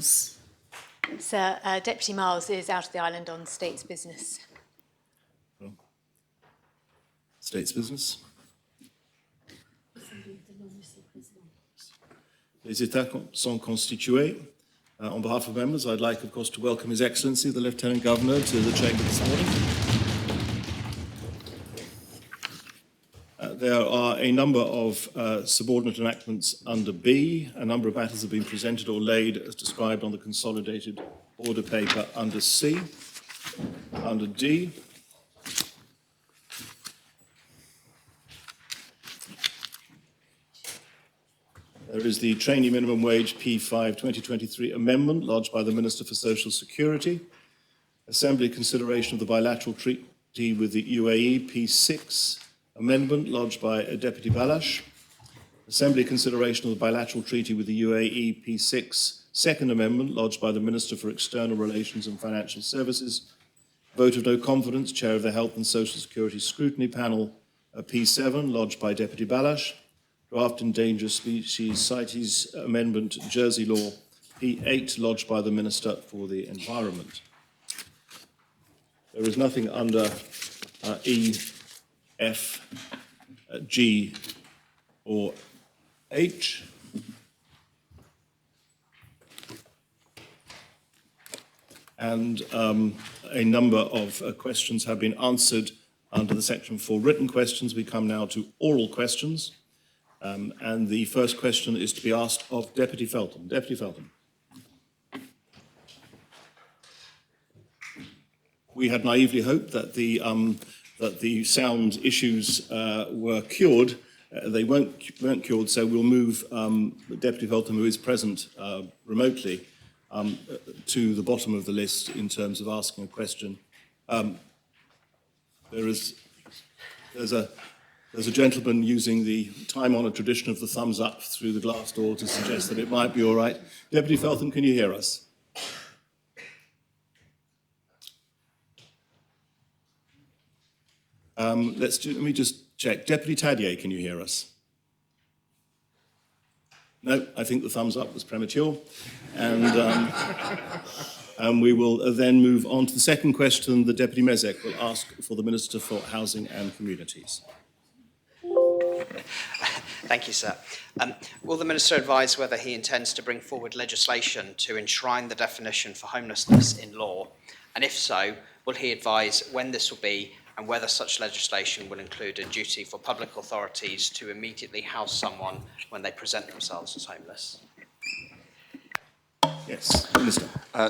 Miles. Sir, Deputy Miles is out of the island on States business. States business. Les États sont constitués. On behalf of members, I'd like, of course, to welcome His Excellency, the Lieutenant Governor, to the Chamber this morning. There are a number of subordinate enactments under B. A number of matters have been presented or laid as described on the consolidated order paper under C. Under D, there is the Trainee Minimum Wage P5 2023 amendment lodged by the Minister for Social Security. Assembly consideration of the bilateral treaty with the UAE P6 amendment lodged by Deputy Balash. Assembly consideration of the bilateral treaty with the UAE P6 second amendment lodged by the Minister for External Relations and Financial Services. Vote of no confidence, Chair of the Health and Social Security Scrutiny Panel, P7 lodged by Deputy Balash. Draft Endangered Species CITES Amendment, Jersey Law, P8, lodged by the Minister for the Environment. There is nothing under E, F, G, or H. And a number of questions have been answered under the section for written questions. We come now to oral questions. And the first question is to be asked of Deputy Felton. Deputy Felton. We had naively hoped that the sound issues were cured. They weren't cured, so we'll move Deputy Felton, who is present remotely, to the bottom of the list in terms of asking a question. There's a gentleman using the time-honoured tradition of the thumbs up through the glass door to suggest that it might be all right. Deputy Felton, can you hear us? Let me just check. Deputy Tadier, can you hear us? No, I think the thumbs up was premature. And we will then move on to the second question. The Deputy Mezek will ask for the Minister for Housing and Communities. Thank you, sir. Will the Minister advise whether he intends to bring forward legislation to enshrine the definition for homelessness in law? And if so, will he advise when this will be and whether such legislation will include a duty for public authorities to immediately house someone when they present themselves as homeless? Yes, Minister.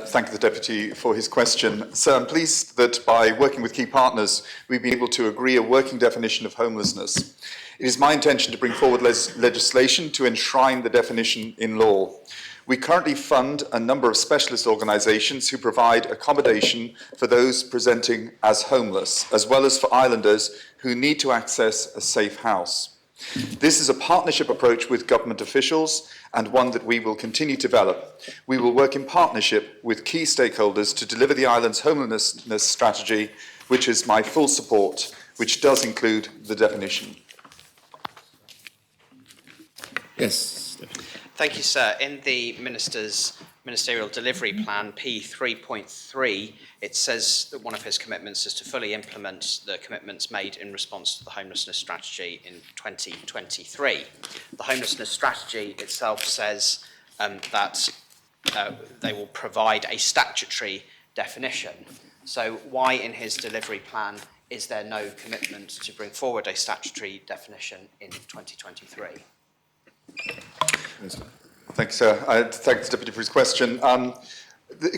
Thank the Deputy for his question. So I'm pleased that by working with key partners, we've been able to agree a working definition of homelessness. It is my intention to bring forward legislation to enshrine the definition in law. We currently fund a number of specialist organisations who provide accommodation for those presenting as homeless, as well as for islanders who need to access a safe house. This is a partnership approach with government officials and one that we will continue to develop. We will work in partnership with key stakeholders to deliver the island's homelessness strategy, which is my full support, which does include the definition. Yes. Thank you, sir. In the Minister's Ministerial Delivery Plan, P3.3, it says that one of his commitments is to fully implement the commitments made in response to the homelessness strategy in 2023. The homelessness strategy itself says that they will provide a statutory definition. So why in his delivery plan is there no commitment to bring forward a statutory definition in 2023? Thank you, sir. I thank the Deputy for his question.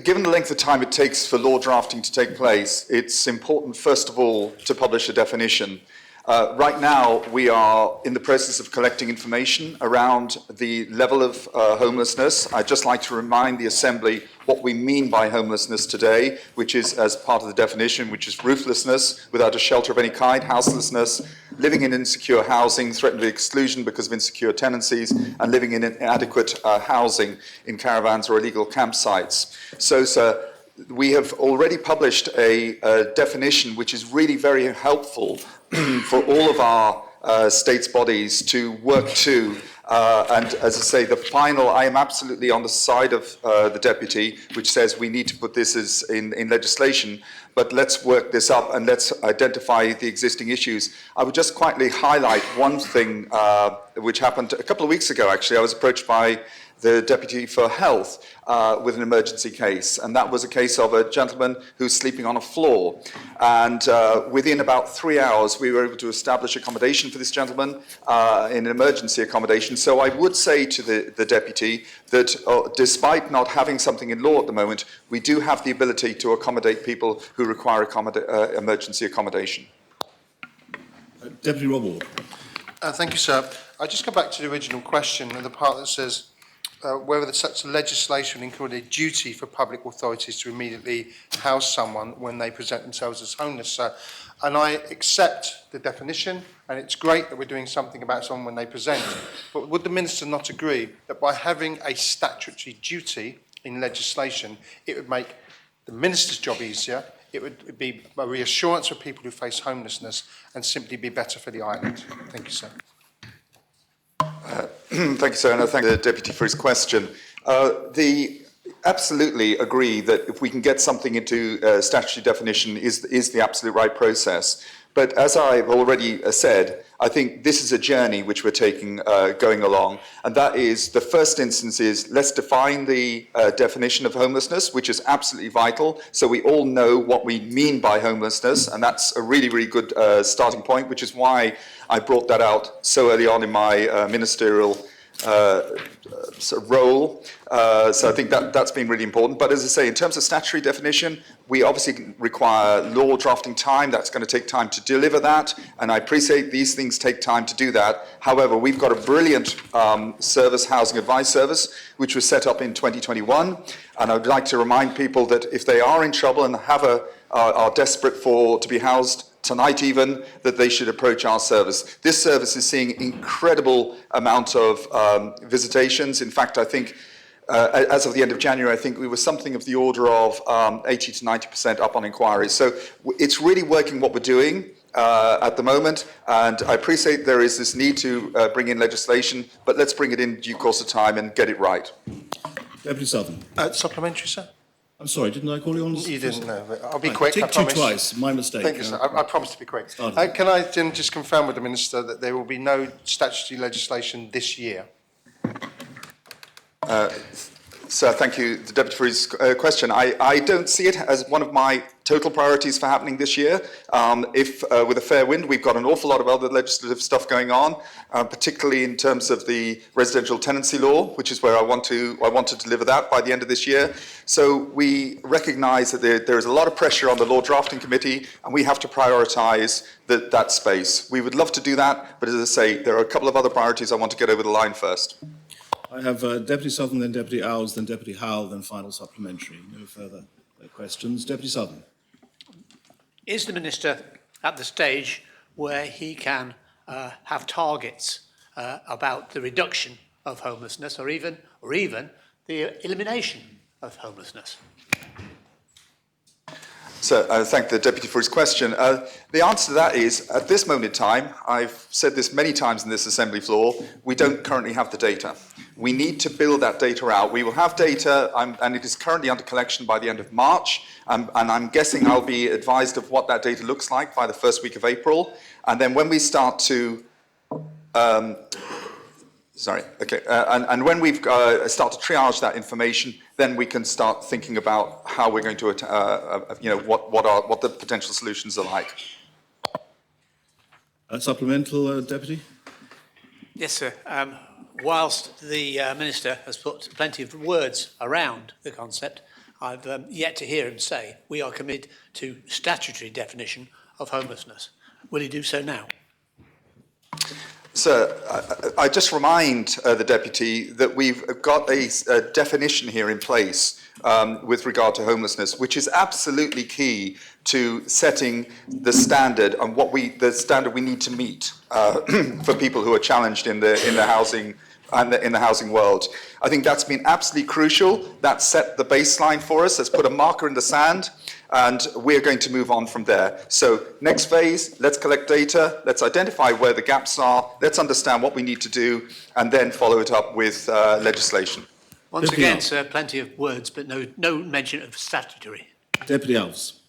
Given the length of time it takes for law drafting to take place, it's important, first of all, to publish a definition. Right now, we are in the process of collecting information around the level of homelessness. I'd just like to remind the Assembly what we mean by homelessness today, which is, as part of the definition, which is rooflessness, without a shelter of any kind, houselessness, living in insecure housing, threatened exclusion because of insecure tenancies, and living in inadequate housing in caravans or illegal campsites. So, sir, we have already published a definition which is really very helpful for all of our states bodies to work to And as I say, I am absolutely on the side of the Deputy, which says we need to put this in legislation, but let's work this up and let's identify the existing issues. I would just quietly highlight one thing which happened a couple of weeks ago, actually. I was approached by the Deputy for Health with an emergency case, and that was a case of a gentleman who's sleeping on a floor. And within about 3 hours, we were able to establish accommodation for this gentleman in an emergency accommodation. So I would say to the Deputy that despite not having something in law at the moment, we do have the ability to accommodate people who require emergency accommodation. Deputy Rob Ward. Thank you, sir. I just go back to the original question and the part that says whether such legislation include a duty for public authorities to immediately house someone when they present themselves as homeless, sir. And I accept the definition, and it's great that we're doing something about someone when they present. But would the Minister not agree that by having a statutory duty in legislation, it would make the Minister's job easier, it would be a reassurance for people who face homelessness, and simply be better for the island? Thank you, sir. Thank you, sir, and I thank the Deputy for his question. Absolutely agree that if we can get something into statutory definition is the absolute right process. But as I've already said, I think this is a journey which we're taking going along, and that is the first instance is let's define the definition of homelessness, which is absolutely vital, so we all know what we mean by homelessness, and that's a really, really good starting point, which is why I brought that out so early on in my ministerial sort of role. So I think that's been really important. But as I say, in terms of statutory definition, we obviously require law drafting time. That's going to take time to deliver that. And I appreciate these things take time to do that. However, we've got a brilliant service, housing advice service, which was set up in 2021. And I would like to remind people that if they are in trouble and are desperate to be housed tonight even, that they should approach our service. This service is seeing incredible amount of visitations. In fact, I think as of the end of January, I think we were something of the order of 80 to 90% up on inquiries. So it's really working what we're doing at the moment, and I appreciate there is this need to bring in legislation, but let's bring it in due course of time and get it right. Deputy Southern. Supplementary, sir? I'm sorry, didn't I call you on? You didn't know, but I'll be Right, quick, I tick two promise. twice, my mistake. Thank you, sir. I promise to be quick. Started. Can I then just confirm with the Minister that there will be no statutory legislation this year? So thank you, the Deputy, for his question. I don't see it as one of my total priorities for happening this year. If with a fair wind, we've got an awful lot of other legislative stuff going on, particularly in terms of the residential tenancy law, which is where I want to deliver that by the end of this year. So we recognise that there is a lot of pressure on the Law Drafting Committee, and we have to prioritise that space. We would love to do that, but as I say, there are a couple of other priorities I want to get over the line first. I have Deputy Southern, then Deputy Owls, then Deputy Howell, then final supplementary. No further questions. Deputy Southern. Is the Minister at the stage where he can have targets about the reduction of homelessness or even the elimination of homelessness? So I thank the Deputy for his question. The answer to that is, at this moment in time, I've said this many times in this Assembly floor, we don't currently have the data. We need to build that data out. We will have data, and it is currently under collection by the end of March, and I'm guessing I'll be advised of what that data looks like by the first week of April. And then when we start to and when we've start to triage that information, then we can start thinking about how we're going to, what the potential solutions are like. Supplemental, Deputy? Yes, sir. Whilst the Minister has put plenty of words around the concept, I've yet to hear him say we are committed to statutory definition of homelessness. Will he do so now? Sir, I just remind the Deputy that we've got a definition here in place with regard to homelessness, which is absolutely key to setting the standard and the standard we need to meet for people who are challenged in the housing and in the housing world. I think that's been absolutely crucial. That set the baseline for us. Let's put a marker in the sand, and we're going to move on from there. So next phase, let's collect data, let's identify where the gaps are, let's understand what we need to do, and then follow it up with legislation. Once Deputy again, Alves. sir, plenty of words, but no mention of statutory. Deputy Alves.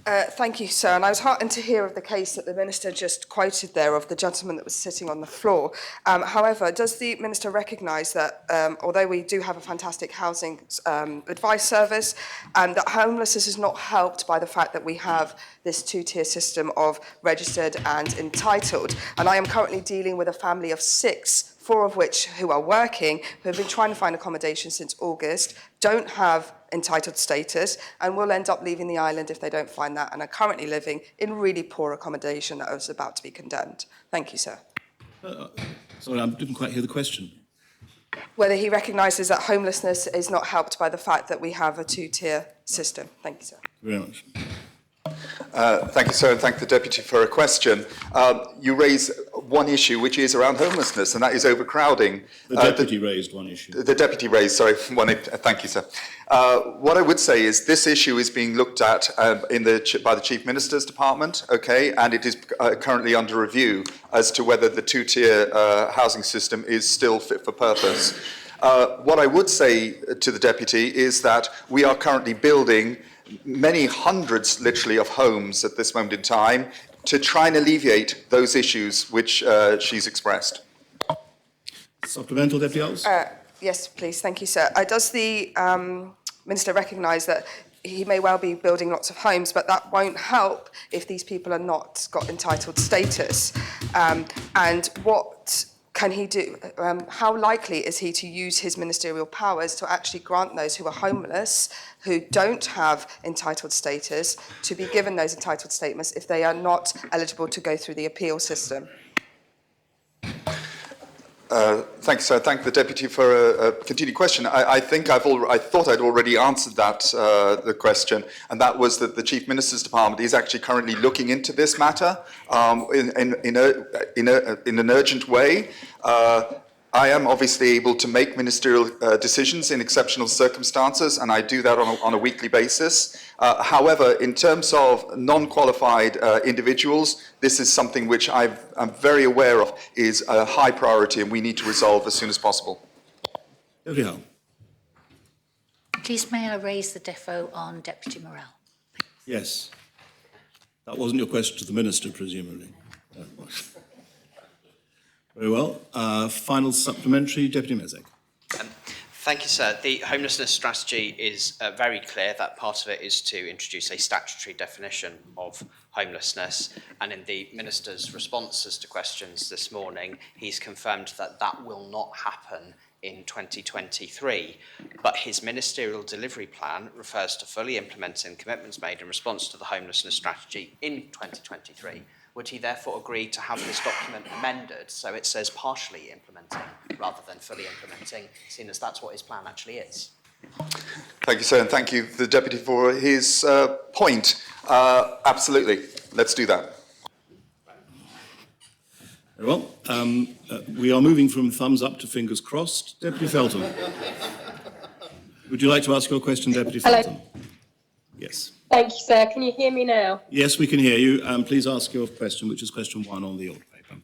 Thank you, sir. And I was heartened to hear of the case that the Minister just quoted there of the gentleman that was sitting on the floor. However, does the Minister recognise that although we do have a fantastic housing advice service, that homelessness is not helped by the fact that we have this two-tier system of registered and entitled? And I am currently dealing with a family of 6, 4 of which who are working, who have been trying to find accommodation since August, don't have entitled status, and will end up leaving the island if they don't find that, and are currently living in really poor accommodation that is about to be condemned. Thank you, sir. Sorry, I didn't quite hear the question. Whether he recognises that homelessness is not helped by the fact that we have a two-tier system. Thank you, sir. Thank you very much. Thank you, sir, and thank the Deputy for a question. You raise one issue, which is around homelessness, and that is overcrowding. The Deputy raised one issue. The Deputy raised, sorry, thank you, sir. What I would say is this issue is being looked at by the Chief Minister's Department, okay, and it is currently under review as to whether the two-tier housing system is still fit for purpose. What I would say to the Deputy is that we are currently building many hundreds, literally, of homes at this moment in time to try and alleviate those issues which she's expressed. Supplemental, Deputy Alves? Yes, please. Thank you, sir. Does the Minister recognise that he may well be building lots of homes, but that won't help if these people are not got entitled status? And what can he do? How likely is he to use his ministerial powers to actually grant those who are homeless, who don't have entitled status, to be given those entitled statements if they are not eligible to go through the appeal system? Thanks, sir. Thank the Deputy for a continued question. I thought I'd already answered that, the question, and that was that the Chief Minister's Department is actually currently looking into this matter in an urgent way. I am obviously able to make ministerial decisions in exceptional circumstances, and I do that on a weekly basis. However, in terms of non-qualified individuals, this is something which I'm very aware of is a high priority and we need to resolve as soon as possible. Deputy Hull. Please may I raise the defo on Deputy Morell? Yes. That wasn't your question to the Minister, presumably. Very well. Final supplementary, Deputy Mezek. Thank you, sir. The homelessness strategy is very clear that part of it is to introduce a statutory definition of homelessness. And in the Minister's responses to questions this morning, he's confirmed that that will not happen in 2023. But his ministerial delivery plan refers to fully implementing commitments made in response to the homelessness strategy in 2023. Would he therefore agree to have this document amended so it says partially implementing rather than fully implementing, seeing as that's what his plan actually is? Thank you, sir, and thank you, the Deputy, for his point. Absolutely. Let's do that. Very well. We are moving from thumbs up to fingers crossed. Deputy Felton. Would you like to ask your question, Deputy Felton? Hello. Yes. Thank you, sir. Can you hear me now? Yes, we can hear you. Please ask your question, which is question 1 on the order paper.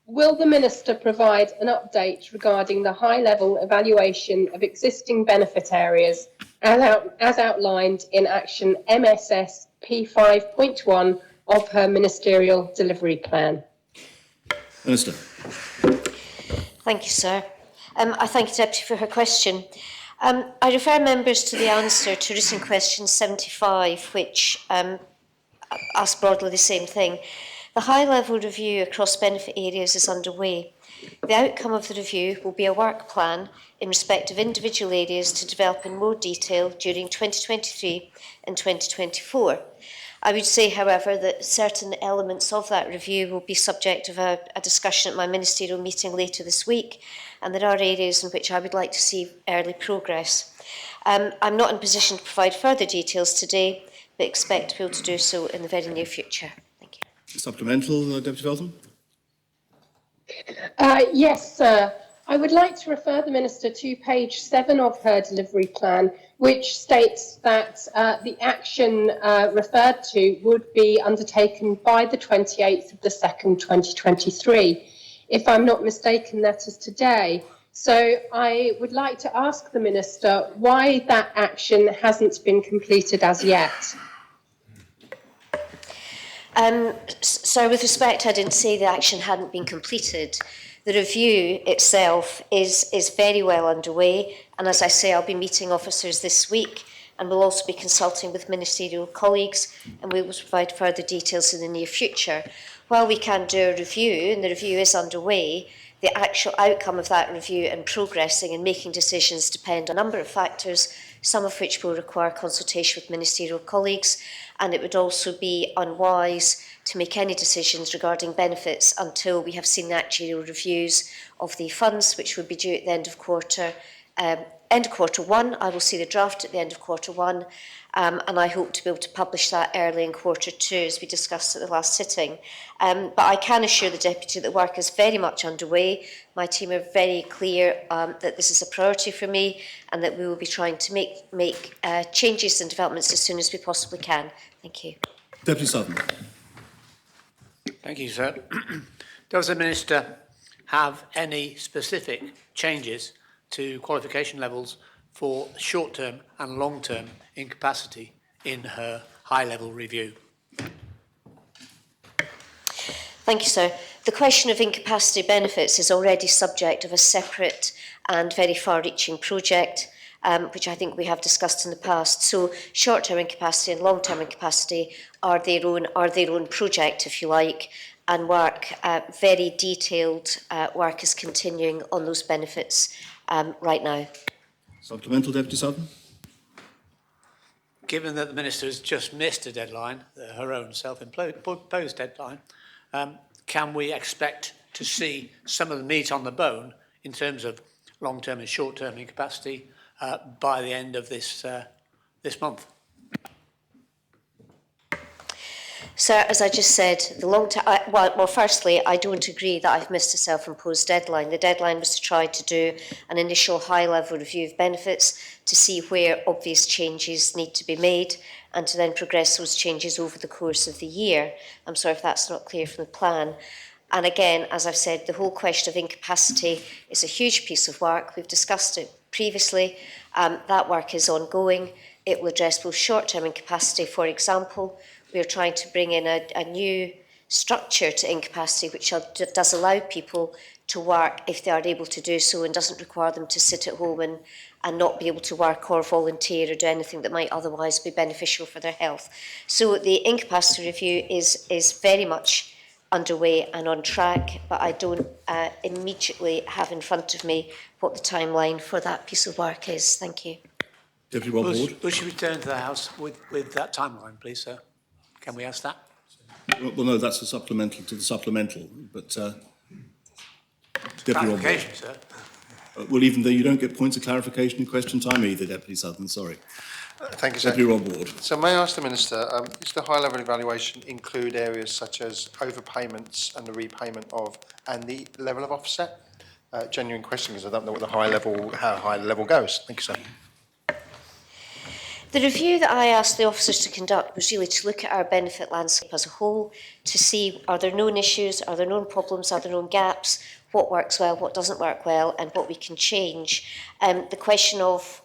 Will the Minister provide an update regarding the high-level evaluation of existing benefit areas as outlined in Action MSS P5.1 of her Ministerial Delivery Plan? Minister. Thank you, sir. I thank the Deputy for her question. I refer members to the answer to written question 75, which asks broadly the same thing. The high-level review across benefit areas is underway. The outcome of the review will be a work plan in respect of individual areas to develop in more detail during 2023 and 2024. I would say, however, that certain elements of that review will be subject of a discussion at my ministerial meeting later this week, and there are areas in which I would like to see early progress. I'm not in a position to provide further details today, but expect to be able to do so in the very near future. Thank you. Supplemental, Deputy Felton. Yes, sir. I would like to refer the Minister to page 7 of her delivery plan, which states that the action referred to would be undertaken by the 28th of the 2nd, 2023. If I'm not mistaken, that is today. So I would like to ask the Minister why that action hasn't been completed as yet. So with respect, I didn't say the action hadn't been completed. The review itself is very well underway, and as I say, I'll be meeting officers this week, and we'll also be consulting with ministerial colleagues, and we will provide further details in the near future. While we can do a review, and the review is underway, the actual outcome of that review and progressing and making decisions depend on a number of factors, some of which will require consultation with ministerial colleagues, and it would also be unwise to make any decisions regarding benefits until we have seen the actuarial reviews of the funds, which would be due at the end of quarter one. I will see the draft at the end of quarter one, and I hope to be able to publish that early in quarter two, as we discussed at the last sitting. But I can assure the Deputy that work is very much underway. My team are very clear that this is a priority for me, and that we will be trying to make changes and developments as soon as we possibly can. Thank you. Deputy Sutherland. Thank you, sir. Does the Minister have any specific changes to qualification levels for short-term and long-term incapacity in her high-level review? Thank you, sir. The question of incapacity benefits is already subject of a separate and very far-reaching project, which I think we have discussed in the past. So short-term incapacity and long-term incapacity are their own project, if you like, and very detailed work is continuing on those benefits right now. Supplemental, Deputy Sutherland. Given that the Minister has just missed a deadline, her own self-imposed deadline, can we expect to see some of the meat on the bone in terms of long-term and short-term incapacity by the end of this month? Sir, as I just said, the long term. Well, firstly, I don't agree that I've missed a self-imposed deadline. The deadline was to try to do an initial high-level review of benefits to see where obvious changes need to be made, and to then progress those changes over the course of the year. I'm sorry if that's not clear from the plan. And again, as I've said, the whole question of incapacity is a huge piece of work. We've discussed it previously. That work is ongoing. It will address both short-term incapacity, for example. We are trying to bring in a new structure to incapacity, which does allow people to work if they are able to do so, and doesn't require them to sit at home and not be able to work or volunteer or do anything that might otherwise be beneficial for their health. So the incapacity review is very much underway and on track, but I don't immediately have in front of me what the timeline for that piece of work is. Thank you. Deputy Rob Ward. Will she return to the House with that timeline, please, sir? Can we ask that? Well, no, that's a supplemental to the supplemental, but Deputy Rob Ward. Clarification, sir. Well, even though you don't get points of clarification in question time either, Deputy Sutherland, sorry. Thank you, sir. Deputy Rob Ward. So may I ask the Minister, does the high-level evaluation include areas such as overpayments and the repayment of, and the level of offset? Genuine question, because I don't know what how high the level goes. Thank you, sir. The review that I asked the officers to conduct was really to look at our benefit landscape as a whole, to see are there known issues, are there known problems, are there known gaps, what works well, what doesn't work well, and what we can change. The question of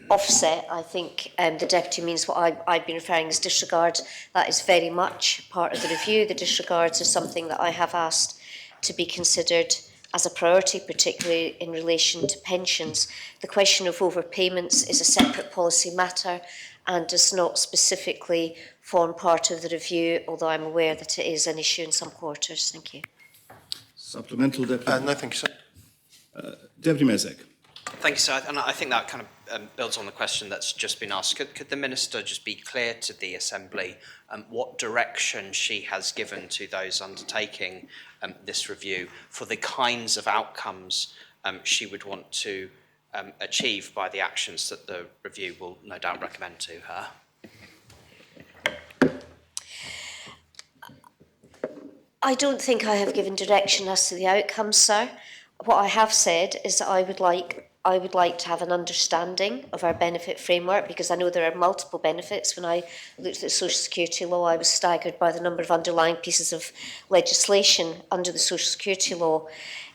offset, I think the Deputy means what I've been referring as disregard. That is very much part of the review. The disregards are something that I have asked to be considered as a priority, particularly in relation to pensions. The question of overpayments is a separate policy matter and does not specifically form part of the review, although I'm aware that it is an issue in some quarters. Thank you. Supplemental, Deputy? No, thank you, sir. Deputy Mezek. Thank you, sir. And I think that kind of builds on the question that's just been asked. Could the Minister just be clear to the Assembly what direction she has given to those undertaking this review for the kinds of outcomes she would want to achieve by the actions that the review will no doubt recommend to her? I don't think I have given direction as to the outcome, sir. What I have said is that I would like to have an understanding of our benefit framework, because I know there are multiple benefits. When I looked at social security law, I was staggered by the number of underlying pieces of legislation under the social security law.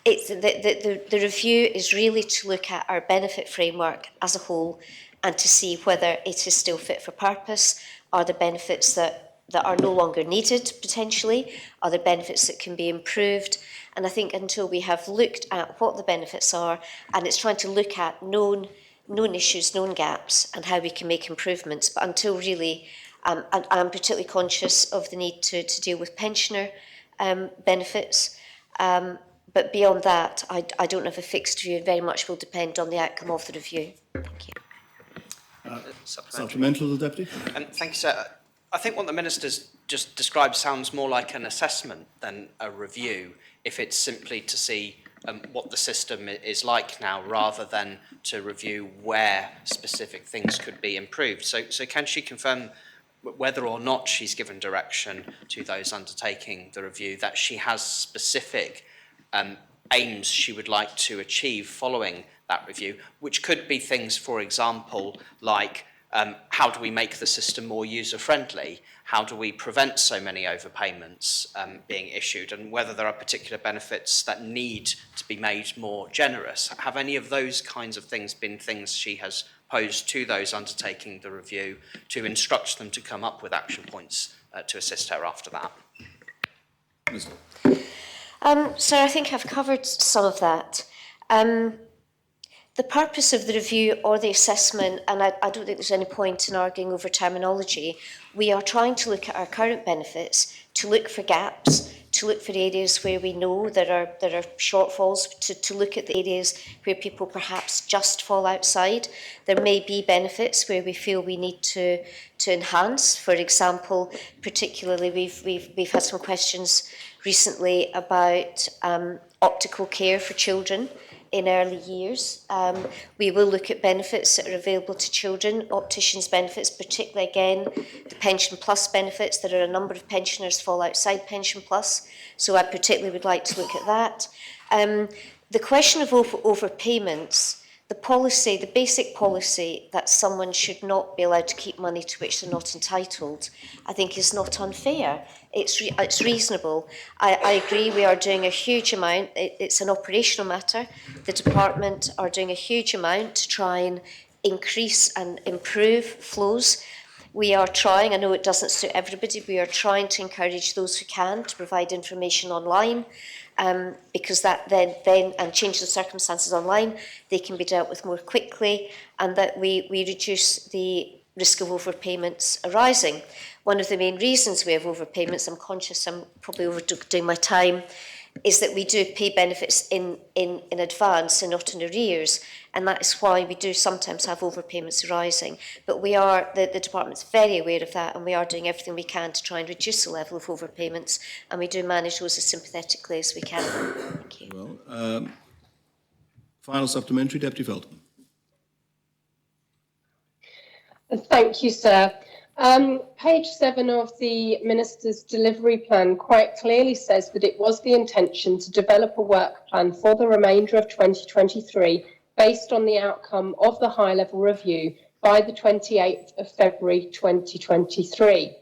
The review is really to look at our benefit framework as a whole and to see whether it is still fit for purpose. Are the benefits that are no longer needed, potentially? Are there benefits that can be improved? And I think until we have looked at what the benefits are, and it's trying to look at known issues, known gaps, and how we can make improvements, but until really, and I'm particularly conscious of the need to deal with pensioner benefits, but beyond that, I don't have a fixed view. Very much will depend on the outcome of the review. Thank you. Supplemental, Deputy. Thank you, sir. I think what the Minister's just described sounds more like an assessment than a review, if it's simply to see what the system is like now, rather than to review where specific things could be improved. So can she confirm whether or not she's given direction to those undertaking the review that she has specific aims she would like to achieve following that review, which could be things, for example, like how do we make the system more user-friendly? How do we prevent so many overpayments being issued? And whether there are particular benefits that need to be made more generous. Have any of those kinds of things been things she has posed to those undertaking the review to instruct them to come up with action points to assist her after that? So I think I've covered some of that. The purpose of the review or the assessment, and I don't think there's any point in arguing over terminology, we are trying to look at our current benefits, to look for gaps, to look for areas where we know there are shortfalls, to look at the areas where people perhaps just fall outside. There may be benefits where we feel we need to enhance. For example, particularly we've had some questions recently about optical care for children in early years. We will look at benefits that are available to children, opticians' benefits, particularly, again, the Pension Plus benefits. There are a number of pensioners fall outside Pension Plus, so I particularly would like to look at that. The question of overpayments, the policy, the basic policy that someone should not be allowed to keep money to which they're not entitled, I think is not unfair. It's reasonable. I agree we are doing a huge amount. It's an operational matter. The department are doing a huge amount to try and increase and improve flows. We are trying, I know it doesn't suit everybody, we are trying to encourage those who can to provide information online, because that then and change the circumstances online, they can be dealt with more quickly, and that we reduce the risk of overpayments arising. One of the main reasons we have overpayments, I'm conscious I'm probably overdoing my time, is that we do pay benefits in advance and not in arrears, and that is why we do sometimes have overpayments arising. But we are, the department's very aware of that, and we are doing everything we can to try and reduce the level of overpayments, and we do manage those as sympathetically as we can. Thank you. Well, final supplementary, Deputy Felton. Thank you, sir. Page 7 of the Minister's delivery plan quite clearly says that it was the intention to develop a work plan for the remainder of 2023 based on the outcome of the high-level review by the 28th of February 2023.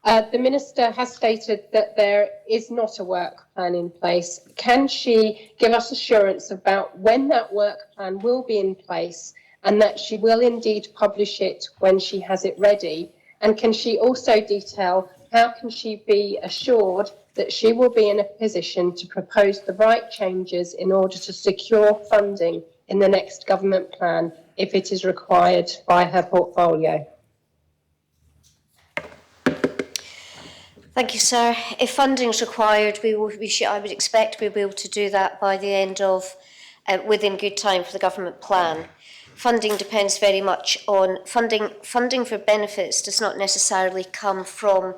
The Minister has stated that there is not a work plan in place. Can she give us assurance about when that work plan will be in place and that she will indeed publish it when she has it ready? And can she also detail how can she be assured that she will be in a position to propose the right changes in order to secure funding in the next government plan if it is required by her portfolio? Thank you, sir. If funding is required, I would expect we'll be able to do that by the end of, within good time for the government plan. Funding depends very much on funding for benefits does not necessarily come from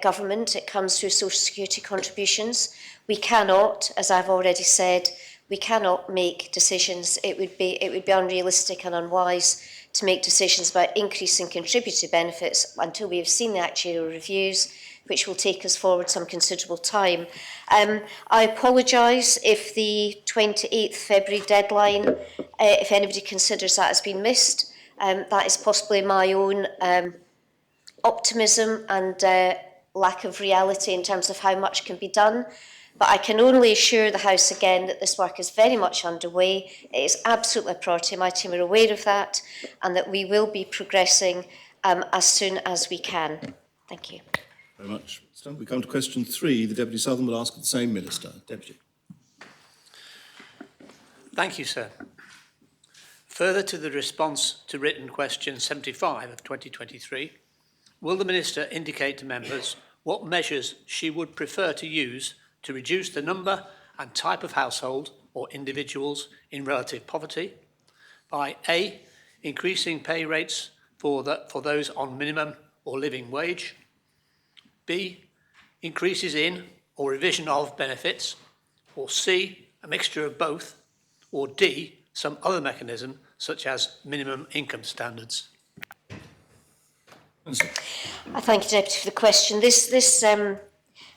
government. It comes through social security contributions. We cannot, as I've already said, we cannot make decisions. It would be unrealistic and unwise to make decisions about increasing contributory benefits until we have seen the actuarial reviews, which will take us forward some considerable time. I apologise if the 28th February deadline, if anybody considers that has been missed. That is possibly my own optimism and lack of reality in terms of how much can be done. But I can only assure the House again that this work is very much underway. It is absolutely a priority. My team are aware of that, and that we will be progressing as soon as we can. Thank you. Very much. So we come to question 3. The Deputy Southern will ask the same Minister. Deputy. Thank you, sir. Further to the response to written question 75 of 2023, will the Minister indicate to members what measures she would prefer to use to reduce the number and type of household or individuals in relative poverty by A, increasing pay rates for those on minimum or living wage, B, increases in or revision of benefits, or C, a mixture of both, or D, some other mechanism such as minimum income standards? I thank you, Deputy, for the question. This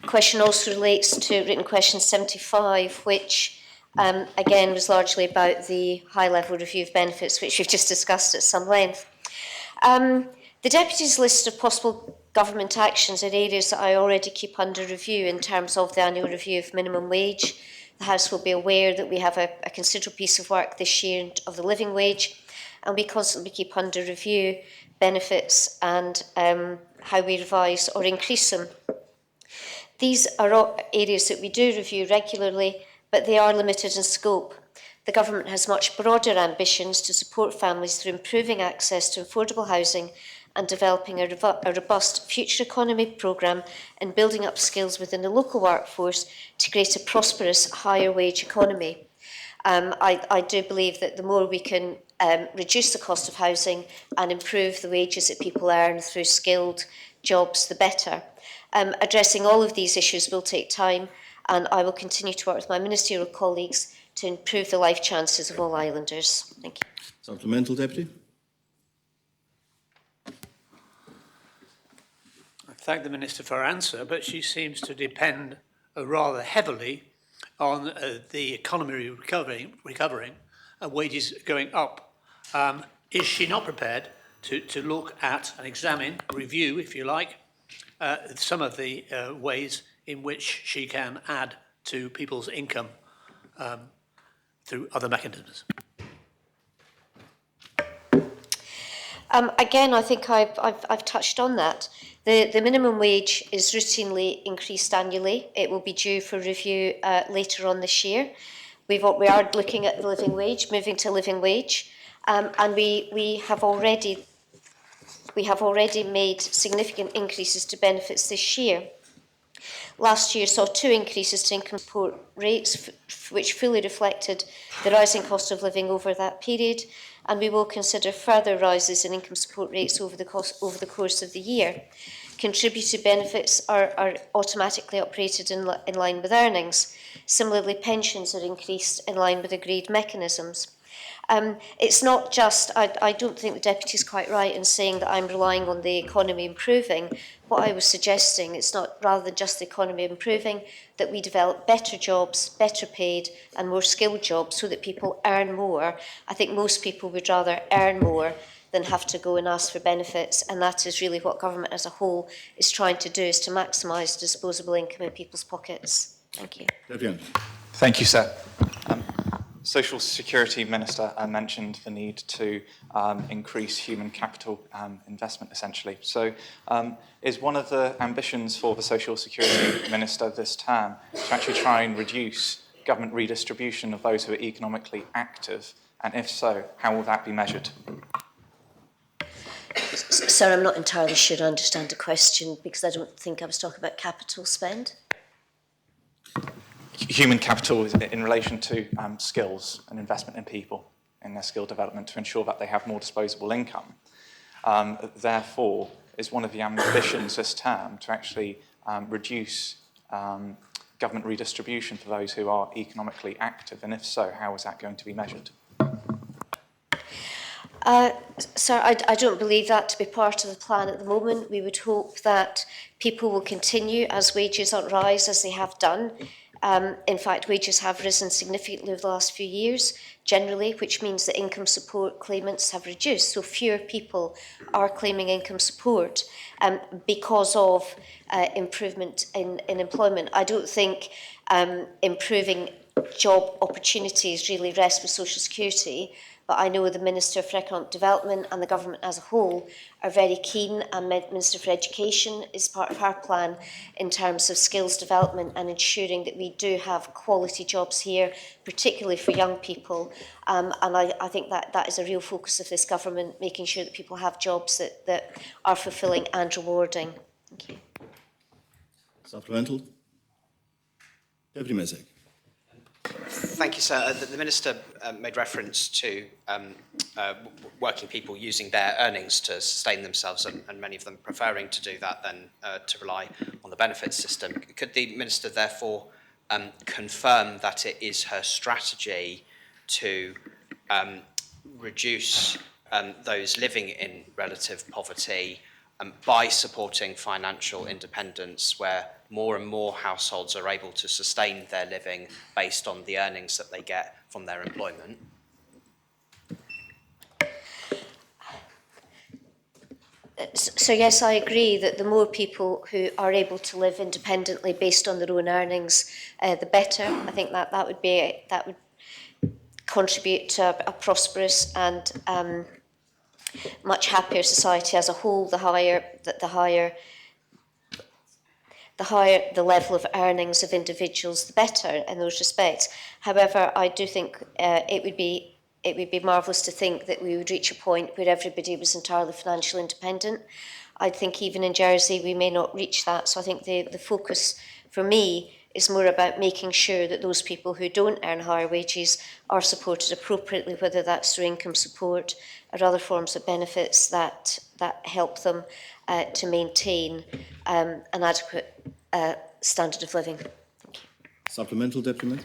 question also relates to written question 75, which again was largely about the high-level review of benefits, which we've just discussed at some length. The Deputy's list of possible government actions are areas that I already keep under review in terms of the annual review of minimum wage. The House will be aware that we have a considerable piece of work this year of the living wage, and we constantly keep under review benefits and how we revise or increase them. These are all areas that we do review regularly, but they are limited in scope. The Government has much broader ambitions to support families through improving access to affordable housing and developing a robust future economy programme and building up skills within the local workforce to create a prosperous, higher wage economy. I do believe that the more we can reduce the cost of housing and improve the wages that people earn through skilled jobs, the better. Addressing all of these issues will take time, and I will continue to work with my ministerial colleagues to improve the life chances of all islanders. Thank you. Supplemental, Deputy. I thank the Minister for her answer, but she seems to depend rather heavily on the economy recovering and wages going up. Is she not prepared to look at and examine, review, if you like, some of the ways in which she can add to people's income through other mechanisms? Again, I think I've touched on that. The minimum wage is routinely increased annually. It will be due for review later on this year. We are looking at the living wage, moving to living wage, and we have already made significant increases to benefits this year. Last year saw 2 increases to income support rates, which fully reflected the rising cost of living over that period, and we will consider further rises in income support rates over the course of the year. Contributory benefits are automatically operated in line with earnings. Similarly, pensions are increased in line with agreed mechanisms. It's not just, I don't think the Deputy is quite right in saying that I'm relying on the economy improving. What I was suggesting, it's not rather than just the economy improving, that we develop better jobs, better paid and more skilled jobs so that people earn more. I think most people would rather earn more than have to go and ask for benefits, and that is really what government as a whole is trying to do, is to maximise disposable income in people's pockets. Thank you. Deputy. Thank you, sir. Social Security Minister mentioned the need to increase human capital investment, essentially. So is one of the ambitions for the Social Security Minister this term to actually try and reduce government redistribution of those who are economically active? And if so, how will that be measured? Sir, I'm not entirely sure I understand the question, because I don't think I was talking about capital spend. Human capital is in relation to skills and investment in people, in their skill development to ensure that they have more disposable income. Therefore, is one of the ambitions this term to actually reduce government redistribution for those who are economically active, and if so, how is that going to be measured? Sir, I don't believe that to be part of the plan at the moment. We would hope that people will continue as wages rise as they have done. In fact, wages have risen significantly over the last few years, generally, which means that income support claimants have reduced. So fewer people are claiming income support because of improvement in employment. I don't think improving job opportunities really rest with Social Security, but I know the Minister for Economic Development and the government as a whole are very keen, and Minister for Education is part of her plan in terms of skills development and ensuring that we do have quality jobs here, particularly for young people. And I think that is a real focus of this government, making sure that people have jobs that are fulfilling and rewarding. Thank you. Supplemental. Deputy Mezek. Thank you, sir. The Minister made reference to working people using their earnings to sustain themselves, and many of them preferring to do that than to rely on the benefits system. Could the Minister therefore confirm that it is her strategy to reduce those living in relative poverty by supporting financial independence, where more and more households are able to sustain their living based on the earnings that they get from their employment? So yes, I agree that the more people who are able to live independently based on their own earnings, the better. I think that would contribute to a prosperous and much happier society as a whole. The higher the level of earnings of individuals, the better in those respects. However, I do think it would be marvellous to think that we would reach a point where everybody was entirely financially independent. I think even in Jersey we may not reach that. So I think the focus for me is more about making sure that those people who don't earn higher wages are supported appropriately, whether that's through income support or other forms of benefits that help them to maintain an adequate standard of living. Thank you. Supplemental, Deputy Mayor.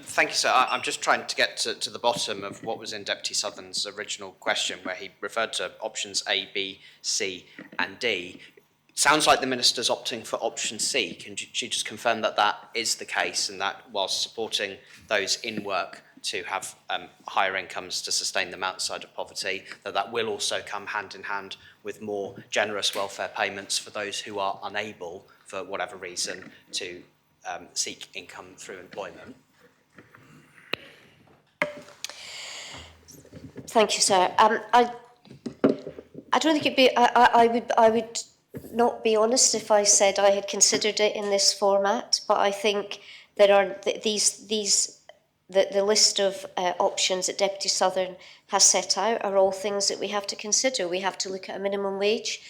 Thank you, sir. I'm just trying to get to the bottom of what was in Deputy Southern's original question, where he referred to options A, B, C and D. It sounds like the Minister's opting for option C. Can she just confirm that that is the case, and that whilst supporting those in work to have higher incomes to sustain them outside of poverty, that will also come hand in hand with more generous welfare payments for those who are unable, for whatever reason, to seek income through employment? Thank you, sir. I don't think it'd be. I would not be honest if I said I had considered it in this format. But I think there are the list of options that Deputy Southern has set out are all things that we have to consider. We have to look at a minimum wage,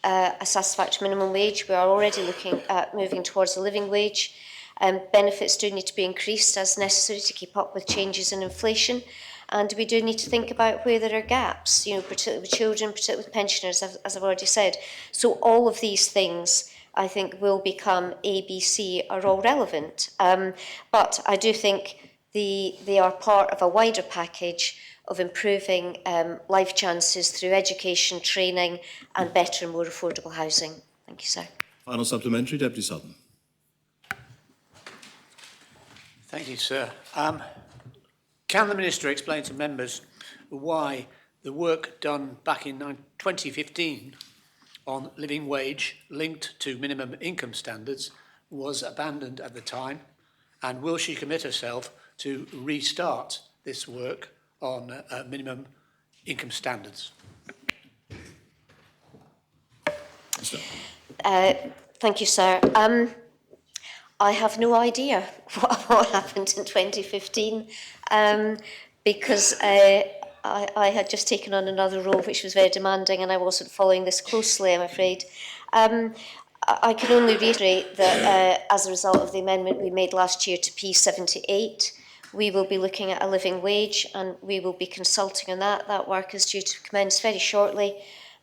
a satisfactory minimum wage. We are already looking at moving towards a living wage. Benefits do need to be increased as necessary to keep up with changes in inflation. And we do need to think about where there are gaps, particularly with children, particularly with pensioners, as I've already said. So all of these things, I think, will become A, B, C, are all relevant. But I do think they are part of a wider package of improving life chances through education, training, and better and more affordable housing. Thank you, sir. Final supplementary, Deputy Southern. Thank you, sir. Can the Minister explain to members why the work done back in 2015 on living wage linked to minimum income standards was abandoned at the time, and will she commit herself to restart this work on minimum income standards? Thank you, sir. I have no idea what happened in 2015 because I had just taken on another role which was very demanding, and I wasn't following this closely, I'm afraid. I can only reiterate that as a result of the amendment we made last year to P78, we will be looking at a living wage, and we will be consulting on that. That work is due to commence very shortly,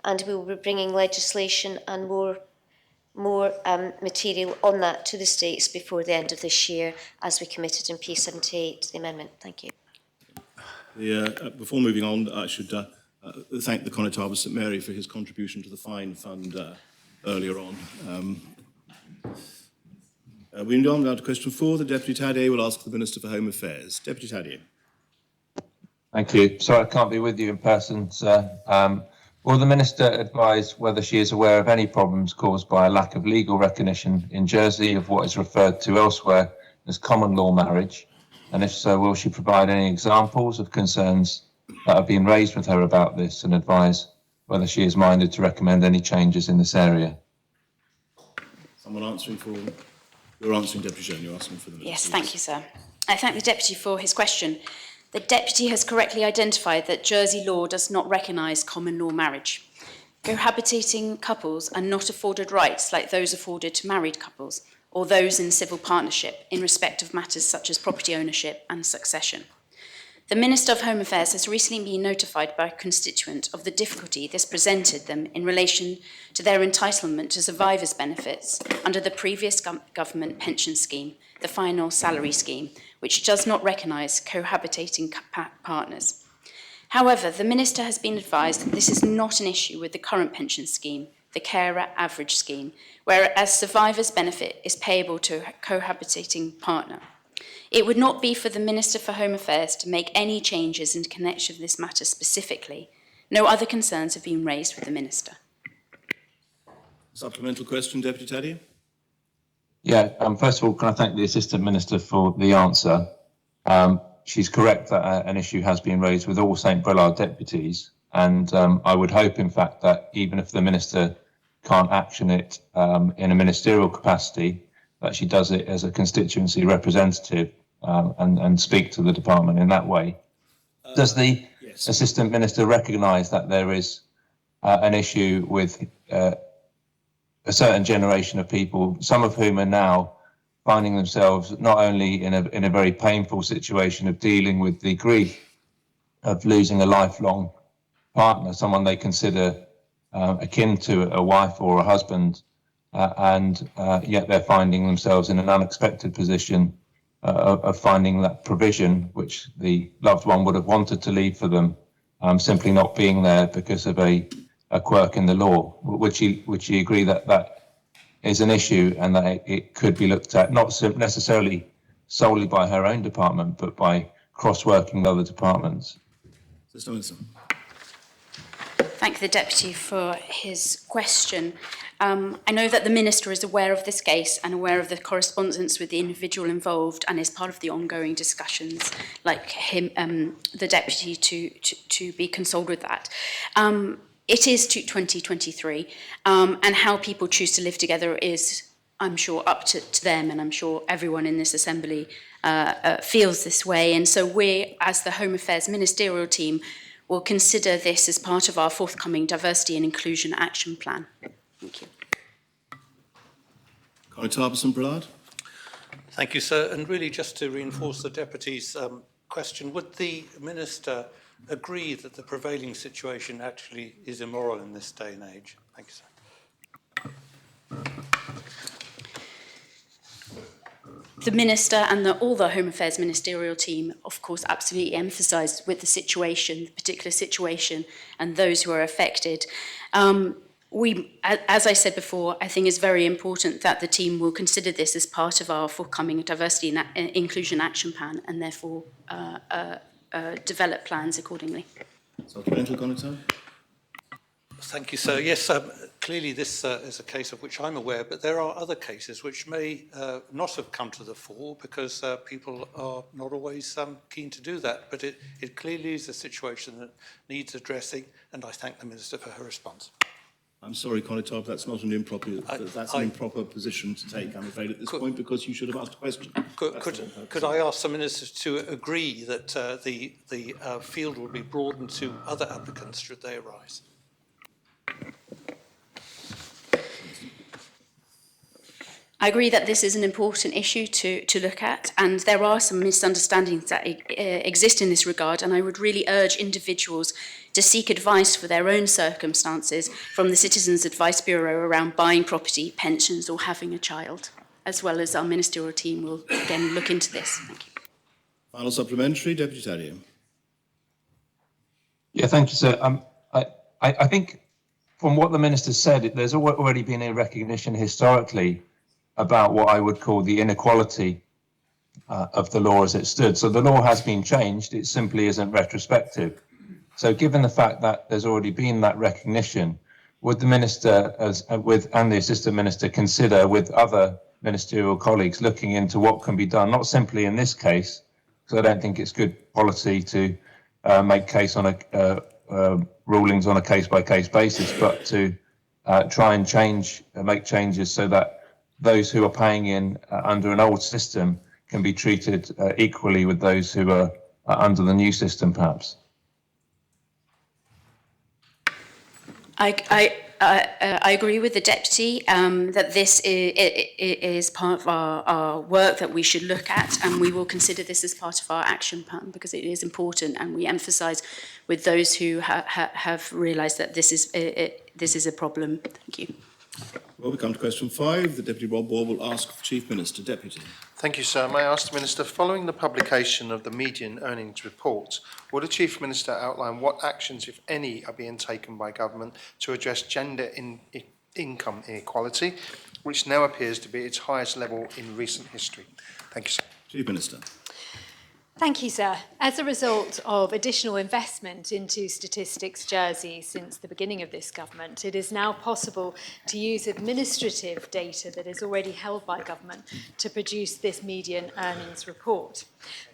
and we will be bringing legislation and more material on that to the States before the end of this year, as we committed in P78, the amendment. Thank you. Before moving on, I should thank the Connétable of St Mary for his contribution to the fine fund earlier on. We move on now to question 4. The Deputy Tadier will ask the Minister for Home Affairs. Deputy Tadier. Thank you. Sorry I can't be with you in person, sir. Will the Minister advise whether she is aware of any problems caused by a lack of legal recognition in Jersey of what is referred to elsewhere as common law marriage? And if so, will she provide any examples of concerns that have been raised with her about this and advise whether she is minded to recommend any changes in this area? Someone answering for... You're answering, Deputy Joan, you're asking for the Minister. Yes, thank you, sir. I thank the Deputy for his question. The Deputy has correctly identified that Jersey law does not recognise common law marriage. Cohabitating couples are not afforded rights like those afforded to married couples or those in civil partnership in respect of matters such as property ownership and succession. The Minister of Home Affairs has recently been notified by a constituent of the difficulty this presented them in relation to their entitlement to survivors' benefits under the previous government pension scheme, the final salary scheme, which does not recognise cohabitating partners. However, the Minister has been advised that this is not an issue with the current pension scheme, the carer average scheme, whereas survivors' benefit is payable to a cohabitating partner. It would not be for the Minister for Home Affairs to make any changes in connection with this matter specifically. No other concerns have been raised with the Minister. Supplemental question, Deputy Tadier. Yeah, first of all, can I thank the Assistant Minister for the answer? She's correct that an issue has been raised with all St Brelard deputies, and I would hope, in fact, that even if the Minister can't action it in a ministerial capacity, that she does it as a constituency representative and speak to the department in that way. Does the Assistant Minister recognise that there is an issue with a certain generation of people, some of whom are now finding themselves not only in a very painful situation of dealing with the grief of losing a lifelong partner, someone they consider akin to a wife or a husband, and yet they're finding themselves in an unexpected position of finding that provision which the loved one would have wanted to leave for them simply not being there because of a quirk in the law. Would she agree that that is an issue and that it could be looked at not necessarily solely by her own department but by cross-working with other departments? Thank the Deputy for his question. I know that the Minister is aware of this case and aware of the correspondence with the individual involved and is part of the ongoing discussions, like the Deputy, to be consoled with that. It is 2023, and how people choose to live together is, I'm sure, up to them, and I'm sure everyone in this Assembly feels this way. And so we, as the Home Affairs Ministerial Team, will consider this as part of our forthcoming Diversity and Inclusion Action Plan. Thank you. Connétable St Brelard. Thank you, sir. And really, just to reinforce the Deputy's question, would the Minister agree that the prevailing situation actually is immoral in this day and age? Thank you, sir. The Minister and all the Home Affairs Ministerial Team, of course, absolutely emphasise with the situation, the particular situation, and those who are affected. As I said before, I think it's very important that the team will consider this as part of our forthcoming Diversity and Inclusion Action Plan and therefore develop plans accordingly. Supplemental, Connétable. Thank you, sir. Yes, clearly this is a case of which I'm aware, but there are other cases which may not have come to the fore because people are not always keen to do that. But it clearly is a situation that needs addressing, and I thank the Minister for her response. I'm sorry, Connétable, that's not an improper position to take, I'm afraid, at this point, because you should have asked a question. Could I ask the Minister to agree that the field will be broadened to other applicants should they arise? I agree that this is an important issue to look at, and there are some misunderstandings that exist in this regard, and I would really urge individuals to seek advice for their own circumstances from the Citizens Advice Bureau around buying property, pensions, or having a child, as well as our ministerial team will again look into this. Thank you. Final supplementary, Deputy Tadier. Yeah, thank you, sir. I think from what the Minister said, there's already been a recognition historically about what I would call the inequality of the law as it stood. So the law has been changed, it simply isn't retrospective. So given the fact that there's already been that recognition, would the Minister and the Assistant Minister consider with other ministerial colleagues looking into what can be done, not simply in this case, because I don't think it's good policy to make case on rulings on a case-by-case basis, but to try and make changes so that those who are paying in under an old system can be treated equally with those who are under the new system, perhaps. I agree with the Deputy that this is part of our work that we should look at, and we will consider this as part of our action plan because it is important, and we emphasise with those who have realised that this is a problem. Thank you. Well, we come to question 5. The Deputy Rob Ward will ask the Chief Minister. Deputy. Thank you, sir. May I ask the Minister, following the publication of the median earnings report, will the Chief Minister outline what actions, if any, are being taken by government to address gender income inequality, which now appears to be its highest level in recent history? Thank you, sir. Chief Minister. Thank you, sir. As a result of additional investment into Statistics Jersey since the beginning of this government, it is now possible to use administrative data that is already held by government to produce this median earnings report.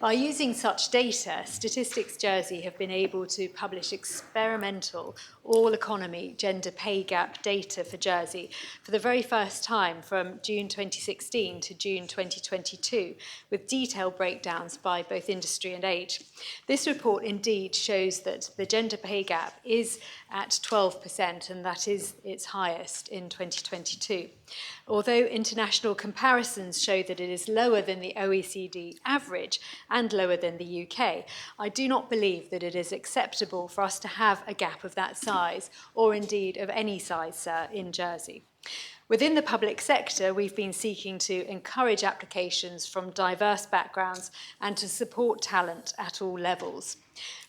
By using such data, Statistics Jersey have been able to publish experimental all-economy gender pay gap data for Jersey for the very first time from June 2016 to June 2022, with detailed breakdowns by both industry and age. This report indeed shows that the gender pay gap is at 12%, and that is its highest in 2022. Although international comparisons show that it is lower than the OECD average and lower than the UK, I do not believe that it is acceptable for us to have a gap of that size, or indeed of any size, sir, in Jersey. Within the public sector, we've been seeking to encourage applications from diverse backgrounds and to support talent at all levels.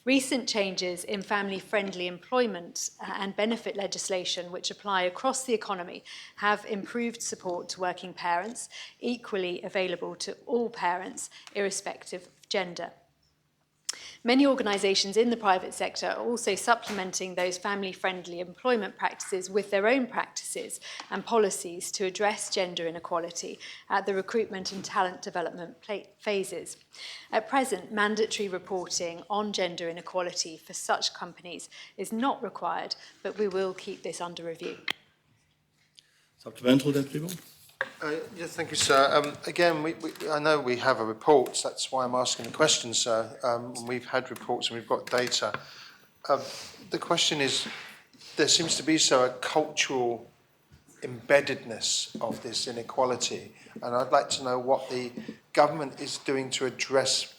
Recent changes in family-friendly employment and benefit legislation, which apply across the economy, have improved support to working parents, equally available to all parents, irrespective of gender. Many organisations in the private sector are also supplementing those family-friendly employment practices with their own practices and policies to address gender inequality at the recruitment and talent development phases. At present, mandatory reporting on gender inequality for such companies is not required, but we will keep this under review. Supplemental, Deputy Rob. Yes, thank you, sir. Again, I know we have a report, that's why I'm asking the question, sir. We've had reports and we've got data. The question is, there seems to be, sir, a cultural embeddedness of this inequality, and I'd like to know what the government is doing to address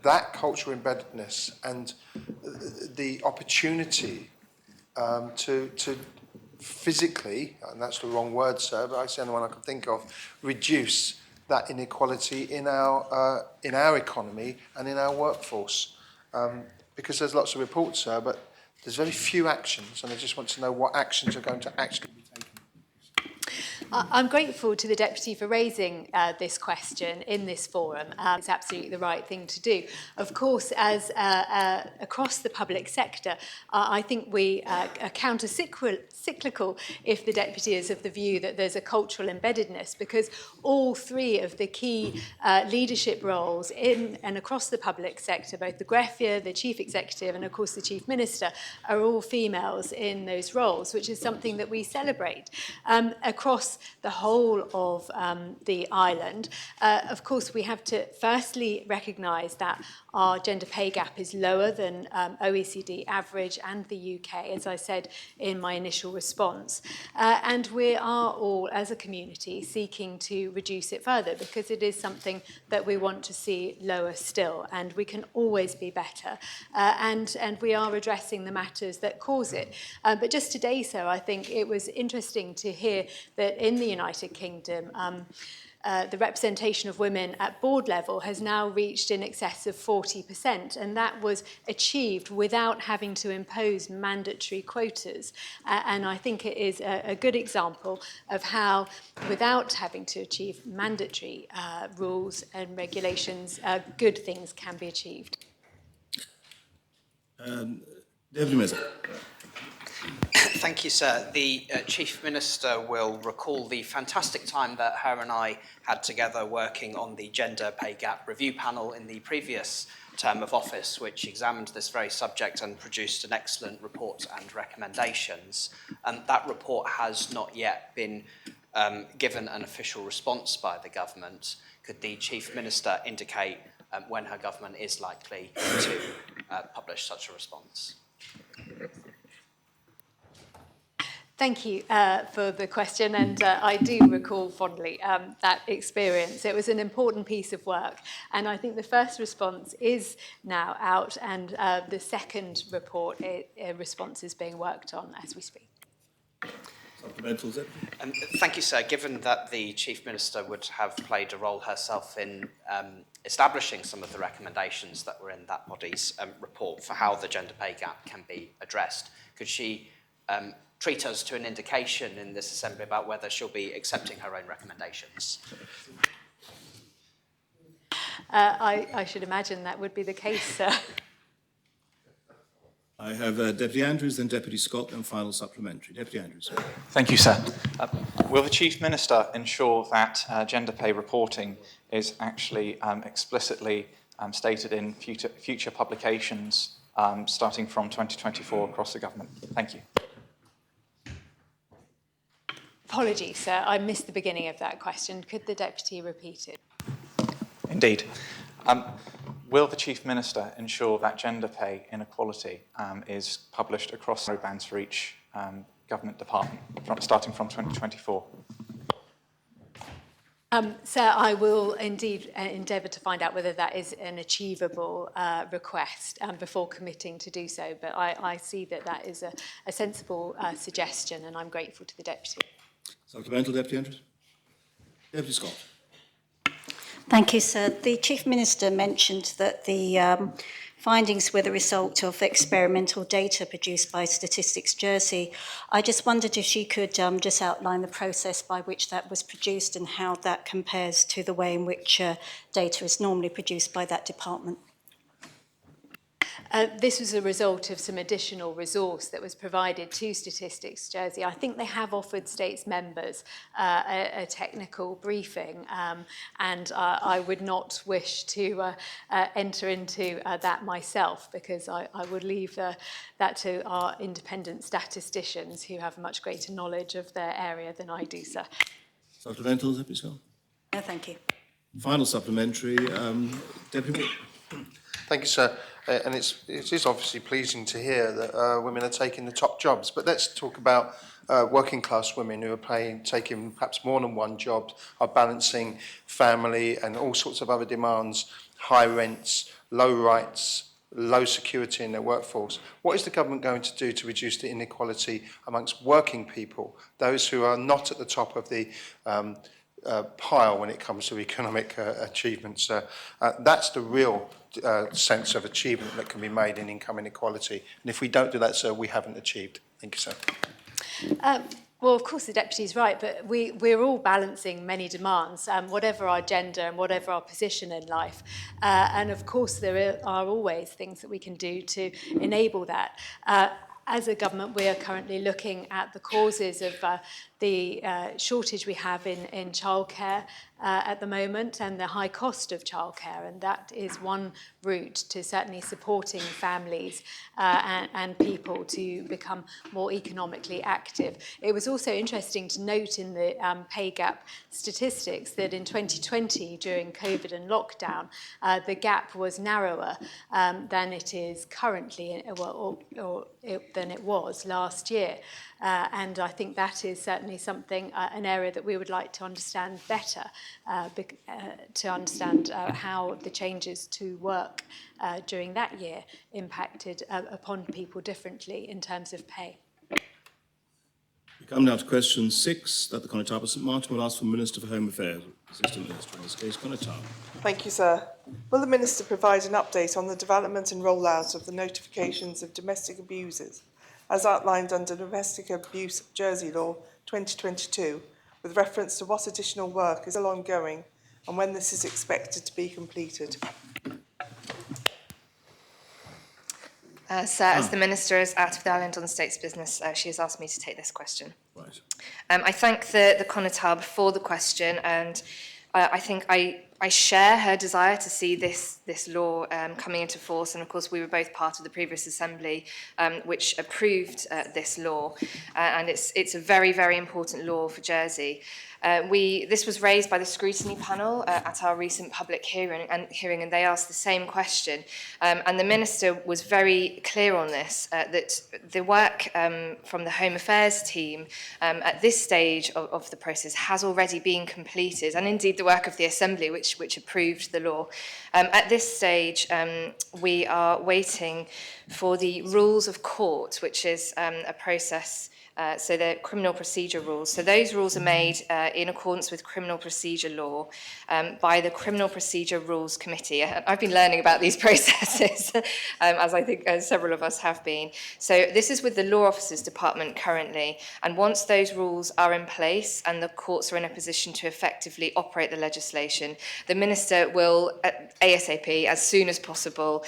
that cultural embeddedness and the opportunity to physically, and that's the wrong word, sir, but it's the only one I can think of, reduce that inequality in our economy and in our workforce. Because there's lots of reports, sir, but there's very few actions, and I just want to know what actions are going to actually be taken. I'm grateful to the Deputy for raising this question in this forum. It's absolutely the right thing to do. Of course, as across the public sector, I think we are counter-cyclical if the Deputy is of the view that there's a cultural embeddedness, because all three of the key leadership roles in and across the public sector, both the Greffier, the Chief Executive, and of course the Chief Minister, are all females in those roles, which is something that we celebrate. Across the whole of the island, of course, we have to firstly recognise that our gender pay gap is lower than OECD average and the UK, as I said in my initial response. And we are all, as a community, seeking to reduce it further, because it is something that we want to see lower still, and we can always be better. And we are addressing the matters that cause it. But just today, sir, I think it was interesting to hear that in the United Kingdom, the representation of women at board level has now reached in excess of 40%, and that was achieved without having to impose mandatory quotas. And I think it is a good example of how, without having to achieve mandatory rules and regulations, good things can be achieved. Deputy Minister. Thank you, sir. The Chief Minister will recall the fantastic time that her and I had together working on the Gender Pay Gap Review Panel in the previous term of office, which examined this very subject and produced an excellent report and recommendations. That report has not yet been given an official response by the government. Could the Chief Minister indicate when her government is likely to publish such a response? Thank you for the question, and I do recall fondly that experience. It was an important piece of work, and I think the first response is now out, and the second response is being worked on as we speak. Supplemental, Thank you, sir. Given that the Chief Minister would have played a role herself in establishing some of the recommendations that were in that body's report for how the gender pay gap can be addressed, could she treat us to an indication in this Assembly about whether she'll be accepting her own recommendations? I should imagine that would be the case, sir. I have Deputy Andrews, then Deputy Scott, and final supplementary. Deputy Andrews. Thank you, sir. Will the Chief Minister ensure that gender pay reporting is actually explicitly stated in future publications starting from 2024 across the government? Thank you. Apologies, sir. I missed the beginning of that question. Could the Deputy repeat it? Indeed. Will the Chief Minister ensure that gender pay inequality is published across bands for each government department, starting from 2024? Sir, I will indeed endeavour to find out whether that is an achievable request before committing to do so. But I see that that is a sensible suggestion, and I'm grateful to the Deputy. Supplemental, Deputy Andrews. Deputy Scott. Thank you, sir. The Chief Minister mentioned that the findings were the result of experimental data produced by Statistics Jersey. I just wondered if she could just outline the process by which that was produced and how that compares to the way in which data is normally produced by that department. This was a result of some additional resource that was provided to Statistics Jersey. I think they have offered states members a technical briefing, and I would not wish to enter into that myself, because I would leave that to our independent statisticians who have much greater knowledge of their area than I do, sir. Supplemental, Deputy Scott. No, thank you. Final supplementary, Deputy Moore. Thank you, sir. And it is obviously pleasing to hear that women are taking the top jobs. But let's talk about working class women who are taking perhaps more than one job, are balancing family and all sorts of other demands, high rents, low rights, low security in their workforce. What is the government going to do to reduce the inequality amongst working people, those who are not at the top of the pile when it comes to economic achievements? That's the real sense of achievement that can be made in income inequality. And if we don't do that, sir, we haven't achieved. Thank you, sir. Well, of course, the Deputy is right, but we're all balancing many demands, whatever our gender and whatever our position in life. And of course, there are always things that we can do to enable that. As a government, we are currently looking at the causes of the shortage we have in childcare at the moment, and the high cost of childcare, and that is one route to certainly supporting families and people to become more economically active. It was also interesting to note in the pay gap statistics that in 2020, during COVID and lockdown, the gap was narrower than it is currently, than it was last year. And I think that is certainly something, an area that we would like to understand better, to understand how the changes to work during that year impacted upon people differently in terms of pay. Come now to question 6, that the Connétable St Martin will ask for Minister for Home Affairs, Assistant Minister in this case, Connétable. Thank you, sir. Will the Minister provide an update on the development and rollout of the notifications of domestic abusers, as outlined under Domestic Abuse Jersey Law 2022, with reference to what additional work is still ongoing and when this is expected to be completed? Sir, as the Minister is out of the island on state's business, she has asked me to take this question. Right. I thank the Connétable for the question, and I think I share her desire to see this law coming into force, and of course we were both part of the previous Assembly which approved this law, and it's a very, very important law for Jersey. This was raised by the scrutiny panel at our recent public hearing, and they asked the same question. And the Minister was very clear on this, that the work from the Home Affairs team at this stage of the process has already been completed, and indeed the work of the Assembly, which approved the law. At this stage, we are waiting for the rules of court, which is a process. So the criminal procedure rules. So those rules are made in accordance with criminal procedure law by the Criminal Procedure Rules Committee. I've been learning about these processes, as I think several of us have been. So this is with the Law Officers Department currently. And once those rules are in place and the courts are in a position to effectively operate the legislation, the Minister will, ASAP, as soon as possible,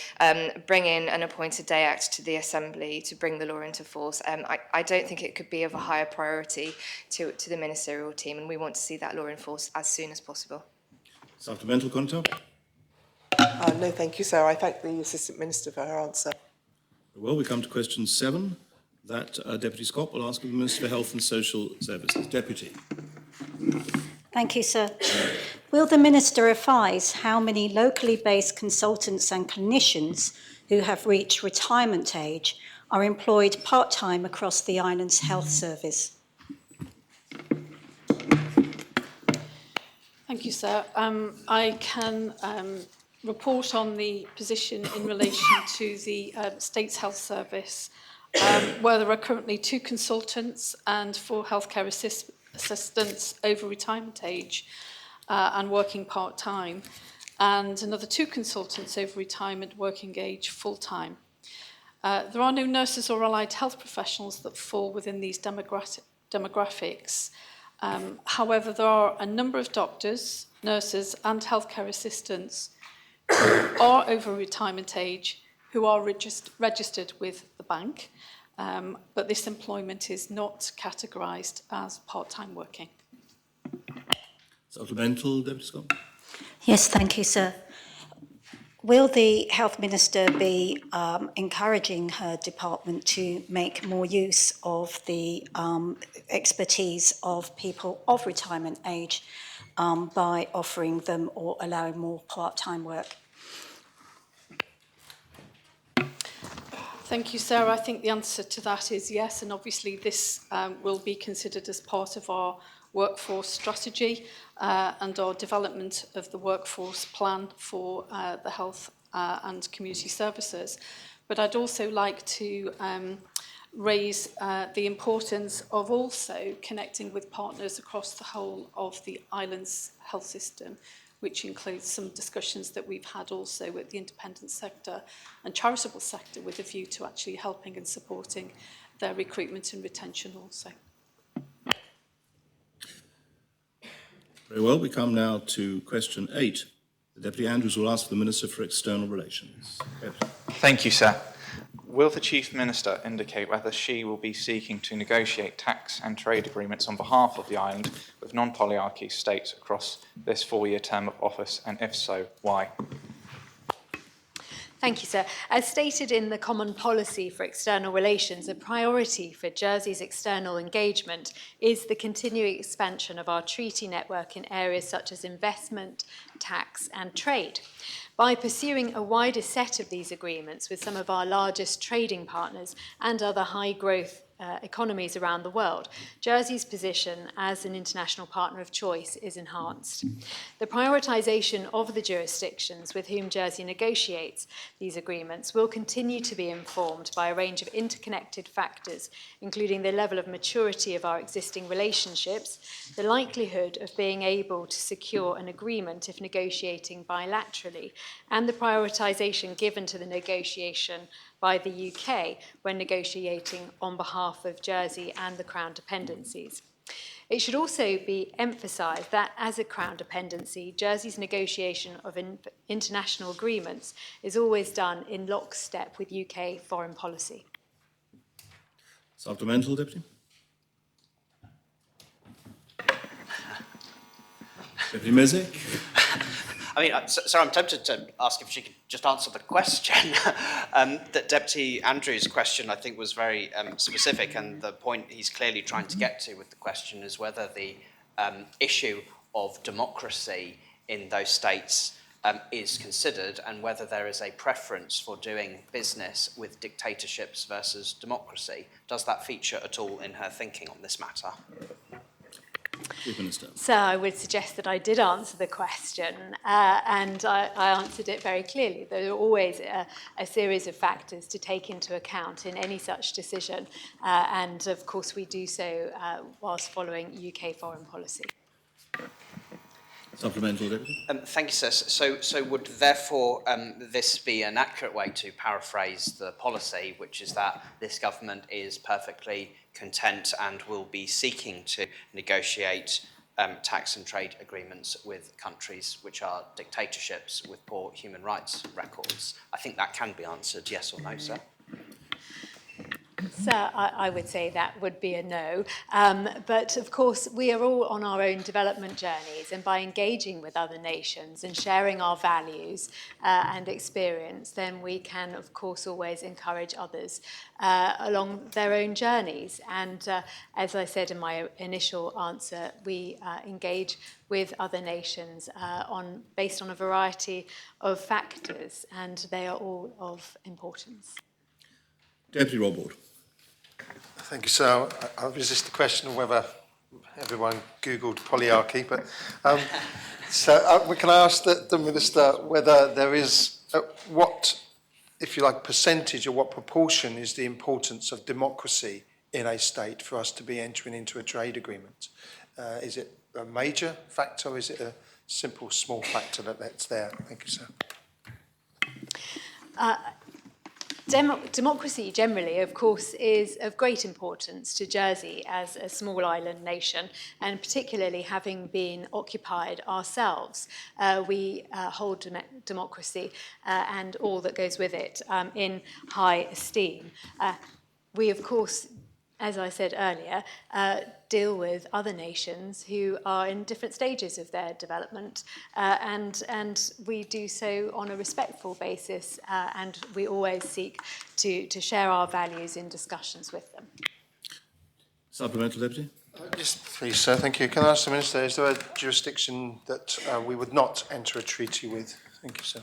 bring in an appointed day act to the Assembly to bring the law into force. I don't think it could be of a higher priority to the ministerial team, and we want to see that law in force as soon as possible. Supplemental, Connétable? No, thank you, sir. I thank the Assistant Minister for her answer. Well, we come to question 7, that Deputy Scott will ask the Minister for Health and Social Services. Deputy. Thank you, sir. Will the Minister advise how many locally based consultants and clinicians who have reached retirement age are employed part-time across the island's health service? Thank you, sir. I can report on the position in relation to the State's Health Service, where there are currently 2 consultants and 4 healthcare assistants over retirement age and working part-time, and another 2 consultants over retirement working age full-time. There are no nurses or allied health professionals that fall within these demographics. However, there are a number of doctors, nurses and healthcare assistants who are over retirement age who are registered with the bank, but this employment is not categorised as part-time working. Supplemental, Deputy Scott? Yes, thank you, sir. Will the Health Minister be encouraging her department to make more use of the expertise of people of retirement age by offering them or allowing more part-time work? Thank you, Sarah. I think the answer to that is yes, and obviously this will be considered as part of our workforce strategy and our development of the workforce plan for the health and community services. But I'd also like to raise the importance of also connecting with partners across the whole of the island's health system, which includes some discussions that we've had also with the independent sector and charitable sector with a view to actually helping and supporting their recruitment and retention also. Very well, we come now to question 8. The Deputy Andrews will ask the Minister for External Relations. Deputy. Thank you, sir. Will the Chief Minister indicate whether she will be seeking to negotiate tax and trade agreements on behalf of the island with non-polyarchy states across this 4-year term of office, and if so, why? Thank you, sir. As stated in the Common Policy for External Relations, a priority for Jersey's external engagement is the continuing expansion of our treaty network in areas such as investment, tax and trade. By pursuing a wider set of these agreements with some of our largest trading partners and other high-growth economies around the world, Jersey's position as an international partner of choice is enhanced. The prioritisation of the jurisdictions with whom Jersey negotiates these agreements will continue to be informed by a range of interconnected factors, including the level of maturity of our existing relationships, the likelihood of being able to secure an agreement if negotiating bilaterally, and the prioritisation given to the negotiation by the UK when negotiating on behalf of Jersey and the Crown dependencies. It should also be emphasised that as a Crown dependency, Jersey's negotiation of international agreements is always done in lockstep with UK foreign policy. Supplemental, Deputy. Deputy Mezek. I mean, so I'm tempted to ask if she could just answer the question. That Deputy Andrews' question, I think, was very specific, and the point he's clearly trying to get to with the question is whether the issue of democracy in those states is considered, and whether there is a preference for doing business with dictatorships versus democracy. Does that feature at all in her thinking on this matter? Chief Minister. So I would suggest that I did answer the question, and I answered it very clearly. There are always a series of factors to take into account in any such decision, and of course we do so whilst following UK foreign policy. Supplemental, Deputy. Thank you, sir. So would therefore this be an accurate way to paraphrase the policy, which is that this government is perfectly content and will be seeking to negotiate tax and trade agreements with countries which are dictatorships with poor human rights records? I think that can be answered yes or no, sir. So I would say that would be a no. But of course, we are all on our own development journeys, and by engaging with other nations and sharing our values and experience, then we can, of course, always encourage others along their own journeys. And as I said in my initial answer, we engage with other nations based on a variety of factors, and they are all of importance. Deputy Rob Ward. Thank you, sir. I'll resist the question of whether everyone Googled polyarchy, but can I ask the Minister whether there is what, if you like, percentage or what proportion is the importance of democracy in a state for us to be entering into a trade agreement? Is it a major factor, or is it a simple small factor that's there? Thank you, sir. Democracy generally, of course, is of great importance to Jersey as a small island nation, and particularly having been occupied ourselves. We hold democracy and all that goes with it in high esteem. We, of course, as I said earlier, deal with other nations who are in different stages of their development, and we do so on a respectful basis, and we always seek to share our values in discussions with them. Supplemental, Deputy. Yes, please, sir. Thank you. Can I ask the Minister, is there a jurisdiction that we would not enter a treaty with? Thank you, sir.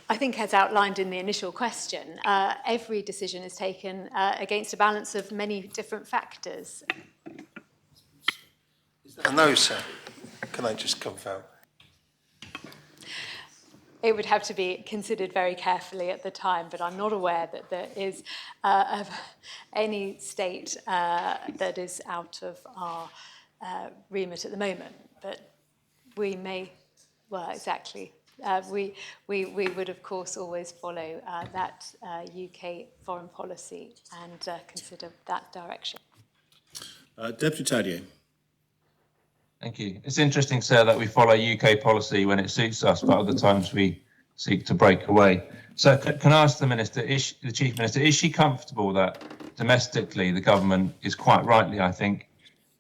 I think, as outlined in the initial question, every decision is taken against a balance of many different factors. No, sir. Can I just confirm? It would have to be considered very carefully at the time, but I'm not aware that there is any state that is out of our remit at the moment. But we may, well, exactly. We would, of course, always follow that UK foreign policy and consider that direction. Deputy Tadier. Thank you. It's interesting, sir, that we follow UK policy when it suits us, but other times we seek to break away. So can I ask the Minister, the Chief Minister, is she comfortable that domestically the government is quite rightly, I think,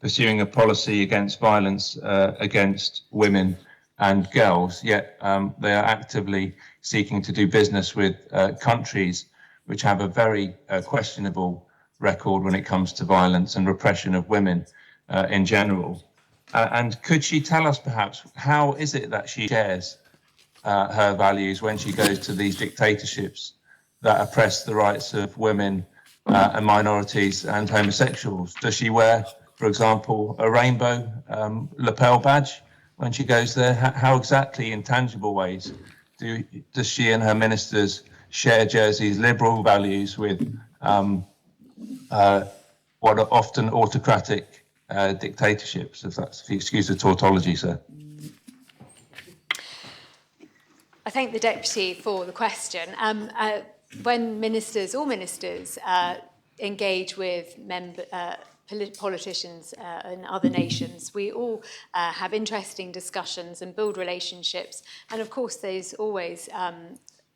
pursuing a policy against violence against women and girls, yet they are actively seeking to do business with countries which have a very questionable record when it comes to violence and repression of women in general? And could she tell us perhaps how is it that she shares her values when she goes to these dictatorships that oppress the rights of women and minorities and homosexuals? Does she wear, for example, a rainbow lapel badge when she goes there? How exactly, in tangible ways, does she and her ministers share Jersey's liberal values with what are often autocratic dictatorships, if you excuse the tautology, sir? I thank the Deputy for the question. When all ministers engage with politicians in other nations, we all have interesting discussions and build relationships. And of course, there's always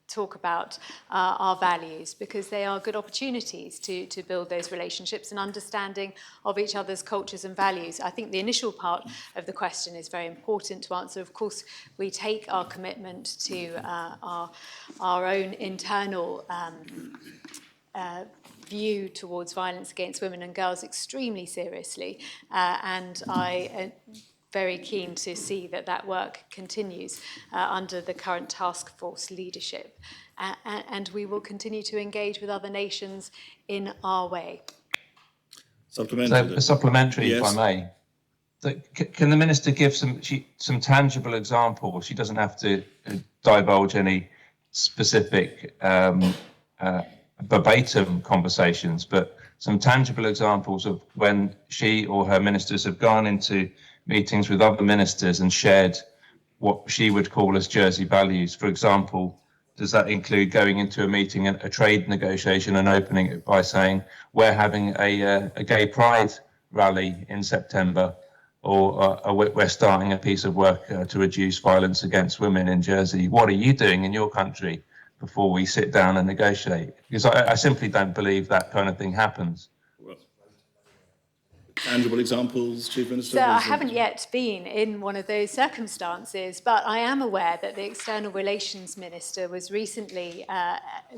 talk about our values, because they are good opportunities to build those relationships and understanding of each other's cultures and values. I think the initial part of the question is very important to answer. Of course, we take our commitment to our own internal view towards violence against women and girls extremely seriously, and I very keen to see that work continues under the current task force leadership. And we will continue to engage with other nations in our way. Supplementary. So, a supplementary, yes. if I may. So, can the Minister give some tangible examples? She doesn't have to divulge any specific verbatim conversations, but some tangible examples of when she or her ministers have gone into meetings with other ministers and shared what she would call as Jersey values. For example, does that include going into a meeting, a trade negotiation, and opening it by saying, we're having a gay pride rally in September, or we're starting a piece of work to reduce violence against women in Jersey. What are you doing in your country before we sit down and negotiate? Because I simply don't believe that kind of thing happens. Tangible examples, Chief Minister? So I haven't yet been in one of those circumstances, but I am aware that the External Relations Minister was recently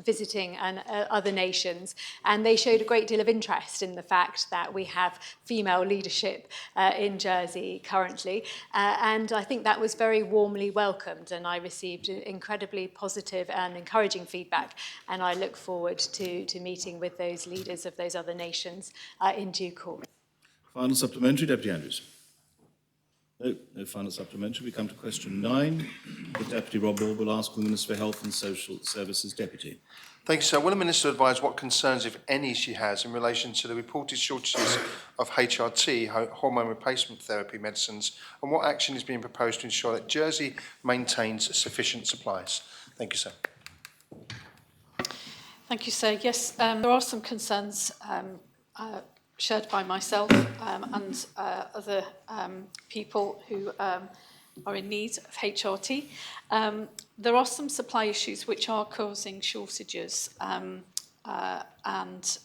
visiting other nations, and they showed a great deal of interest in the fact that we have female leadership in Jersey currently, and I think that was very warmly welcomed, and I received incredibly positive and encouraging feedback, and I look forward to meeting with those leaders of those other nations in due course. Final supplementary, Deputy Andrews. No final supplementary. We come to question 9. The Deputy Rob Orr will ask the Minister for Health and Social Services Deputy. Thank you, sir. Will the Minister advise what concerns, if any, she has in relation to the reported shortages of HRT, hormone replacement therapy medicines, and what action is being proposed to ensure that Jersey maintains sufficient supplies? Thank you, sir. Thank you, sir. Yes, there are some concerns shared by myself and other people who are in need of HRT. There are some supply issues which are causing shortages, and as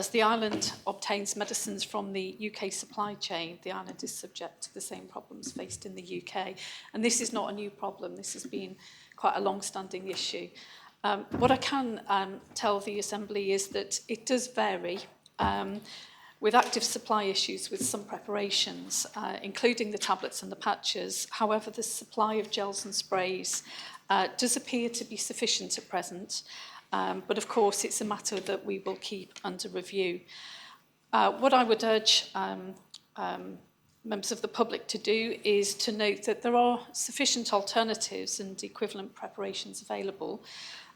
the island obtains medicines from the UK supply chain, the island is subject to the same problems faced in the UK. And this is not a new problem. This has been quite a long-standing issue. What I can tell the Assembly is that it does vary with active supply issues with some preparations, including the tablets and the patches. However, the supply of gels and sprays does appear to be sufficient at present, but of course it's a matter that we will keep under review. What I would urge members of the public to do is to note that there are sufficient alternatives and equivalent preparations available.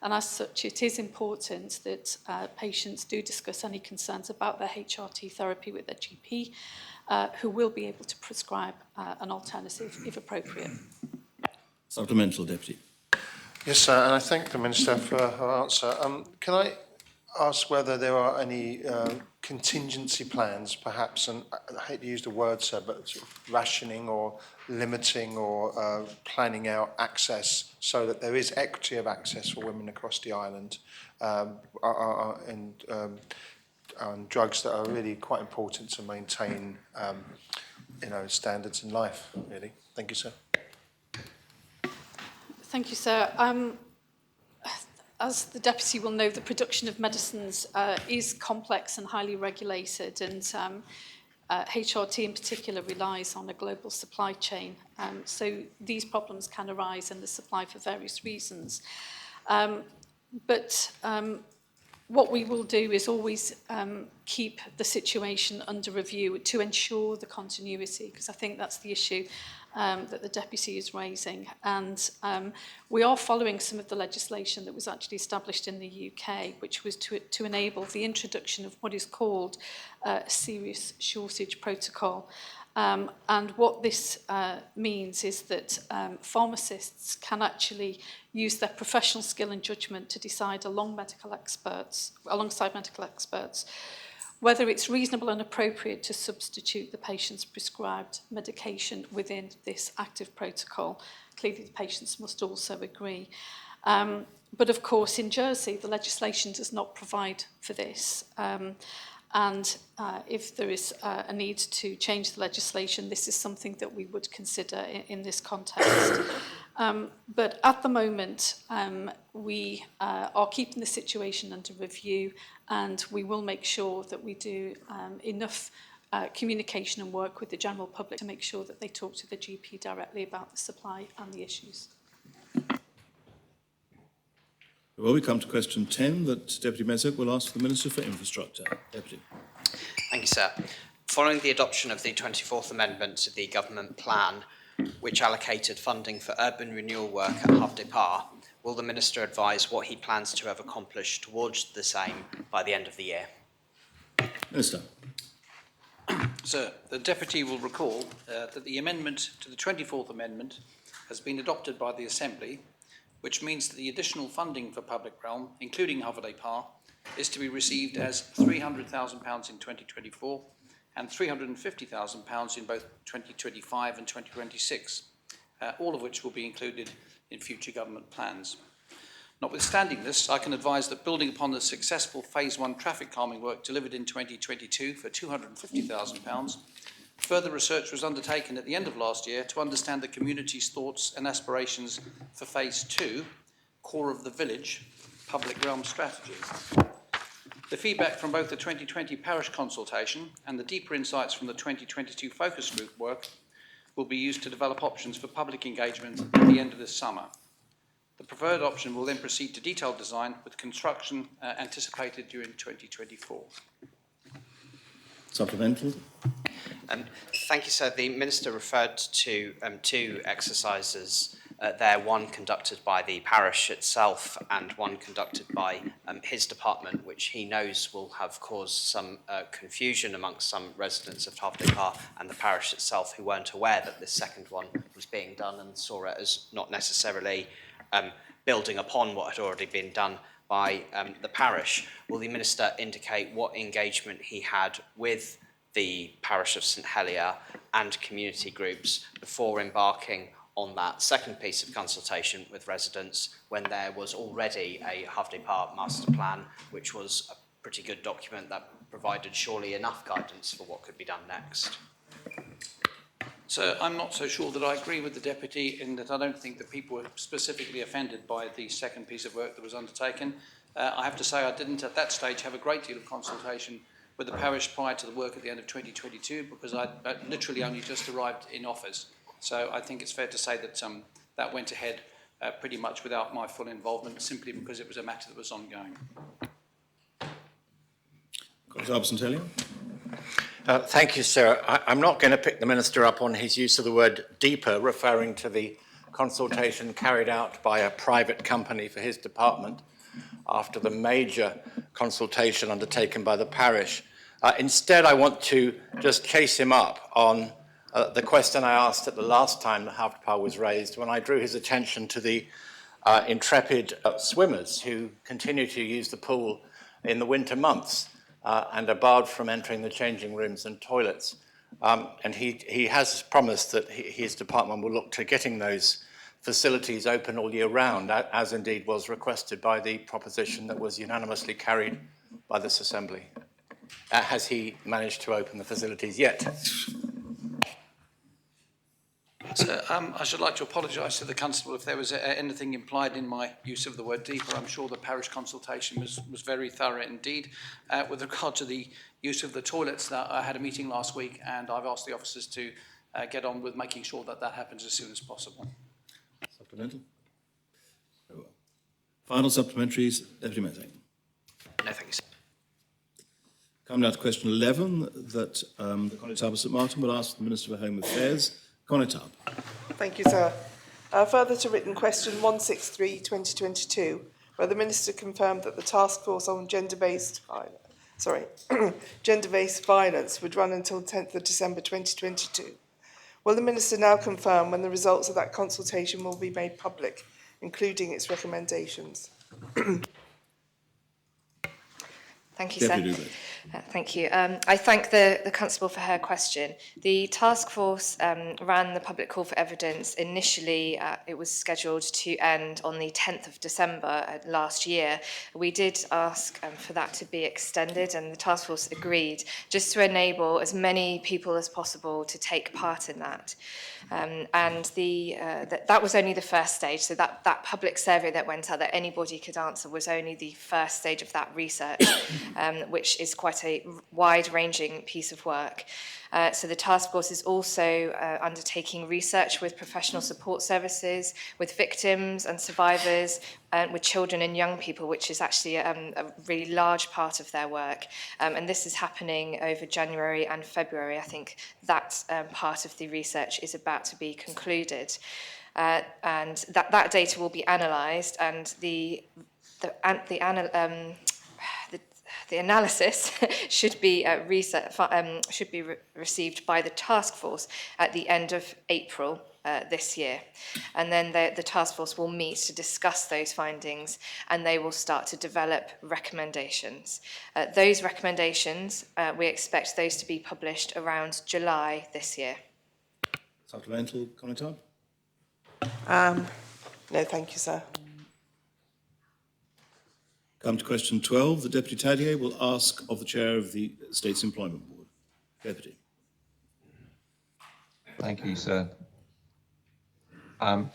And as such, it is important that patients do discuss any concerns about their HRT therapy with their GP, who will be able to prescribe an alternative if appropriate. Supplemental, Deputy. Yes, sir, and I thank the Minister for her answer. Can I ask whether there are any contingency plans, perhaps, and I hate to use the word, sir, but sort of rationing or limiting or planning out access so that there is equity of access for women across the island and drugs that are really quite important to maintain, standards in life, really. Thank you, sir. Thank you, sir. As the Deputy will know, the production of medicines is complex and highly regulated, and HRT in particular relies on a global supply chain. So these problems can arise in the supply for various reasons. But what we will do is always keep the situation under review to ensure the continuity, because I think that's the issue that the Deputy is raising. And we are following some of the legislation that was actually established in the UK, which was to enable the introduction of what is called a serious shortage protocol. And what this means is that pharmacists can actually use their professional skill and judgment to decide alongside medical experts, whether it's reasonable and appropriate to substitute the patient's prescribed medication within this active protocol. Clearly, the patients must also agree. But of course, in Jersey, the legislation does not provide for this. And if there is a need to change the legislation, this is something that we would consider in this context. But at the moment, we are keeping the situation under review, and we will make sure that we do enough communication and work with the general public to make sure that they talk to the GP directly about the supply and the issues. Well, we come to question 10 that Deputy Mezek will ask the Minister for Infrastructure. Deputy. Thank you, sir. Following the adoption of the 24th Amendment to the Government Plan, which allocated funding for urban renewal work at Havre de Par, will the Minister advise what he plans to have accomplished towards the same by the end of the year? Minister. Sir, the Deputy will recall that the amendment to the 24th Amendment has been adopted by the Assembly, which means that the additional funding for public realm, including Havre de Par, is to be received as £300,000 in 2024 and £350,000 in both 2025 and 2026, all of which will be included in future government plans. Notwithstanding this, I can advise that building upon the successful Phase 1 traffic calming work delivered in 2022 for £250,000, further research was undertaken at the end of last year to understand the community's thoughts and aspirations for Phase 2, Core of the Village, public realm strategy. The feedback from both the 2020 parish consultation and the deeper insights from the 2022 focus group work will be used to develop options for public engagement at the end of this summer. The preferred option will then proceed to detailed design with construction anticipated during 2024. Supplemental. Thank you, sir. The Minister referred to two exercises there, one conducted by the parish itself and one conducted by his department, which he knows will have caused some confusion amongst some residents of Havre de Par and the parish itself, who weren't aware that this second one was being done and saw it as not necessarily building upon what had already been done by the parish. Will the Minister indicate what engagement he had with the parish of St Helier and community groups before embarking on that second piece of consultation with residents, when there was already a Havre de Par master plan, which was a pretty good document that provided surely enough guidance for what could be done next? So I'm not so sure that I agree with the Deputy in that I don't think that people were specifically offended by the second piece of work that was undertaken. I have to say I didn't at that stage have a great deal of consultation with the parish prior to the work at the end of 2022, because I literally only just arrived in office. So I think it's fair to say that that went ahead pretty much without my full involvement, simply because it was a matter that was ongoing. Councillor St Helier. Thank you, sir. I'm not going to pick the Minister up on his use of the word deeper, referring to the consultation carried out by a private company for his department after the major consultation undertaken by the parish. Instead, I want to just chase him up on the question I asked at the last time the Havre de Par was raised, when I drew his attention to the intrepid swimmers who continue to use the pool in the winter months and are barred from entering the changing rooms and toilets. And he has promised that his department will look to getting those facilities open all year round, as indeed was requested by the proposition that was unanimously carried by this Assembly. Has he managed to open the facilities yet? So, I should like to apologise to the Constable if there was anything implied in my use of the word deeper. I'm sure the parish consultation was very thorough indeed. With regard to the use of the toilets, I had a meeting last week and I've asked the officers to get on with making sure that that happens as soon as possible. Supplemental. Final supplementaries, Deputy Mezek. No, thank you, sir. Come now to question 11, that the Connétable St Martin will ask the Minister for Home Affairs. Connétable. Thank you, sir. Further to written question 163/2022, where the Minister confirmed that the task force on gender-based violence would run until 10th of December 2022. Will the Minister now confirm when the results of that consultation will be made public, including its recommendations? Thank you, Deputy sir. Dubé. Thank you. I thank the Constable for her question. The task force ran the public call for evidence. Initially, it was scheduled to end on the 10th of December last year. We did ask for that to be extended, and the task force agreed, just to enable as many people as possible to take part in that. That was only the first stage. So that public survey that went out that anybody could answer was only the first stage of that research, which is quite a wide-ranging piece of work. So the task force is also undertaking research with professional support services, with victims and survivors, with children and young people, which is actually a really large part of their work. And this is happening over January and February. I think that part of the research is about to be concluded. And that data will be analysed, and the analysis should be received by the task force at the end of April this year. And then the task force will meet to discuss those findings, and they will start to develop recommendations. Those recommendations, we expect those to be published around July this year. Supplemental, Connétable? No, thank you, sir. Come to question 12. The Deputy Tadier will ask of the Chair of the States Employment Board. Deputy. Thank you, sir.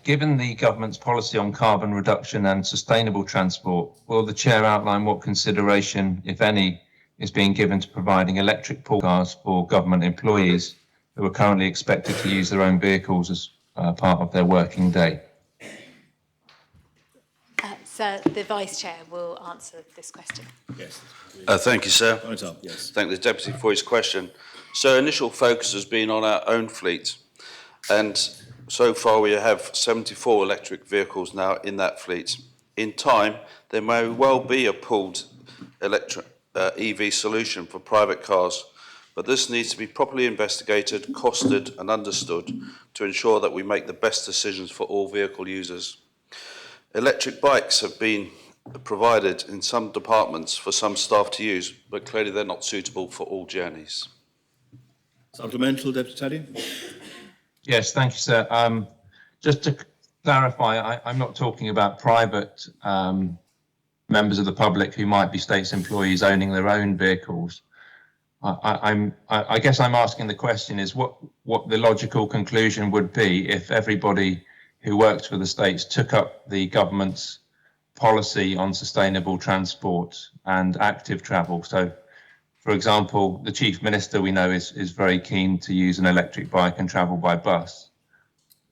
Given the government's policy on carbon reduction and sustainable transport, will the Chair outline what consideration, if any, is being given to providing electric pool cars for government employees who are currently expected to use their own vehicles as part of their working day? Sir, the Vice Chair will answer this question. Yes. Thank you, sir. Yes. Thank the Deputy for his question. So initial focus has been on our own fleet, and so far we have 74 electric vehicles now in that fleet. In time, there may well be a pooled electric EV solution for private cars, but this needs to be properly investigated, costed and understood to ensure that we make the best decisions for all vehicle users. Electric bikes have been provided in some departments for some staff to use, but clearly they're not suitable for all journeys. Supplemental, Deputy Tadier? Yes, thank you, sir. Just to clarify, I'm not talking about private members of the public who might be States employees owning their own vehicles. I guess I'm asking the question is what the logical conclusion would be if everybody who works for the States took up the government's policy on sustainable transport and active travel. So, for example, the Chief Minister we know is very keen to use an electric bike and travel by bus.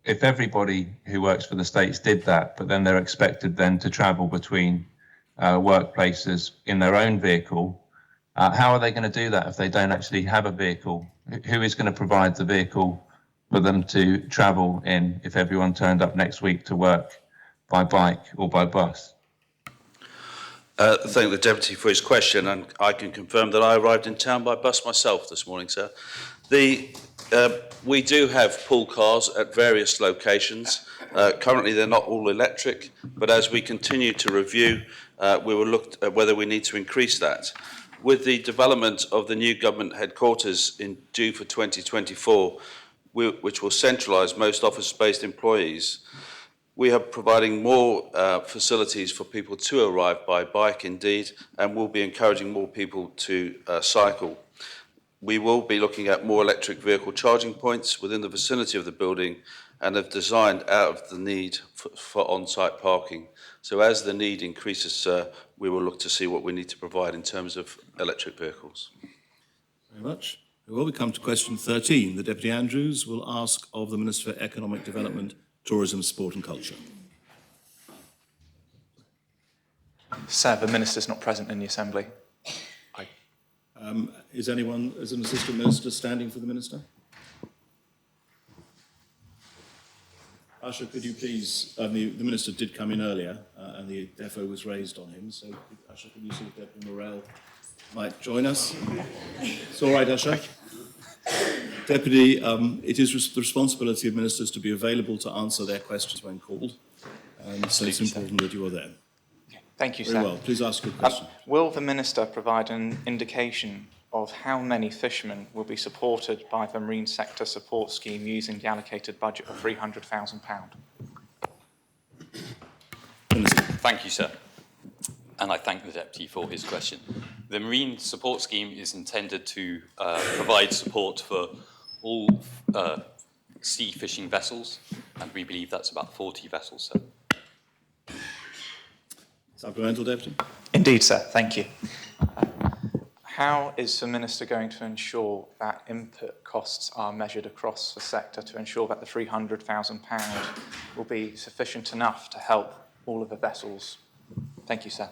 If everybody who works for the States did that, but then they're expected then to travel between workplaces in their own vehicle, how are they going to do that if they don't actually have a vehicle? Who is going to provide the vehicle for them to travel in if everyone turned up next week to work by bike or by bus? Thank the Deputy for his question, and I can confirm that I arrived in town by bus myself this morning, sir. We do have pool cars at various locations. Currently they're not all electric, but as we continue to review, we will look at whether we need to increase that. With the development of the new government headquarters due for 2024, which will centralise most office-based employees, we are providing more facilities for people to arrive by bike indeed, and we'll be encouraging more people to cycle. We will be looking at more electric vehicle charging points within the vicinity of the building and have designed out of the need for on-site parking. So as the need increases, we will look to see what we need to provide in terms of electric vehicles. Very much. Well, we come to question 13. The Deputy Andrews will ask of the Minister for Economic Development, Tourism, Sport and Culture. Sir, the Minister's not present in the Assembly. Is anyone, as an Assistant Minister, standing for the Minister? Usher, could you please, the Minister did come in earlier and the defo was raised on him, so Usher, could you see if Deputy Morell might join us? It's all right, Usher. Deputy, it is the responsibility of ministers to be available to answer their questions when called, and so it's important that you are there. Thank you, sir. Very well. Please ask your question. Will the Minister provide an indication of how many fishermen will be supported by the Marine Sector Support Scheme using the allocated budget of £300,000? Thank you, sir. And I thank the Deputy for his question. The Marine Support Scheme is intended to provide support for all sea fishing vessels, and we believe that's about 40 vessels, sir. Supplemental, Deputy? Indeed, sir. Thank you. How is the Minister going to ensure that input costs are measured across the sector to ensure that the £300,000 will be sufficient enough to help all of the vessels? Thank you, sir.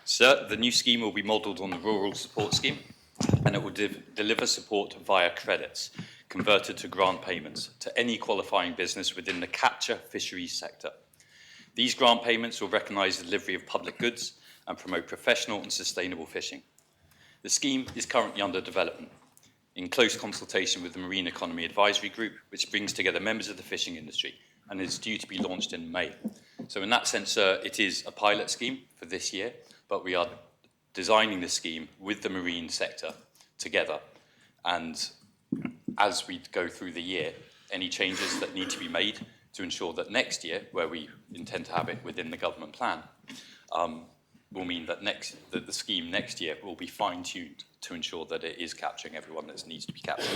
Sir, the new scheme will be modelled on the Rural Support Scheme, and it will deliver support via credits converted to grant payments to any qualifying business within the capture fisheries sector. These grant payments will recognise the delivery of public goods and promote professional and sustainable fishing. The scheme is currently under development in close consultation with the Marine Economy Advisory Group, which brings together members of the fishing industry and is due to be launched in May. So in that sense, it is a pilot scheme for this year, but we are designing the scheme with the marine sector together. And as we go through the year, any changes that need to be made to ensure that next year, where we intend to have it within the government plan, will mean that the scheme next year will be fine-tuned to ensure that it is capturing everyone that needs to be captured.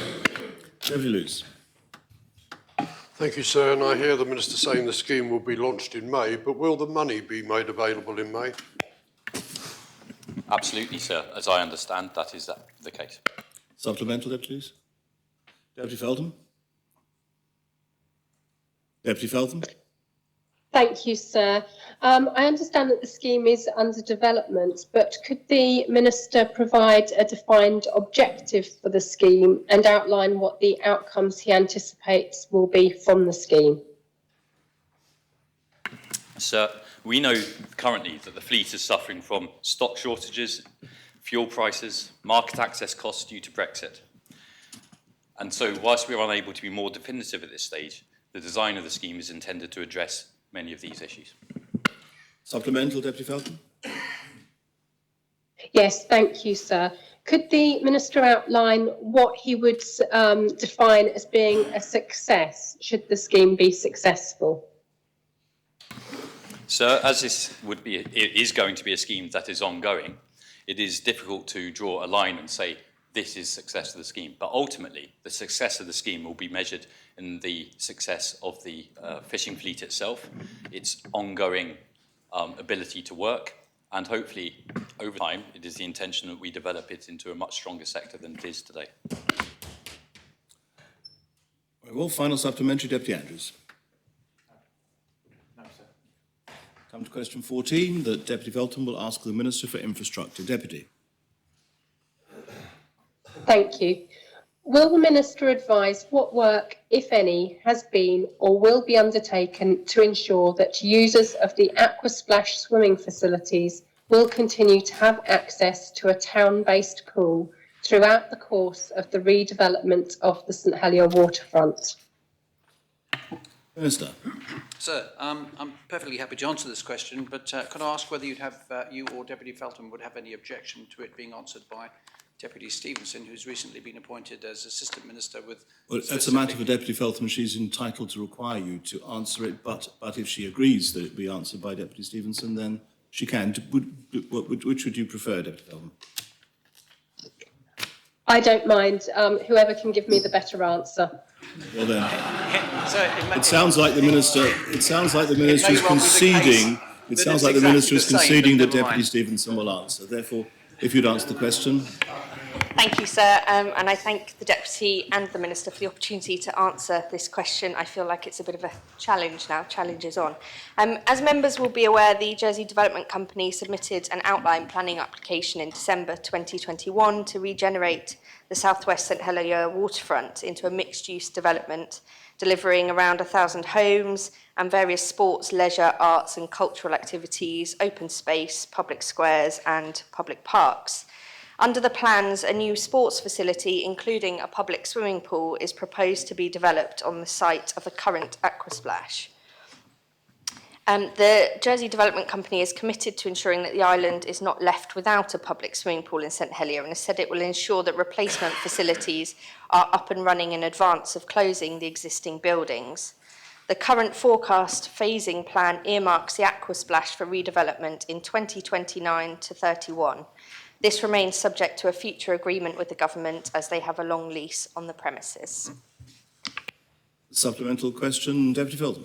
Deputy Lewis. Thank you, sir. And I hear the Minister saying the scheme will be launched in May, but will the money be made available in May? Absolutely, sir. As I understand, that is the case. Supplemental, Deputy Lewis? Deputy Feltham? Deputy Feltham? Thank you, sir. I understand that the scheme is under development, but could the Minister provide a defined objective for the scheme and outline what the outcomes he anticipates will be from the scheme? Sir, we know currently that the fleet is suffering from stock shortages, fuel prices, market access costs due to Brexit. And so whilst we are unable to be more definitive at this stage, the design of the scheme is intended to address many of these issues. Supplemental, Deputy Feltham? Yes, thank you, sir. Could the Minister outline what he would define as being a success, should the scheme be successful? Sir, as this it is going to be a scheme that is ongoing, it is difficult to draw a line and say this is success of the scheme. But ultimately, the success of the scheme will be measured in the success of the fishing fleet itself, its ongoing ability to work, and hopefully, over time, it is the intention that we develop it into a much stronger sector than it is today. Very well, final supplementary, Deputy Andrews. No, sir. Come to question 14, that Deputy Feltham will ask the Minister for Infrastructure. Deputy. Thank you. Will the Minister advise what work, if any, has been or will be undertaken to ensure that users of the Aquasplash swimming facilities will continue to have access to a town-based pool throughout the course of the redevelopment of the St Helier waterfront? Minister. Sir, I'm perfectly happy to answer this question, but could I ask whether you or Deputy Feltham would have any objection to it being answered by Deputy Stevenson, who's recently been appointed as Assistant Minister with... Well, that's a matter for Deputy Feltham. She's entitled to require you to answer it, but if she agrees that it be answered by Deputy Stevenson, then she can. Which would you prefer, Deputy Feltham? I don't mind. Whoever can give me the better answer. Well then, it sounds like the Minister. It sounds like the Minister is conceding. It sounds like the Minister is conceding that Deputy Stevenson will answer. Therefore, if you'd answer the question. Thank you, sir, and I thank the Deputy and the Minister for the opportunity to answer this question. I feel like it's a bit of a challenge now, challenge is on. As members will be aware, the Jersey Development Company submitted an outline planning application in December 2021 to regenerate the southwest St Helier waterfront into a mixed-use development, delivering around 1,000 homes and various sports, leisure, arts and cultural activities, open space, public squares and public parks. Under the plans, a new sports facility, including a public swimming pool, is proposed to be developed on the site of the current Aquasplash. The Jersey Development Company is committed to ensuring that the island is not left without a public swimming pool in St Helier, and has said it will ensure that replacement facilities are up and running in advance of closing the existing buildings. The current forecast phasing plan earmarks the Aquasplash for redevelopment in 2029 to 31. This remains subject to a future agreement with the government as they have a long lease on the premises. Supplemental question, Deputy Felton.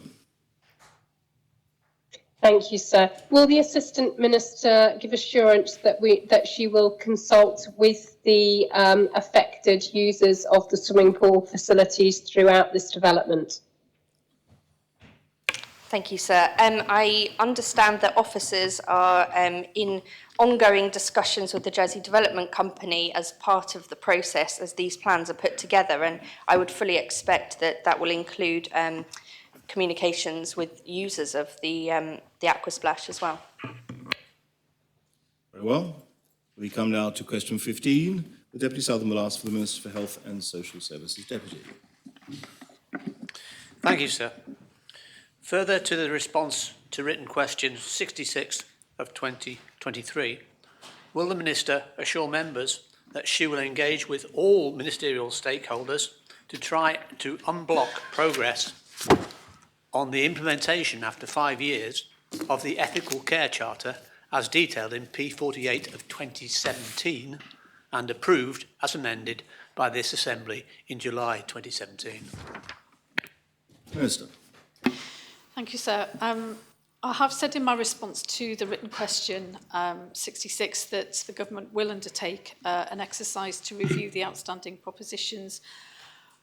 Thank you, sir. Will the Assistant Minister give assurance that she will consult with the affected users of the swimming pool facilities throughout this development? Thank you, sir. I understand that officers are in ongoing discussions with the Jersey Development Company as part of the process as these plans are put together, and I would fully expect that that will include communications with users of the Aquasplash as well. Very well. We come now to question 15. The Deputy Southern will ask for the Minister for Health and Social Services. Deputy. Thank you, sir. Further to the response to written question 66 of 2023, will the Minister assure members that she will engage with all ministerial stakeholders to try to unblock progress on the implementation after 5 years of the Ethical Care Charter as detailed in P48 of 2017 and approved as amended by this Assembly in July 2017? Minister. Thank you, sir. I have said in my response to the written question 66 that the government will undertake an exercise to review the outstanding propositions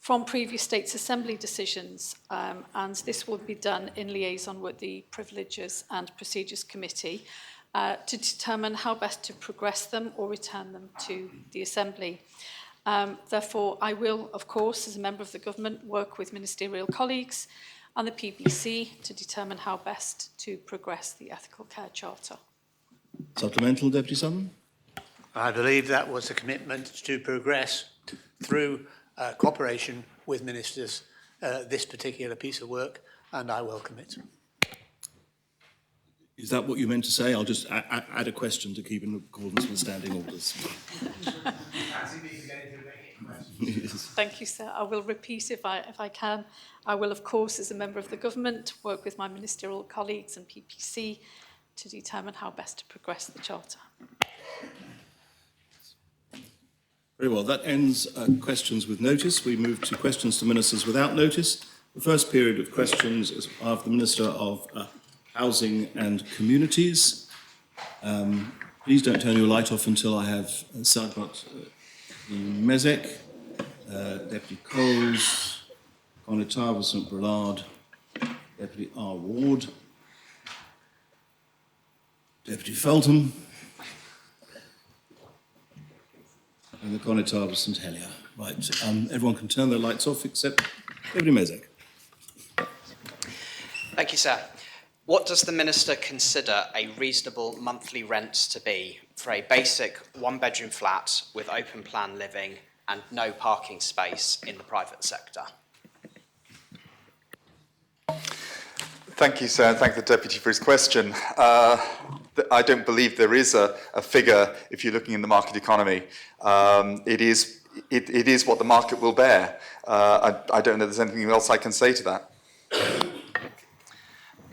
from previous States Assembly decisions, and this will be done in liaison with the Privileges and Procedures Committee to determine how best to progress them or return them to the Assembly. Therefore, I will, of course, as a member of the government, work with ministerial colleagues and the PBC to determine how best to progress the Ethical Care Charter. Supplemental, Deputy Southern? I believe that was a commitment to progress through cooperation with ministers this particular piece of work, and I welcome it. Is that what you meant to say? I'll just add a question to keep in accordance with standing orders. Thank you, sir. I will repeat if I can. I will, of course, as a member of the government, work with my ministerial colleagues and PPC to determine how best to progress the Charter. Very well, that ends questions with notice. We move to questions to ministers without notice. The first period of questions is of the Minister of Housing and Communities. Please don't turn your light off until I have Sergeant Mezek, Deputy Coles, Conetava St Brelard, Deputy R. Ward, Deputy Feltham, and the Conetava St Helier. Right, everyone can turn their lights off except Deputy Mezek. Thank you, sir. What does the Minister consider a reasonable monthly rent to be for a basic one-bedroom flat with open plan living and no parking space in the private sector? Thank you, sir, and thank the Deputy for his question. I don't believe there is a figure if you're looking in the market economy. It is what the market will bear. I don't know if there's anything else I can say to that.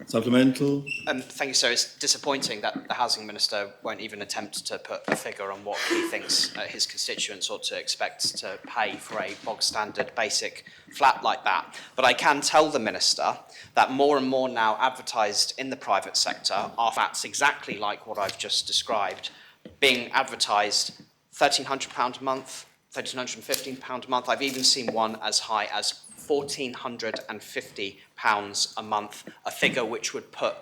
Supplemental? Thank you, sir. It's disappointing that the Housing Minister won't even attempt to put a figure on what he thinks his constituents ought to expect to pay for a bog-standard basic flat like that. But I can tell the Minister that more and more now advertised in the private sector are flats exactly like what I've just described, being advertised £1,300 a month, £1,315 a month. I've even seen one as high as £1,450 a month, a figure which would put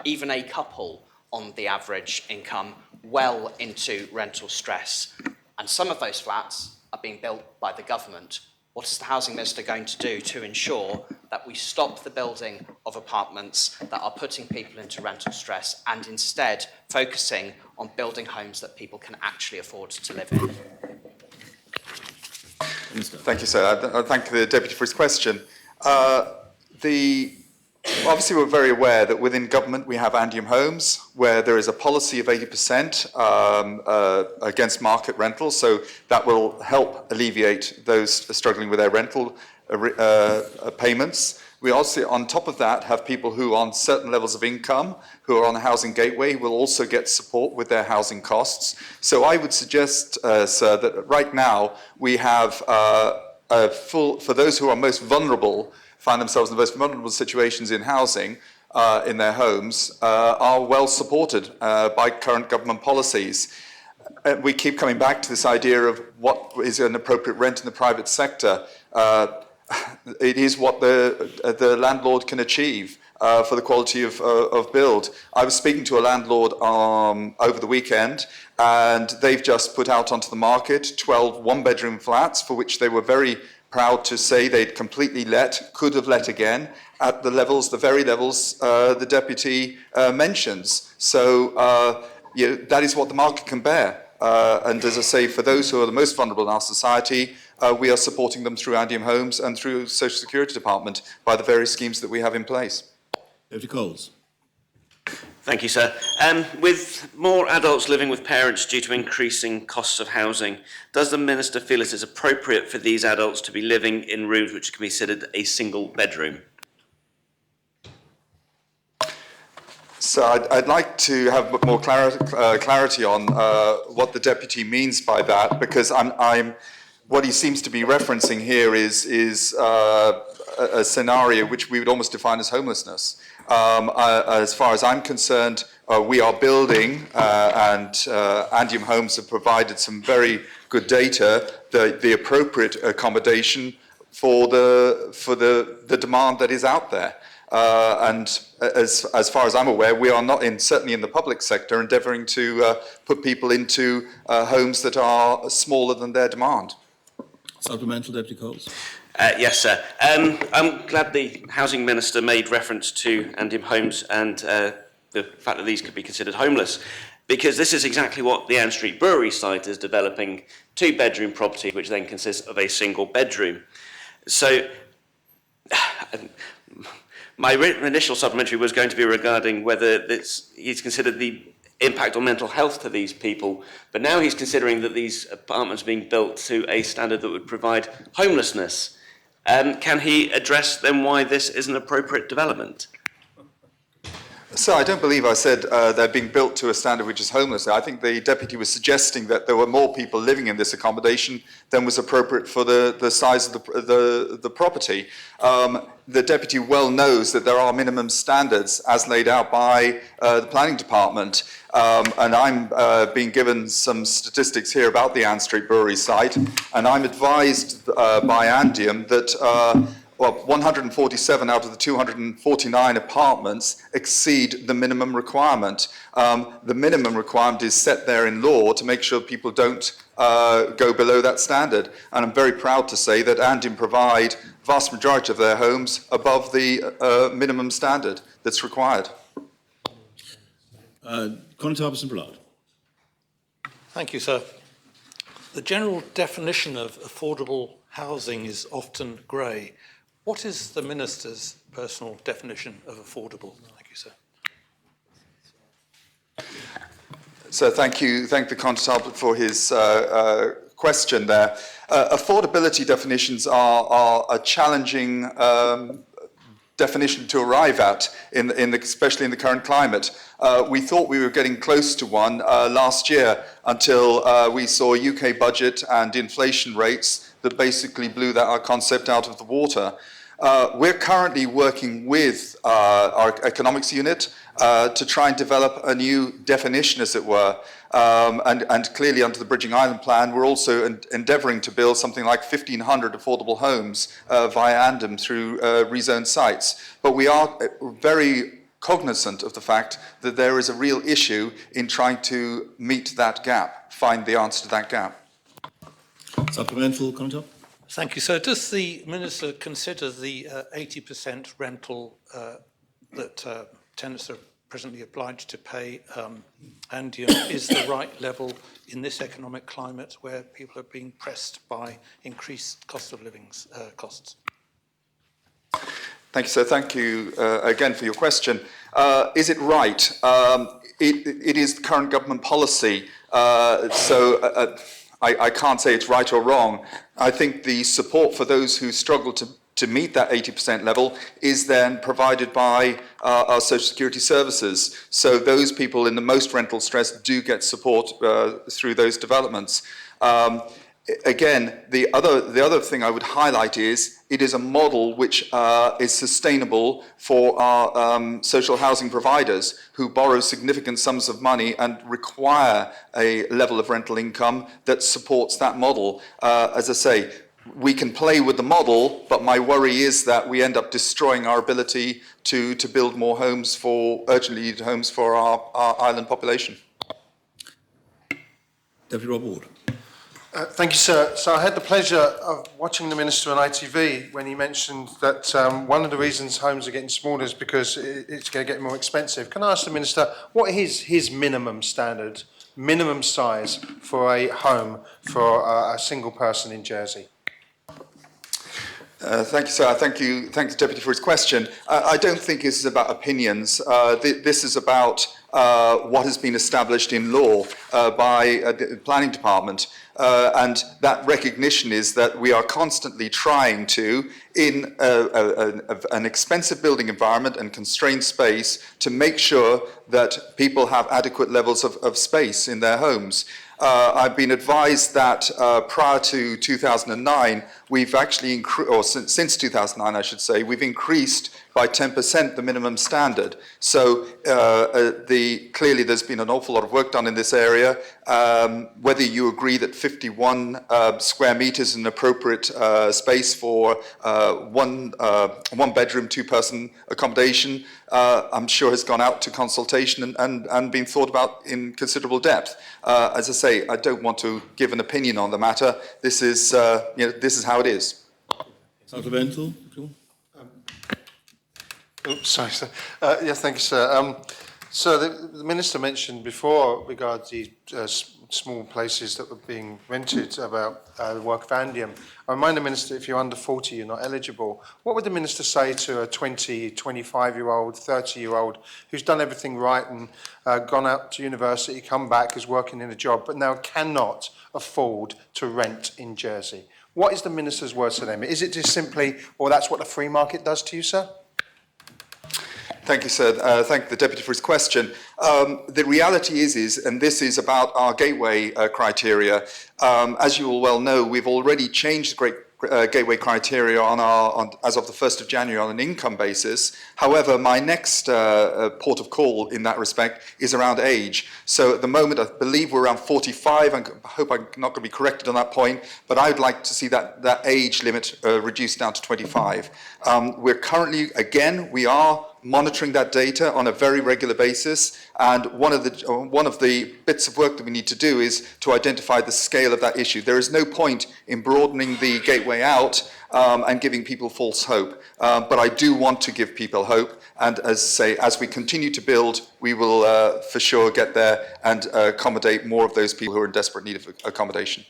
even a couple on the average income well into rental stress. And some of those flats are being built by the government. What is the Housing Minister going to do to ensure that we stop the building of apartments that are putting people into rental stress and instead focusing on building homes that people can actually afford to live in? Thank you, sir. I thank the Deputy for his question. Obviously, we're very aware that within government we have Andium Homes, where there is a policy of 80% against market rentals, so that will help alleviate those struggling with their rental payments. We also, on top of that, have people who on certain levels of income, who are on the housing gateway, will also get support with their housing costs. So I would suggest, sir, that right now we have for those who are most vulnerable, find themselves in the most vulnerable situations in housing, in their homes, are well supported by current government policies. We keep coming back to this idea of what is an appropriate rent in the private sector. It is what the landlord can achieve for the quality of build. I was speaking to a landlord over the weekend, and they've just put out onto the market 12 one-bedroom flats for which they were very proud to say they'd completely let, could have let again, at the very levels the Deputy mentions. So that is what the market can bear. And as I say, for those who are the most vulnerable in our society, we are supporting them through Andium Homes and through Social Security Department by the various schemes that we have in place. Deputy Coles. Thank you, sir. With more adults living with parents due to increasing costs of housing, does the Minister feel it is appropriate for these adults to be living in rooms which can be considered a single bedroom? So I'd like to have more clarity on what the Deputy means by that, because what he seems to be referencing here is a scenario which we would almost define as homelessness. As far as I'm concerned, we are building, and Andium Homes have provided some very good data, the appropriate accommodation for the demand that is out there. And as far as I'm aware, we are not certainly in the public sector, endeavouring to put people into homes that are smaller than their demand. Supplemental, Deputy Coles. Yes, sir. I'm glad the Housing Minister made reference to Andium Homes and the fact that these could be considered homeless, because this is exactly what the Ann Street Brewery site is developing, two-bedroom property, which then consists of a single bedroom. So my initial supplementary was going to be regarding whether he's considered the impact on mental health to these people, but now he's considering that these apartments are being built to a standard that would provide homelessness. Can he address then why this is an appropriate development? So I don't believe I said they're being built to a standard which is homeless. I think the Deputy was suggesting that there were more people living in this accommodation than was appropriate for the size of the property. The Deputy well knows that there are minimum standards as laid out by the Planning Department. And I'm being given some statistics here about the Ann Street Brewery site, and I'm advised by Andium that 147 out of the 249 apartments exceed the minimum requirement. The minimum requirement is set there in law to make sure people don't go below that standard. And I'm very proud to say that Andium provide vast majority of their homes above the minimum standard that's required. Conor Harbison-Blard. Thank you, sir. The general definition of affordable housing is often grey. What is the Minister's personal definition of affordable? Thank you, sir. So thank the Constable for his question there. Affordability definitions are a challenging definition to arrive at, especially in the current climate. We thought we were getting close to one last year until we saw a UK budget and inflation rates that basically blew that concept out of the water. We're currently working with our economics unit to try and develop a new definition, as it were. And clearly under the Bridging Ireland Plan, we're also endeavouring to build something like 1,500 affordable homes via Andham through rezoned sites. But we are very cognizant of the fact that there is a real issue in trying to meet that gap, find the answer to that gap. Supplemental comment? Thank you, sir. Does the Minister consider the 80% rental that tenants are presently obliged to pay Andium is the right level in this economic climate where people are being pressed by increased cost of living costs? Thank you, sir. Thank you again for your question. Is it right? It is the current government policy, I can't say it's right or wrong. I think the support for those who struggle to meet that 80% level is then provided by our social security services. So those people in the most rental stress do get support through those developments. Again, the other thing I would highlight is it is a model which is sustainable for our social housing providers who borrow significant sums of money and require a level of rental income that supports that model. As I say, we can play with the model, but my worry is that we end up destroying our ability to build more homes urgently needed homes for our island population. Deputy Rob Ward. Thank you, sir. So I had the pleasure of watching the Minister on ITV when he mentioned that one of the reasons homes are getting smaller is because it's going to get more expensive. Can I ask the Minister, what is his minimum standard, minimum size for a home for a single person in Jersey? Thank you, sir. Thank you, Deputy, for his question. I don't think this is about opinions. This is about what has been established in law by the Planning Department. And that recognition is that we are constantly trying to, in an expensive building environment and constrained space, to make sure that people have adequate levels of space in their homes. I've been advised that prior to 2009, we've actually, since 2009, I should say, we've increased by 10% the minimum standard. So clearly there's been an awful lot of work done in this area. Whether you agree that 51 square meters is an appropriate space for one bedroom, two-person accommodation, I'm sure has gone out to consultation and been thought about in considerable depth. As I say, I don't want to give an opinion on the matter. This is how it is. Supplemental. Oops, sorry, sir. Yes, thank you, sir. So the Minister mentioned before regarding the small places that were being rented about the work of Andium. I remind the Minister, if you're under 40, you're not eligible. What would the Minister say to a 20, 25-year-old, 30-year-old who's done everything right and gone out to university, come back, is working in a job, but now cannot afford to rent in Jersey? What is the Minister's words to them? Is it just simply, well, that's what the free market does to you, sir? Thank you, sir. Thank the Deputy for his question. The reality is, and this is about our gateway criteria. As you all well know, we've already changed the gateway criteria as of the 1st of January on an income basis. However, my next port of call in that respect is around age. So at the moment, I believe we're around 45. I hope I'm not going to be corrected on that point, but I would like to see that age limit reduced down to 25. We're currently, again, we are monitoring that data on a very regular basis, and one of the bits of work that we need to do is to identify the scale of that issue. There is no point in broadening the gateway out and giving people false hope, but I do want to give people hope, and as we continue to build, we will for sure get there and accommodate more of those people who are in desperate need of accommodation.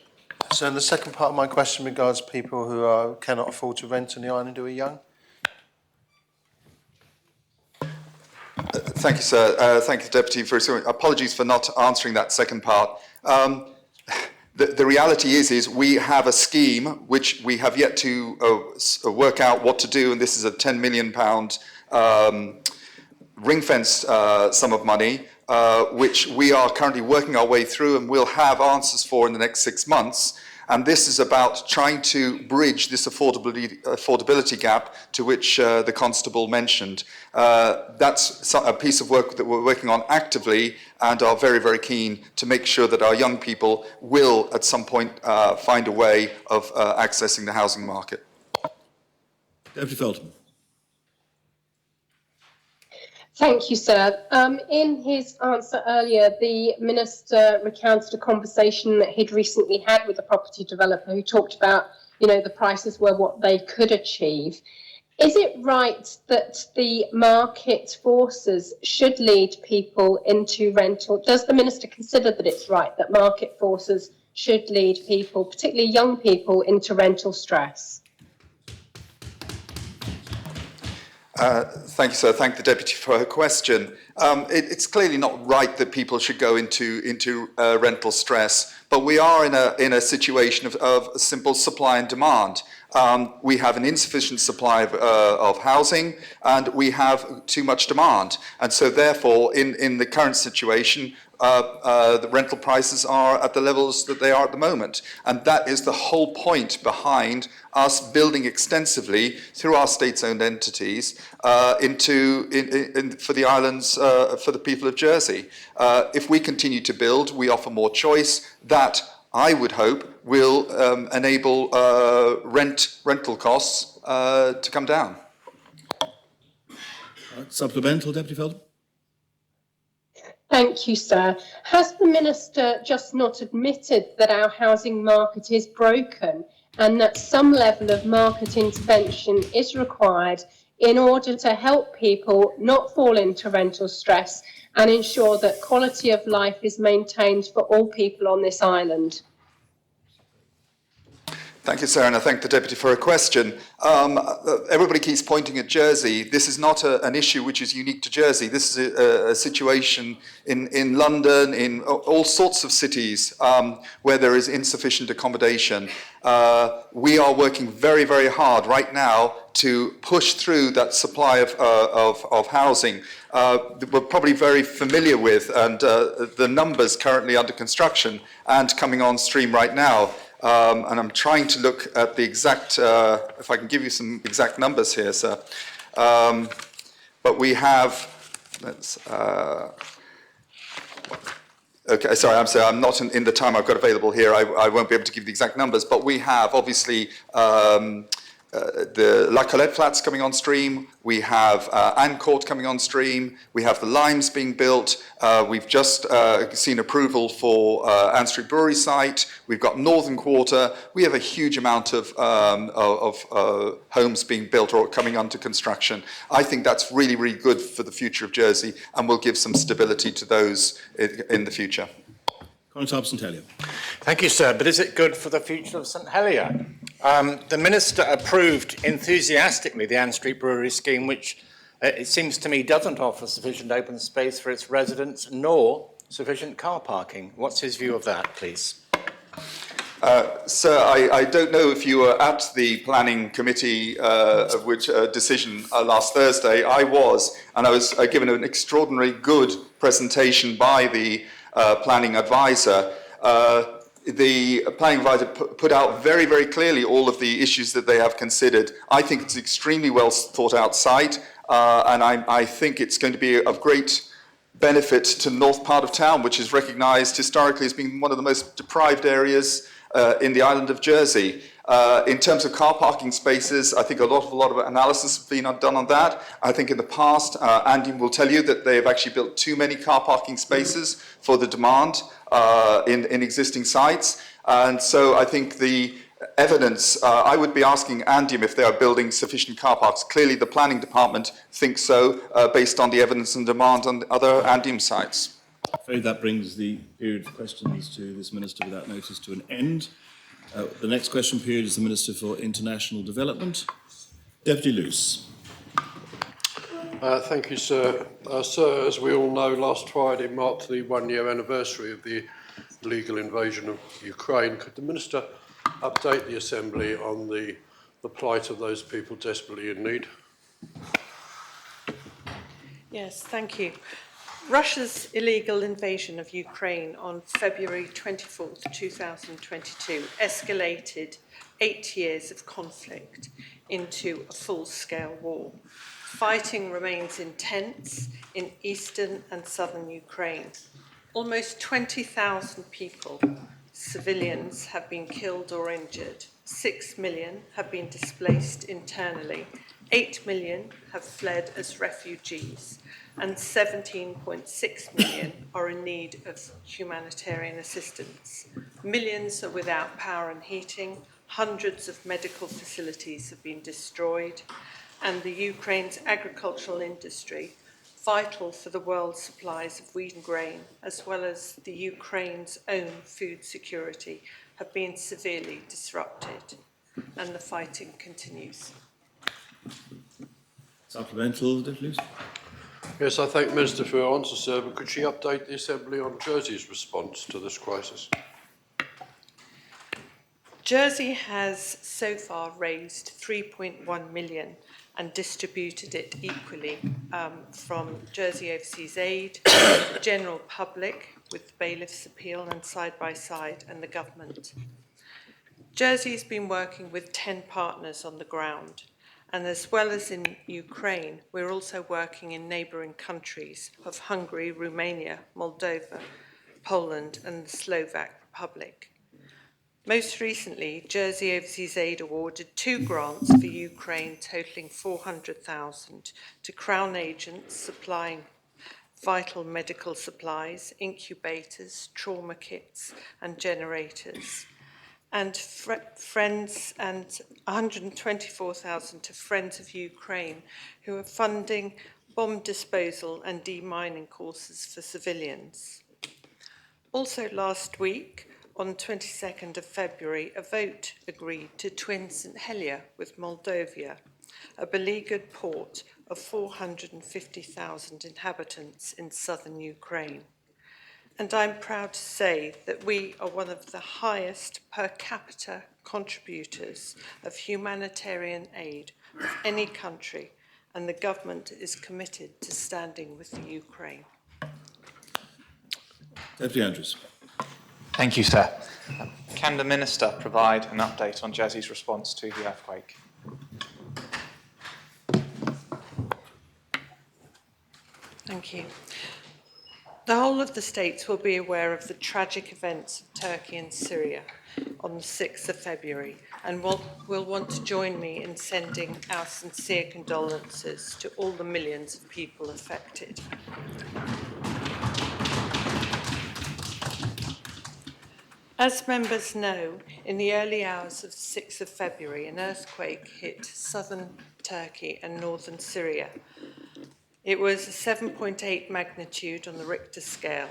So the second part of my question regards people who cannot afford to rent on the island who are young. Thank you, sir. Thank you, Deputy. Apologies for not answering that second part. The reality is we have a scheme which we have yet to work out what to do, and this is a £10 million ring-fenced sum of money, which we are currently working our way through and we'll have answers for in the next 6 months. And this is about trying to bridge this affordability gap to which the Constable mentioned. That's a piece of work that we're working on actively and are very, very keen to make sure that our young people will at some point find a way of accessing the housing market. Deputy Felton. Thank you, sir. In his answer earlier, the Minister recounted a conversation that he'd recently had with a property developer who talked about, the prices were what they could achieve. Is it right that the market forces should lead people into rental? Does the Minister consider that it's right that market forces should lead people, particularly young people, into rental stress? Thank you, sir. Thank the Deputy for her question. It's clearly not right that people should go into rental stress, but we are in a situation of simple supply and demand. We have an insufficient supply of housing, and we have too much demand. And so therefore, in the current situation, the rental prices are at the levels that they are at the moment. And that is the whole point behind us building extensively through our state-owned entities for the islands, for the people of Jersey. If we continue to build, we offer more choice. That, I would hope, will enable rental costs to come down. Supplemental, Deputy Felton. Thank you, sir. Has the Minister just not admitted that our housing market is broken and that some level of market intervention is required in order to help people not fall into rental stress and ensure that quality of life is maintained for all people on this island? Thank you, Sarah, and I thank the Deputy for her question. Everybody keeps pointing at Jersey. This is not an issue which is unique to Jersey. This is a situation in London, in all sorts of cities where there is insufficient accommodation. We are working very, very hard right now to push through that supply of housing. We're probably very familiar with and the numbers currently under construction and coming on stream right now. And I'm trying to look at the exact, if I can give you some exact numbers here, sir. But we have, okay, sorry, I'm not in the time I've got available here. I won't be able to give the exact numbers, but we have obviously the La Colette flats coming on stream. We have Anne Court coming on stream. We have the Limes being built. We've just seen approval for Ann Street Brewery site. We've got Northern Quarter. We have a huge amount of homes being built or coming under construction. I think that's really, really good for the future of Jersey and will give some stability to those in the future. Constable St Helier. Thank you, sir. But is it good for the future of St Helier? The Minister approved enthusiastically the Ann Street Brewery scheme, which it seems to me doesn't offer sufficient open space for its residents nor sufficient car parking. What's his view of that, please? Sir, I don't know if you were at the planning committee decision last Thursday. I was, and I was given an extraordinarily good presentation by the planning advisor. The planning advisor put out very, very clearly all of the issues that they have considered. I think it's extremely well thought out site, and I think it's going to be of great benefit to the north part of town, which is recognised historically as being one of the most deprived areas in the island of Jersey. In terms of car parking spaces, I think a lot of analysis has been done on that. I think in the past, Andy will tell you that they have actually built too many car parking spaces for the demand in existing sites. And so I think the evidence, I would be asking Andy if they are building sufficient car parks. Clearly the planning department thinks so, based on the evidence and demand on other Andium sites. I'm afraid that brings the period of questions to this Minister without notice to an end. The next question period is the Minister for International Development. Deputy Luce. Thank you, sir. Sir, as we all know, last Friday marked the one-year anniversary of the illegal invasion of Ukraine. Could the Minister update the Assembly on the plight of those people desperately in need? Yes, thank you. Russia's illegal invasion of Ukraine on February 24th, 2022 escalated 8 years of conflict into a full-scale war. Fighting remains intense in eastern and southern Ukraine. Almost 20,000 people, civilians, have been killed or injured. 6 million have been displaced internally. 8 million have fled as refugees, and 17.6 million are in need of humanitarian assistance. Millions are without power and heating. Hundreds of medical facilities have been destroyed, and the Ukraine's agricultural industry, vital for the world's supplies of wheat and grain, as well as the Ukraine's own food security, have been severely disrupted, and the fighting continues. Supplemental, please. Yes, I thank the Minister for her answer, sir, but could she update the Assembly on Jersey's response to this crisis? Jersey has so far raised 3.1 million and distributed it equally from Jersey Overseas Aid, the general public with the bailiff's appeal and side by side, and the government. Jersey's been working with 10 partners on the ground, and as well as in Ukraine, we're also working in neighbouring countries of Hungary, Romania, Moldova, Poland and the Slovak Republic. Most recently, Jersey Overseas Aid awarded 2 grants for Ukraine totalling 400,000 to Crown agents supplying vital medical supplies, incubators, trauma kits and generators, and Friends, and 124,000 to Friends of Ukraine, who are funding bomb disposal and demining courses for civilians. Also last week, on 22nd of February, a vote agreed to twin St Helier with Moldova, a beleaguered port of 450,000 inhabitants in southern Ukraine. And I'm proud to say that we are one of the highest per capita contributors of humanitarian aid of any country, and the government is committed to standing with the Ukraine. Deputy Andrews. Thank you, sir. Can the Minister provide an update on Jersey's response to the earthquake? Thank you. The whole of the states will be aware of the tragic events of Turkey and Syria on the 6th of February and will want to join me in sending our sincere condolences to all the millions of people affected. As members know, in the early hours of the 6th of February, an earthquake hit southern Turkey and northern Syria. It was a 7.8 magnitude on the Richter scale.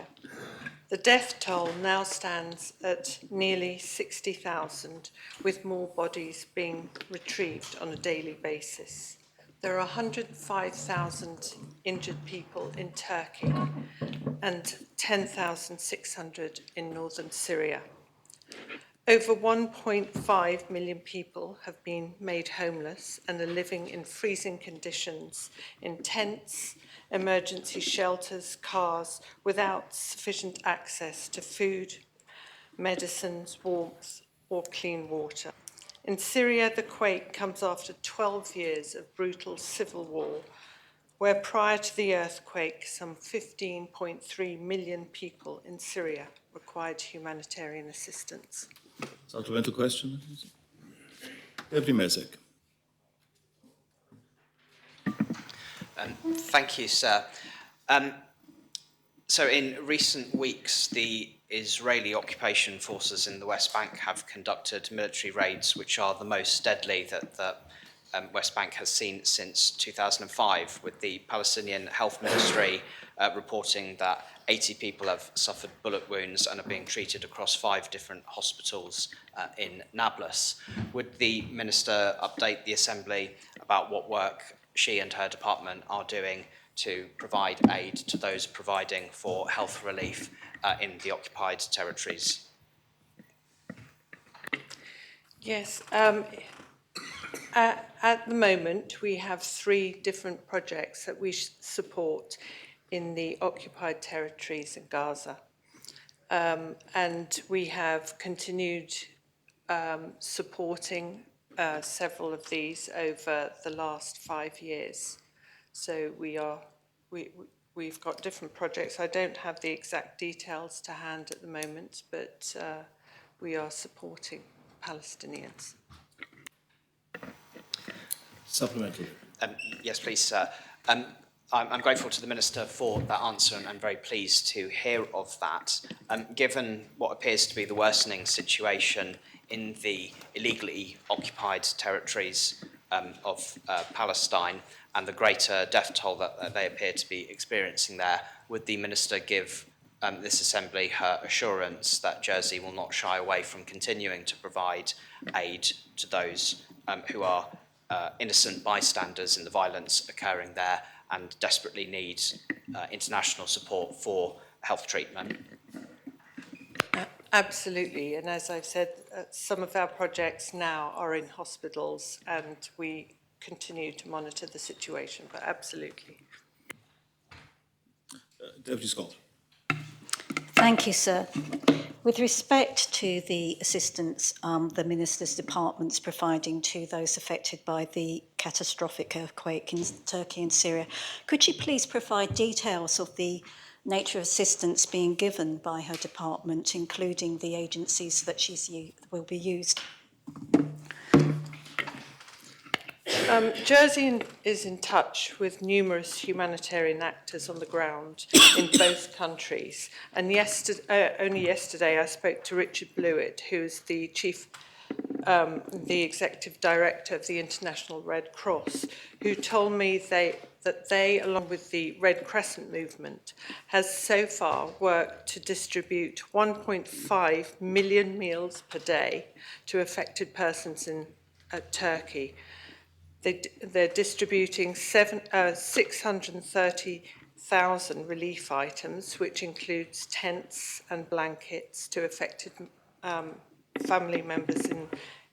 The death toll now stands at nearly 60,000, with more bodies being retrieved on a daily basis. There are 105,000 injured people in Turkey and 10,600 in northern Syria. Over 1.5 million people have been made homeless and are living in freezing conditions in tents, emergency shelters, cars, without sufficient access to food, medicines, warmth, or clean water. In Syria, the quake comes after 12 years of brutal civil war, where prior to the earthquake, some 15.3 million people in Syria required humanitarian assistance. Supplemental question. Deputy Mezek. Thank you, sir. So in recent weeks, the Israeli occupation forces in the West Bank have conducted military raids which are the most deadly that the West Bank has seen since 2005, with the Palestinian Health Ministry reporting that 80 people have suffered bullet wounds and are being treated across 5 different hospitals in Nablus. Would the Minister update the Assembly about what work she and her department are doing to provide aid to those providing for health relief in the occupied territories? Yes. At the moment, we have 3 different projects that we support in the occupied territories in Gaza. And we have continued supporting several of these over the last 5 years. So we've got different projects. I don't have the exact details to hand at the moment, but we are supporting Palestinians. Supplementary. Yes, please, sir. I'm grateful to the Minister for that answer, and I'm very pleased to hear of that. Given what appears to be the worsening situation in the illegally occupied territories of Palestine and the greater death toll that they appear to be experiencing there, would the Minister give this Assembly her assurance that Jersey will not shy away from continuing to provide aid to those who are innocent bystanders in the violence occurring there and desperately need international support for health treatment? Absolutely, and as I've said, some of our projects now are in hospitals and we continue to monitor the situation, but absolutely. Deputy Scott. Thank you, sir. With respect to the assistance the Minister's department's providing to those affected by the catastrophic earthquake in Turkey and Syria, could you please provide details of the nature of assistance being given by her department, including the agencies that will be used? Jersey is in touch with numerous humanitarian actors on the ground in both countries. And only yesterday I spoke to Richard Blewett, who is the the executive director of the International Red Cross, who told me that they, along with the Red Crescent movement, has so far worked to distribute 1.5 million meals per day to affected persons in Turkey. They're distributing 630,000 relief items, which includes tents and blankets to affected family members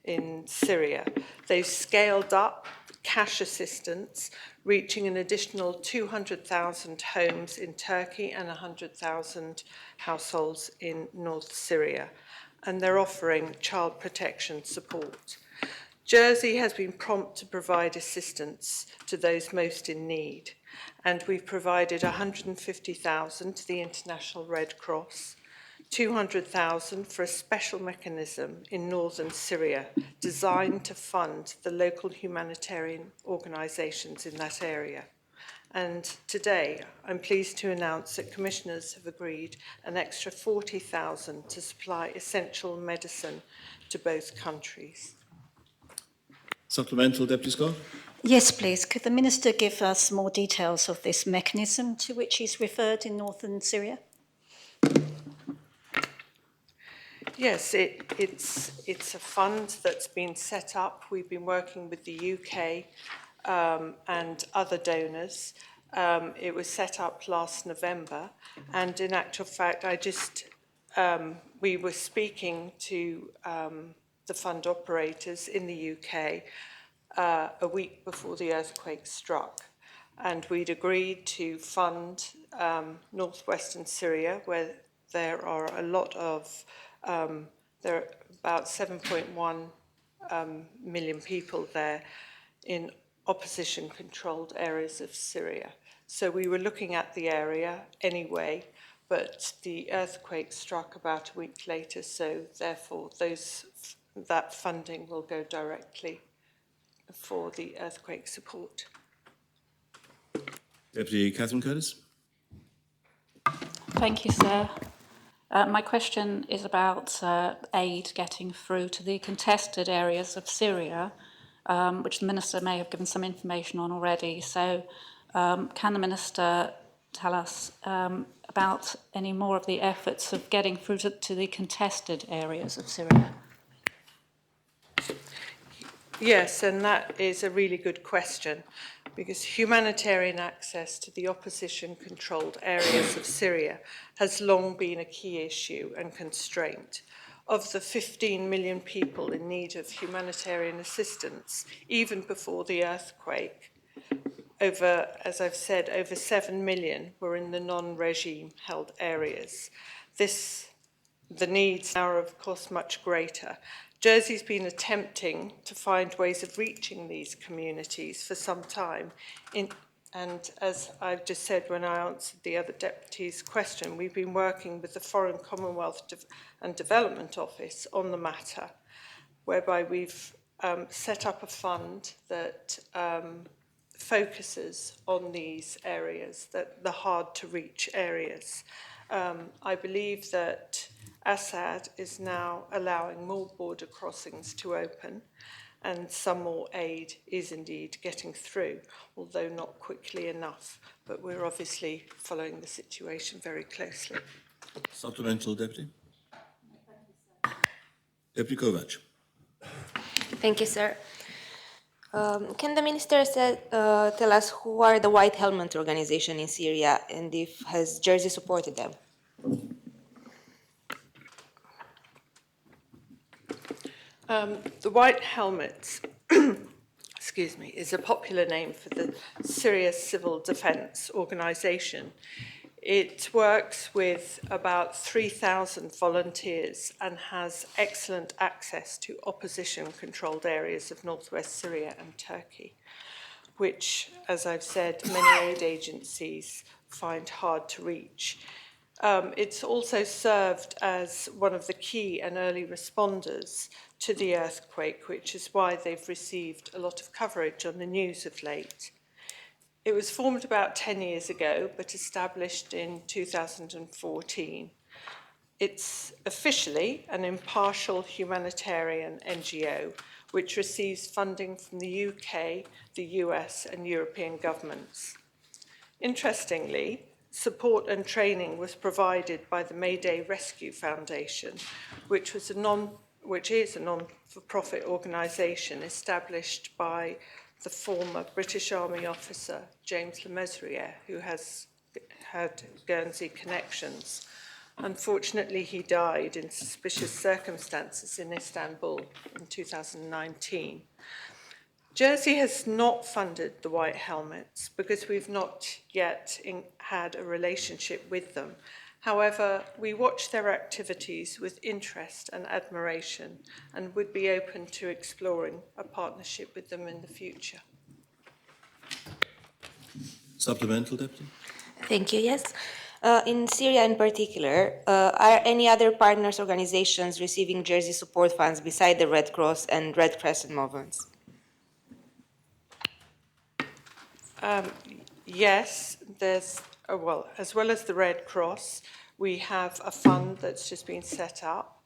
in Syria. They've scaled up cash assistance, reaching an additional 200,000 homes in Turkey and 100,000 households in North Syria. And they're offering child protection support. Jersey has been prompt to provide assistance to those most in need, and we've provided 150,000 to the International Red Cross, 200,000 for a special mechanism in northern Syria designed to fund the local humanitarian organisations in that area. And today, I'm pleased to announce that commissioners have agreed an extra 40,000 to supply essential medicine to both countries. Supplemental, Deputy Scott. Yes, please. Could the Minister give us more details of this mechanism to which he's referred in northern Syria? Yes, it's a fund that's been set up. We've been working with the UK and other donors. It was set up last November, and in actual fact, we were speaking to the fund operators in the UK a week before the earthquake struck, and we'd agreed to fund northwestern Syria, where there are a lot of there are about 7.1 million people there in opposition-controlled areas of Syria. So we were looking at the area anyway, but the earthquake struck about a week later, so therefore that funding will go directly for the earthquake support. Deputy Catherine Curtis. Thank you, sir. My question is about aid getting through to the contested areas of Syria, which the Minister may have given some information on already. So can the Minister tell us about any more of the efforts of getting through to the contested areas of Syria? Yes, and that is a really good question, because humanitarian access to the opposition-controlled areas of Syria has long been a key issue and constraint. Of the 15 million people in need of humanitarian assistance, even before the earthquake, as I've said, over 7 million were in the non-regime held areas. The needs now are, of course, much greater. Jersey's been attempting to find ways of reaching these communities for some time. And as I've just said when I answered the other deputy's question, we've been working with the Foreign Commonwealth and Development Office on the matter, whereby we've set up a fund that focuses on these areas, the hard-to-reach areas. I believe that Assad is now allowing more border crossings to open, and some more aid is indeed getting through, although not quickly enough. But we're obviously following the situation very closely. Supplemental, Deputy. Deputy Kovac. Thank you, sir. Can the Minister tell us who are the White Helmet organization in Syria and if has Jersey supported them? The White Helmets, excuse me, is a popular name for the Syria Civil Defence Organisation. It works with about 3,000 volunteers and has excellent access to opposition-controlled areas of northwest Syria and Turkey, which, as I've said, many aid agencies find hard to reach. It's also served as one of the key and early responders to the earthquake, which is why they've received a lot of coverage on the news of late. It was formed about 10 years ago, but established in 2014. It's officially an impartial humanitarian NGO, which receives funding from the UK, the US, and European governments. Interestingly, support and training was provided by the Mayday Rescue Foundation, which is a non-for-profit organisation established by the former British Army officer James Le Mesurier, who has had Guernsey connections. Unfortunately, he died in suspicious circumstances in Istanbul in 2019. Jersey has not funded the White Helmets because we've not yet had a relationship with them. However, we watch their activities with interest and admiration and would be open to exploring a partnership with them in the future. Supplemental, Deputy. Thank you, yes. In Syria in particular, are any other partners organizations receiving Jersey support funds beside the Red Cross and Red Crescent movements? Yes, there's, well, as well as the Red Cross, we have a fund that's just been set up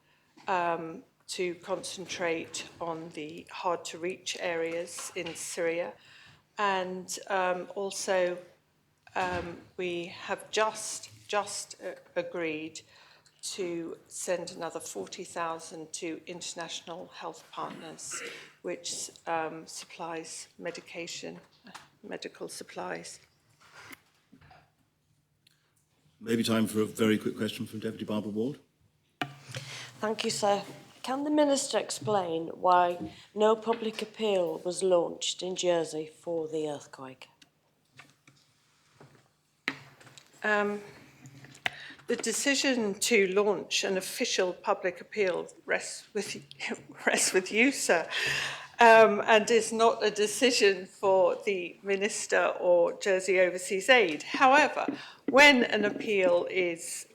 to concentrate on the hard-to-reach areas in Syria. And also, we have just agreed to send another 40,000 to International Health Partners, which supplies medical supplies. Maybe time for a very quick question from Deputy Barbara Ward. Thank you, sir. Can the Minister explain why no public appeal was launched in Jersey for the earthquake? The decision to launch an official public appeal rests with you, sir, and is not a decision for the Minister or Jersey Overseas Aid. However, when an appeal is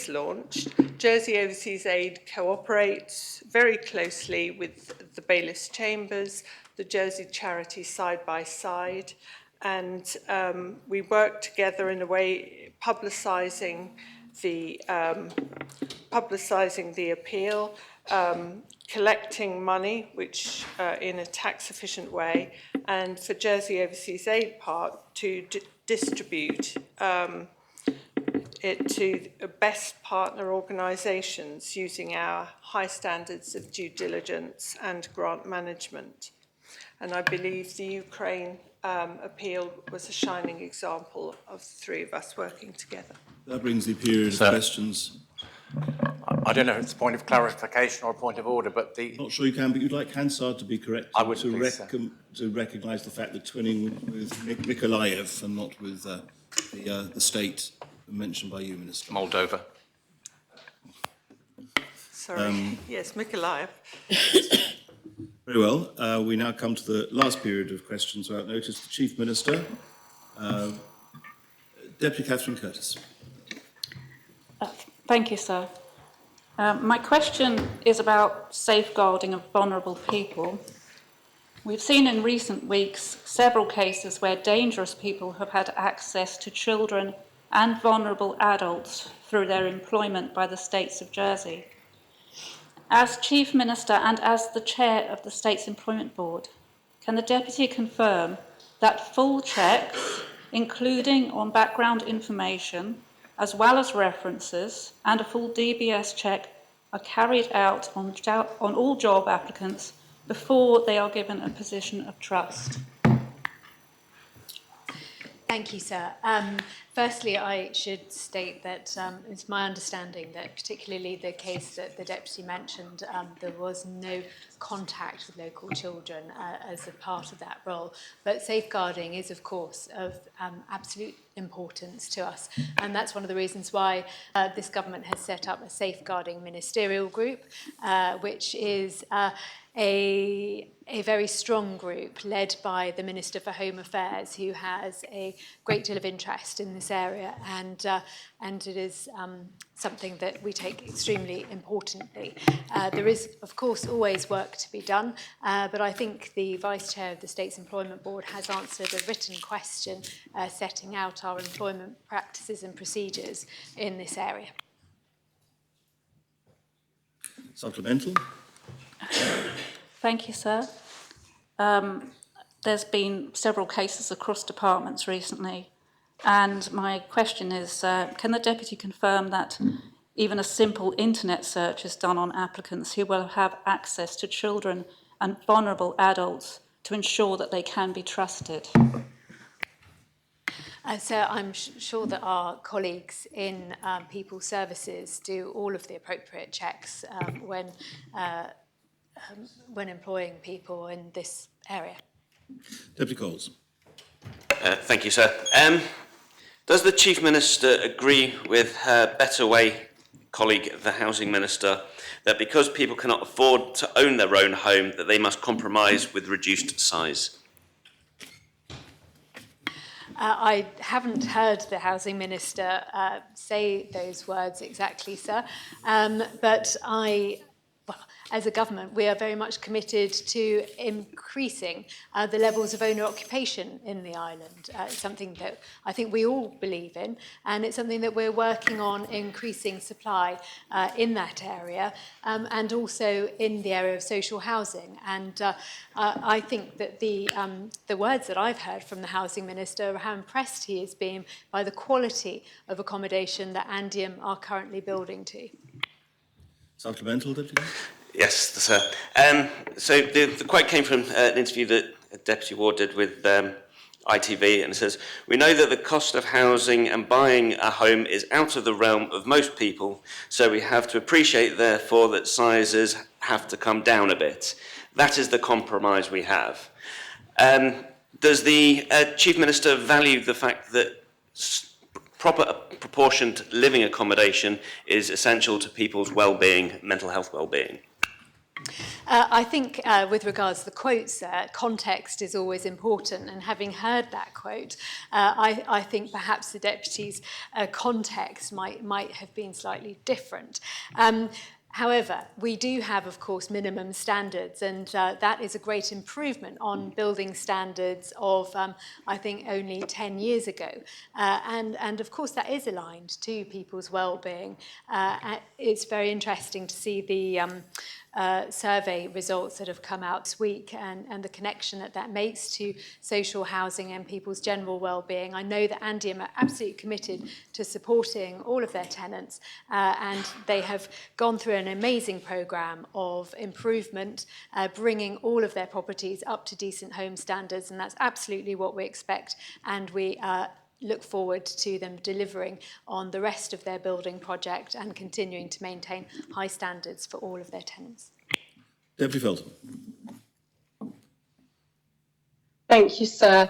launched, Jersey Overseas Aid cooperates very closely with the Bailiffs' Chambers, the Jersey Charity side by side, and we work together in a way publicising the appeal, collecting money, which in a tax-efficient way, and for Jersey Overseas Aid part to distribute it to best partner organisations using our high standards of due diligence and grant management. And I believe the Ukraine appeal was a shining example of the three of us working together. That brings the period of questions. I don't know if it's a point of clarification or a point of order, but the... Not sure you can, but you'd like Hansard to be correct. I would, please, sir. To recognise the fact that twinning with Mykolaiv and not with the state mentioned by you, Minister. Moldova. Sorry. Yes, Mykolaiv. Very well. We now come to the last period of questions without notice. The Chief Minister, Deputy Catherine Curtis. Thank you, sir. My question is about safeguarding of vulnerable people. We've seen in recent weeks several cases where dangerous people have had access to children and vulnerable adults through their employment by the States of Jersey. As Chief Minister and as the Chair of the States Employment Board, can the Deputy confirm that full checks, including on background information, as well as references, and a full DBS check are carried out on all job applicants before they are given a position of trust? Thank you, sir. Firstly, I should state that it's my understanding that particularly the case that the Deputy mentioned, there was no contact with local children as a part of that role. But safeguarding is, of course, of absolute importance to us. And that's one of the reasons why this government has set up a safeguarding ministerial group, which is a very strong group led by the Minister for Home Affairs, who has a great deal of interest in this area, and it is something that we take extremely importantly. There is, of course, always work to be done, but I think the Vice Chair of the States Employment Board has answered a written question setting out our employment practices and procedures in this area. Supplemental. Thank you, sir. There's been several cases across departments recently, and my question is, can the Deputy confirm that even a simple internet search is done on applicants who will have access to children and vulnerable adults to ensure that they can be trusted? So I'm sure that our colleagues in People Services do all of the appropriate checks when employing people in this area. Deputy Coles. Thank you, sir. Does the Chief Minister agree with her Better Way colleague, the Housing Minister, that because people cannot afford to own their own home, that they must compromise with reduced size? I haven't heard the Housing Minister say those words exactly, sir, but as a government, we are very much committed to increasing the levels of owner occupation in the island. It's something that I think we all believe in, and it's something that we're working on increasing supply in that area, and also in the area of social housing. And I think that the words that I've heard from the Housing Minister are how impressed he has been by the quality of accommodation that Andium are currently building to. Supplemental, Deputy? Yes, sir. So the quote came from an interview that Deputy Ward did with ITV, and it says, "We know that the cost of housing and buying a home is out of the realm of most people, so we have to appreciate, therefore, that sizes have to come down a bit. That is the compromise we have." Does the Chief Minister value the fact that proper proportioned living accommodation is essential to people's well-being, mental health well-being? I think with regards to the quotes, context is always important, and having heard that quote, I think perhaps the Deputy's context might have been slightly different. However, we do have, of course, minimum standards, and that is a great improvement on building standards of, I think, only 10 years ago. And of course, that is aligned to people's well-being. It's very interesting to see the survey results that have come out this week, and the connection that makes to social housing and people's general well-being. I know that Andium are absolutely committed to supporting all of their tenants, and they have gone through an amazing programme of improvement, bringing all of their properties up to decent home standards, and that's absolutely what we expect, and we look forward to them delivering on the rest of their building project and continuing to maintain high standards for all of their tenants. Deputy Felton. Thank you, sir.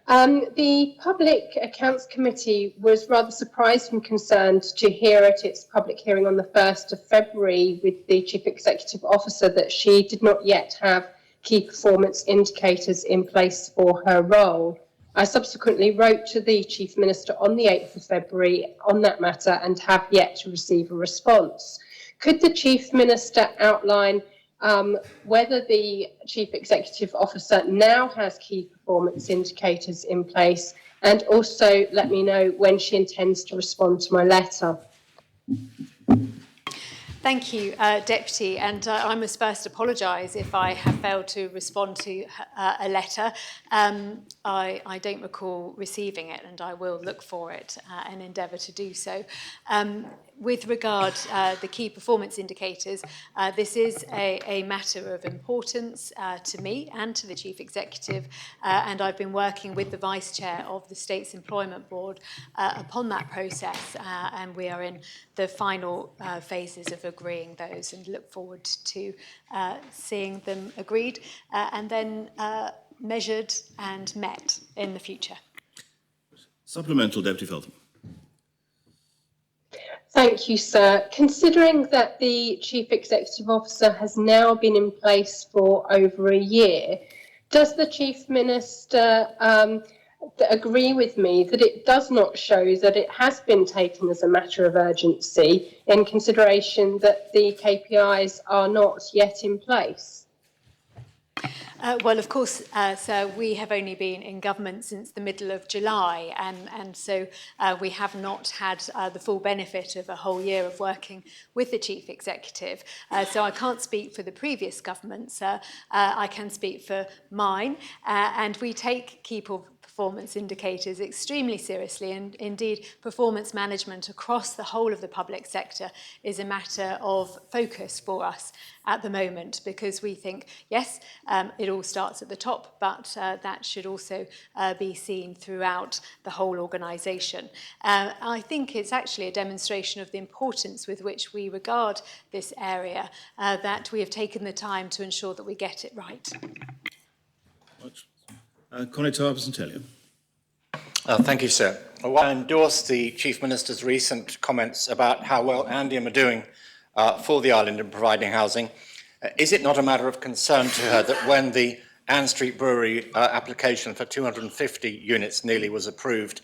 The Public Accounts Committee was rather surprised and concerned to hear at its public hearing on the 1st of February with the Chief Executive Officer that she did not yet have key performance indicators in place for her role. I subsequently wrote to the Chief Minister on the 8th of February on that matter and have yet to receive a response. Could the Chief Minister outline whether the Chief Executive Officer now has key performance indicators in place, and also let me know when she intends to respond to my letter? Thank you, Deputy, and I must first apologise if I have failed to respond to a letter. I don't recall receiving it, and I will look for it and endeavour to do so. With regard the key performance indicators, this is a matter of importance to me and to the Chief Executive, and I've been working with the Vice Chair of the States Employment Board upon that process, and we are in the final phases of agreeing those and look forward to seeing them agreed and then measured and met in the future. Supplemental, Deputy Felton. Thank you, sir. Considering that the Chief Executive Officer has now been in place for over a year, does the Chief Minister agree with me that it does not show that it has been taken as a matter of urgency in consideration that the KPIs are not yet in place? Well, of course, sir, we have only been in government since the middle of July, and so we have not had the full benefit of a whole year of working with the Chief Executive. So I can't speak for the previous government, sir. I can speak for mine, and we take key performance indicators extremely seriously, and indeed performance management across the whole of the public sector is a matter of focus for us at the moment, because we think, yes, it all starts at the top, but that should also be seen throughout the whole organisation. I think it's actually a demonstration of the importance with which we regard this area, that we have taken the time to ensure that we get it right. Conor Parkinson-Tellier. Thank you, sir. Well, I endorse the Chief Minister's recent comments about how well Andiam are doing for the island in providing housing. Is it not a matter of concern to her that when the Ann Street Brewery application for 250 units nearly was approved,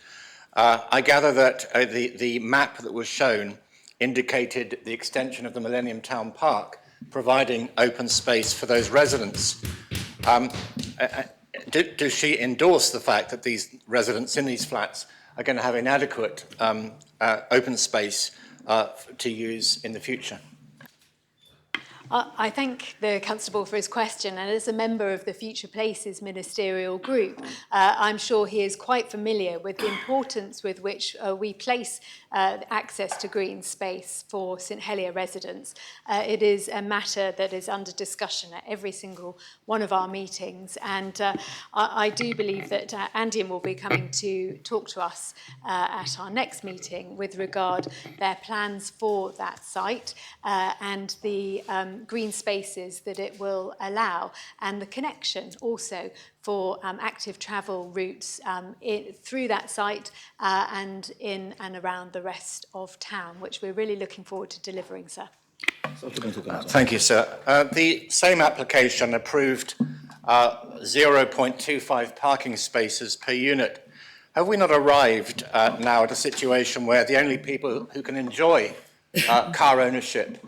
I gather that the map that was shown indicated the extension of the Millennium Town Park, providing open space for those residents. Does she endorse the fact that these residents in these flats are going to have inadequate open space to use in the future? I thank the Constable for his question, and as a member of the Future Places ministerial group, I'm sure he is quite familiar with the importance with which we place access to green space for St Helier residents. It is a matter that is under discussion at every single one of our meetings, and I do believe that Andiam will be coming to talk to us at our next meeting with regard their plans for that site and the green spaces that it will allow, and the connection also for active travel routes through that site and in and around the rest of town, which we're really looking forward to delivering, sir. Thank you, sir. The same application approved 0.25 parking spaces per unit. Have we not arrived now at a situation where the only people who can enjoy car ownership,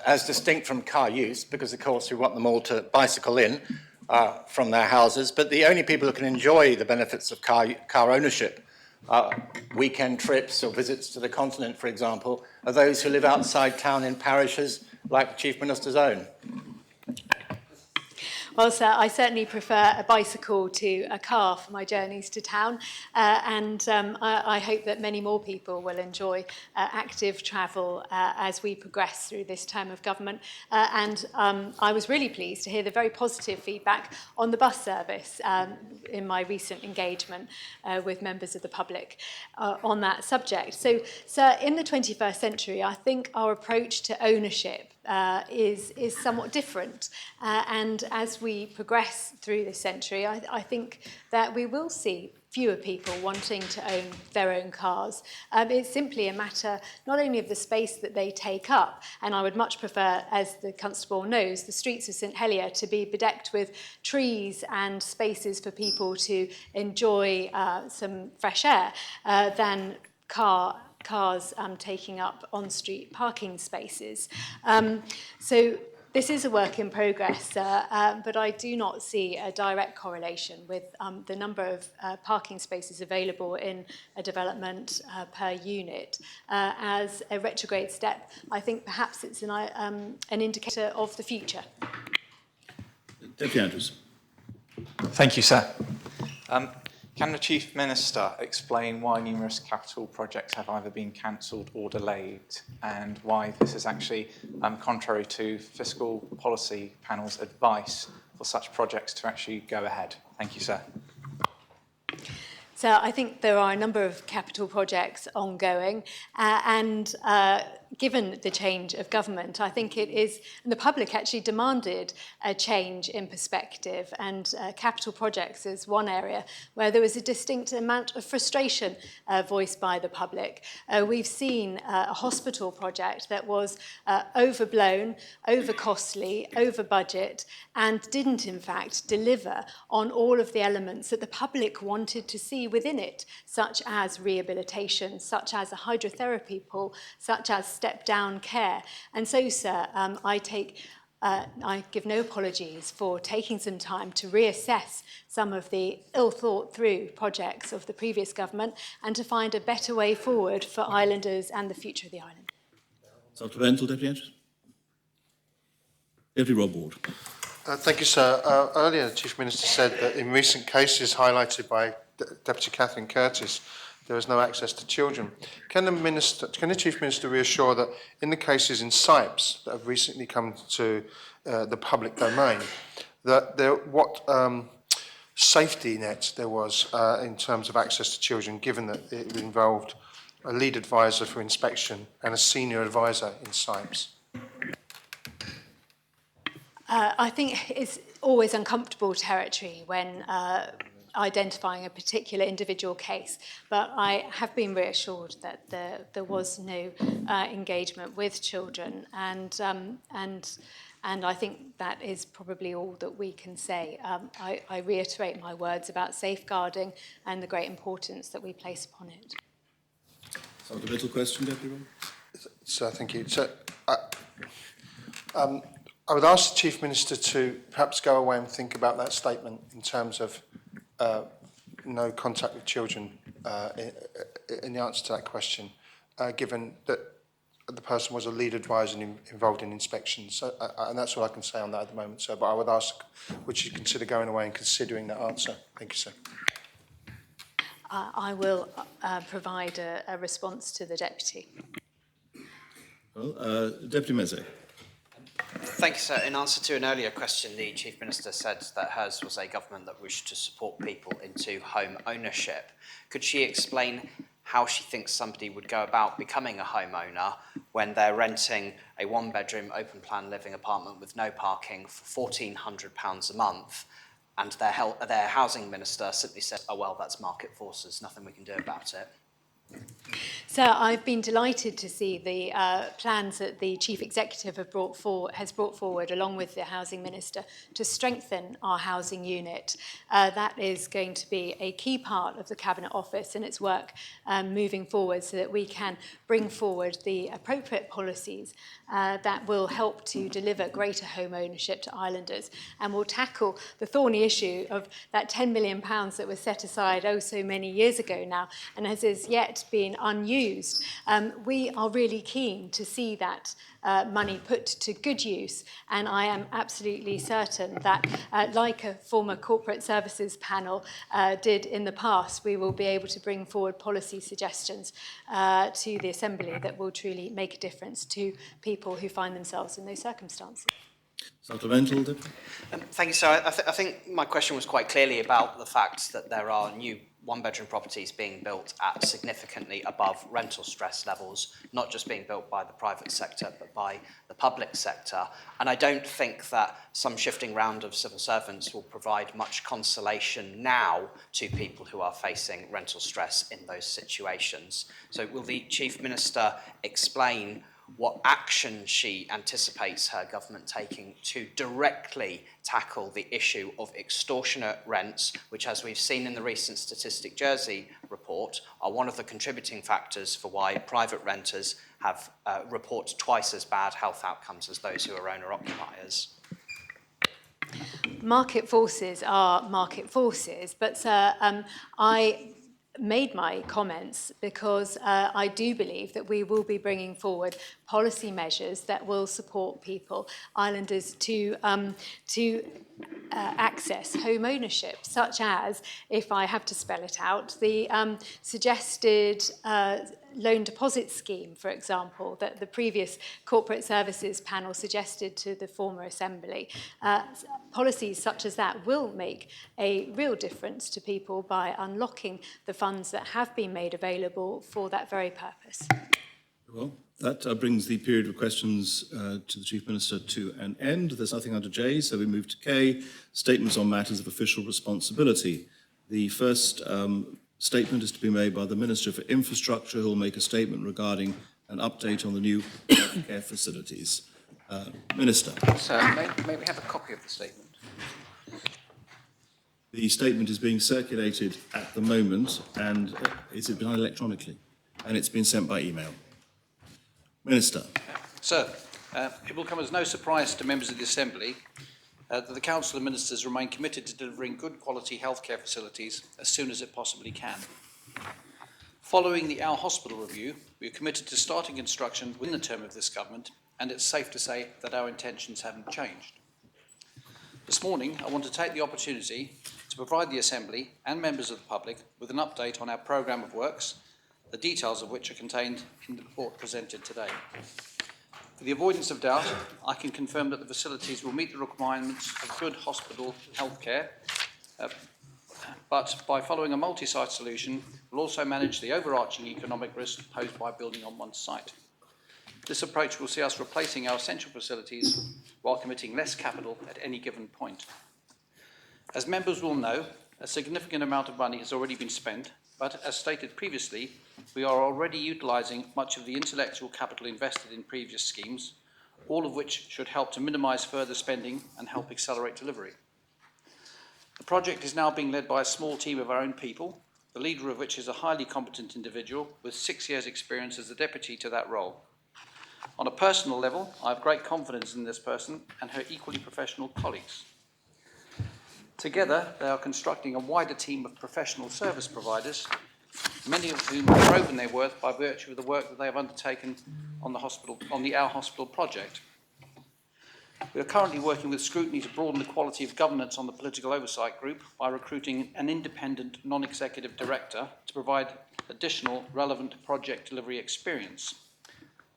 as distinct from car use, because of course we want them all to bicycle in from their houses, but the only people who can enjoy the benefits of car ownership, weekend trips or visits to the continent, for example, are those who live outside town in parishes like the Chief Minister's own? Well, sir, I certainly prefer a bicycle to a car for my journeys to town, and I hope that many more people will enjoy active travel as we progress through this term of government. And I was really pleased to hear the very positive feedback on the bus service in my recent engagement with members of the public on that subject. So, sir, in the 21st century, I think our approach to ownership is somewhat different. And as we progress through this century, I think that we will see fewer people wanting to own their own cars. It's simply a matter not only of the space that they take up, and I would much prefer, as the Constable knows, the streets of St Helier to be bedecked with trees and spaces for people to enjoy some fresh air than cars taking up on-street parking spaces. So this is a work in progress, but I do not see a direct correlation with the number of parking spaces available in a development per unit. As a retrograde step, I think perhaps it's an indicator of the future. Deputy Andrews. Thank you, sir. Can the Chief Minister explain why numerous capital projects have either been cancelled or delayed, and why this is actually contrary to fiscal policy panel's advice for such projects to actually go ahead? Thank you, sir. So I think there are a number of capital projects ongoing, and given the change of government, I think it is, and the public actually demanded a change in perspective, and capital projects is one area where there was a distinct amount of frustration voiced by the public. We've seen a hospital project that was overblown, over costly, over budget, and didn't in fact deliver on all of the elements that the public wanted to see within it, such as rehabilitation, such as a hydrotherapy pool, such as step-down care. And so, sir, I give no apologies for taking some time to reassess some of the ill-thought-through projects of the previous government and to find a better way forward for islanders and the future of the island. Supplemental, Deputy Andrews. Deputy Rob Ward. Thank you, sir. Earlier, the Chief Minister said that in recent cases highlighted by Deputy Catherine Curtis, there is no access to children. Can the Chief Minister reassure that in the cases in SIPES that have recently come to the public domain, that what safety net there was in terms of access to children, given that it involved a lead advisor for inspection and a senior advisor in SIPES? I think it's always uncomfortable territory when identifying a particular individual case, but I have been reassured that there was no engagement with children, and I think that is probably all that we can say. I reiterate my words about safeguarding and the great importance that we place upon it. Supplemental question, Deputy Rob. So, thank you. So, I would ask the Chief Minister to perhaps go away and think about that statement in terms of no contact with children in the answer to that question, given that the person was a lead advisor involved in inspections. So, and that's all I can say on that at the moment, sir. But I would ask, would you consider going away and considering that answer? Thank you, sir. I will provide a response to the Deputy. Well, Deputy Meze. Thank you, sir. In answer to an earlier question, the Chief Minister said that hers was a government that wished to support people into home ownership. Could she explain how she thinks somebody would go about becoming a homeowner when they're renting a one-bedroom open-plan living apartment with no parking for £1,400 a month, and their housing minister simply said, oh, well, that's market forces, nothing we can do about it? So I've been delighted to see the plans that the Chief Executive has brought forward, along with the Housing Minister, to strengthen our housing unit. That is going to be a key part of the Cabinet Office and its work moving forward, so that we can bring forward the appropriate policies that will help to deliver greater home ownership to islanders, and will tackle the thorny issue of that £10 million that was set aside so many years ago now, and has as yet been been unused. We are really keen to see that money put to good use, and I am absolutely certain that, like a former corporate services panel did in the past, we will be able to bring forward policy suggestions to the Assembly that will truly make a difference to people who find themselves in those circumstances. Supplemental, Deputy? Thank you, sir. I think my question was quite clearly about the fact that there are new one-bedroom properties being built at significantly above rental stress levels, not just being built by the private sector, but by the public sector. And I don't think that some shifting round of civil servants will provide much consolation now to people who are facing rental stress in those situations. So will the Chief Minister explain what action she anticipates her government taking to directly tackle the issue of extortionate rents, which, as we've seen in the recent Statistic Jersey report, are one of the contributing factors for why private renters have report twice as bad health outcomes as those who are owner-occupiers? Market forces are market forces, but I made my comments because I do believe that we will be bringing forward policy measures that will support people, islanders, to access home ownership, such as, if I have to spell it out, the suggested loan deposit scheme, for example, that the previous corporate services panel suggested to the former Assembly. Policies such as that will make a real difference to people by unlocking the funds that have been made available for that very purpose. Well, that brings the period of questions to the Chief Minister to an end. There's nothing under J, so we move to K, statements on matters of official responsibility. The first statement is to be made by the Minister for Infrastructure, who will make a statement regarding an update on the new care facilities. Minister. Sir, may we have a copy of the statement? The statement is being circulated at the moment, and it's been done electronically, and it's been sent by email. Minister. Sir, it will come as no surprise to members of the Assembly that the Council of Ministers remain committed to delivering good quality healthcare facilities as soon as it possibly can. Following the Our Hospital review, we are committed to starting construction within the term of this government, and it's safe to say that our intentions haven't changed. This morning, I want to take the opportunity to provide the Assembly and members of the public with an update on our programme of works, the details of which are contained in the report presented today. For the avoidance of doubt, I can confirm that the facilities will meet the requirements of good hospital healthcare, but by following a multi-site solution, will also manage the overarching economic risk posed by building on one site. This approach will see us replacing our essential facilities while committing less capital at any given point. As members will know, a significant amount of money has already been spent, but as stated previously, we are already utilising much of the intellectual capital invested in previous schemes, all of which should help to minimise further spending and help accelerate delivery. The project is now being led by a small team of our own people, the leader of which is a highly competent individual with 6 years' experience as the deputy to that role. On a personal level, I have great confidence in this person and her equally professional colleagues. Together, they are constructing a wider team of professional service providers, many of whom have proven their worth by virtue of the work that they have undertaken on the Our Hospital project. We are currently working with scrutiny to broaden the quality of governance on the political oversight group by recruiting an independent non-executive director to provide additional relevant project delivery experience.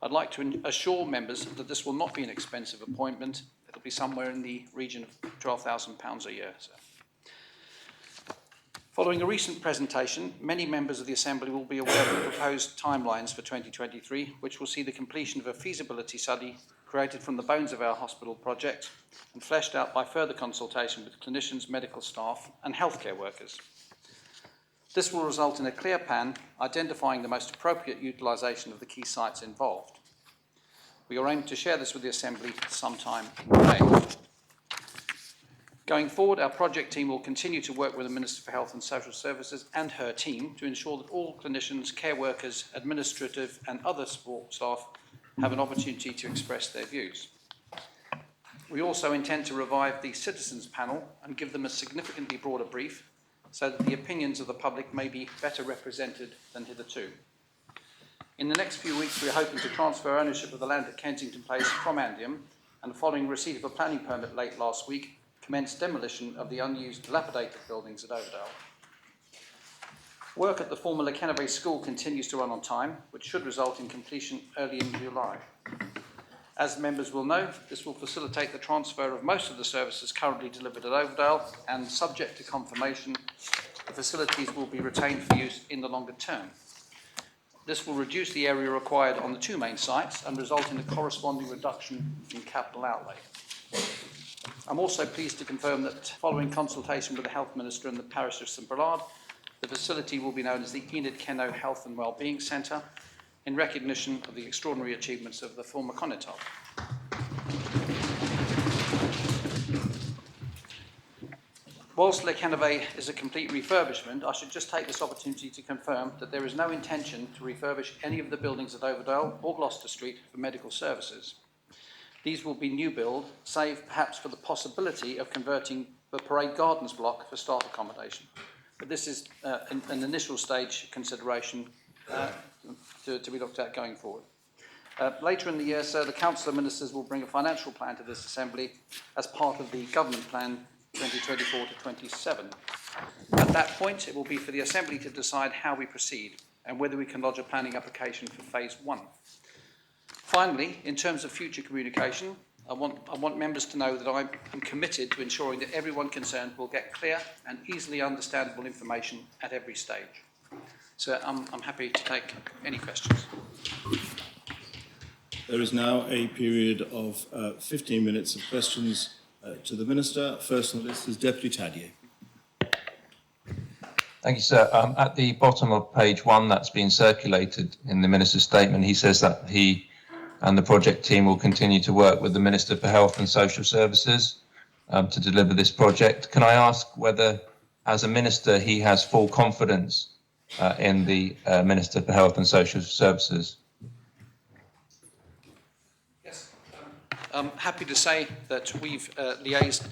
I'd like to assure members that this will not be an expensive appointment. It'll be somewhere in the region of £12,000 a year. So. Following a recent presentation, many members of the Assembly will be aware of the proposed timelines for 2023, which will see the completion of a feasibility study created from the bones of Our Hospital project and fleshed out by further consultation with clinicians, medical staff and healthcare workers. This will result in a clear plan identifying the most appropriate utilisation of the key sites involved. We are aiming to share this with the Assembly sometime in May. Going forward, our project team will continue to work with the Minister for Health and Social Services and her team to ensure that all clinicians, care workers, administrative and other support staff have an opportunity to express their views. We also intend to revive the Citizens Panel and give them a significantly broader brief so that the opinions of the public may be better represented than hitherto. In the next few weeks, we are hoping to transfer ownership of the land at Kensington Place from Andium, and following receipt of a planning permit late last week, commence demolition of the unused dilapidated buildings at Overdale. Work at the former Lecanavay School continues to run on time, which should result in completion early in July. As members will know, this will facilitate the transfer of most of the services currently delivered at Overdale, and subject to confirmation, the facilities will be retained for use in the longer term. This will reduce the area required on the two main sites and result in a corresponding reduction in capital outlay. I'm also pleased to confirm that following consultation with the Health Minister and the Parish of St Brelard, the facility will be known as the Enid Kenno Health and Wellbeing Centre in recognition of the extraordinary achievements of the former Conitol. Whilst Lecanavay is a complete refurbishment, I should just take this opportunity to confirm that there is no intention to refurbish any of the buildings at Overdale or Gloucester Street for medical services. These will be new build, save perhaps for the possibility of converting the Parade Gardens block for staff accommodation. But this is an initial stage consideration to be looked at going forward. Later in the year, sir, the Council of Ministers will bring a financial plan to this Assembly as part of the Government Plan 2024 to 27. At that point, it will be for the Assembly to decide how we proceed and whether we can lodge a planning application for Phase 1. Finally, in terms of future communication, I want members to know that I am committed to ensuring that everyone concerned will get clear and easily understandable information at every stage. So I'm happy to take any questions. There is now a period of 15 minutes of questions to the Minister. First on the list is Deputy Tadier. Thank you, sir. At the bottom of page 1 that's been circulated in the Minister's statement, he says that he and the project team will continue to work with the Minister for Health and Social Services to deliver this project. Can I ask whether, as a Minister, he has full confidence in the Minister for Health and Social Services? Yes, I'm happy to say that we've liaised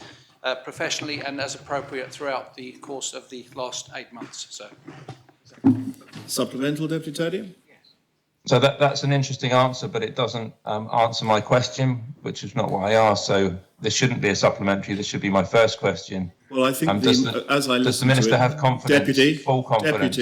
professionally and as appropriate throughout the course of the last 8 months. So, Supplemental, Deputy Tadier? So that's an interesting answer, but it doesn't answer my question, which is not what I asked. So this shouldn't be a supplementary. This should be my first question. Well, I think does the Minister have confidence, full confidence?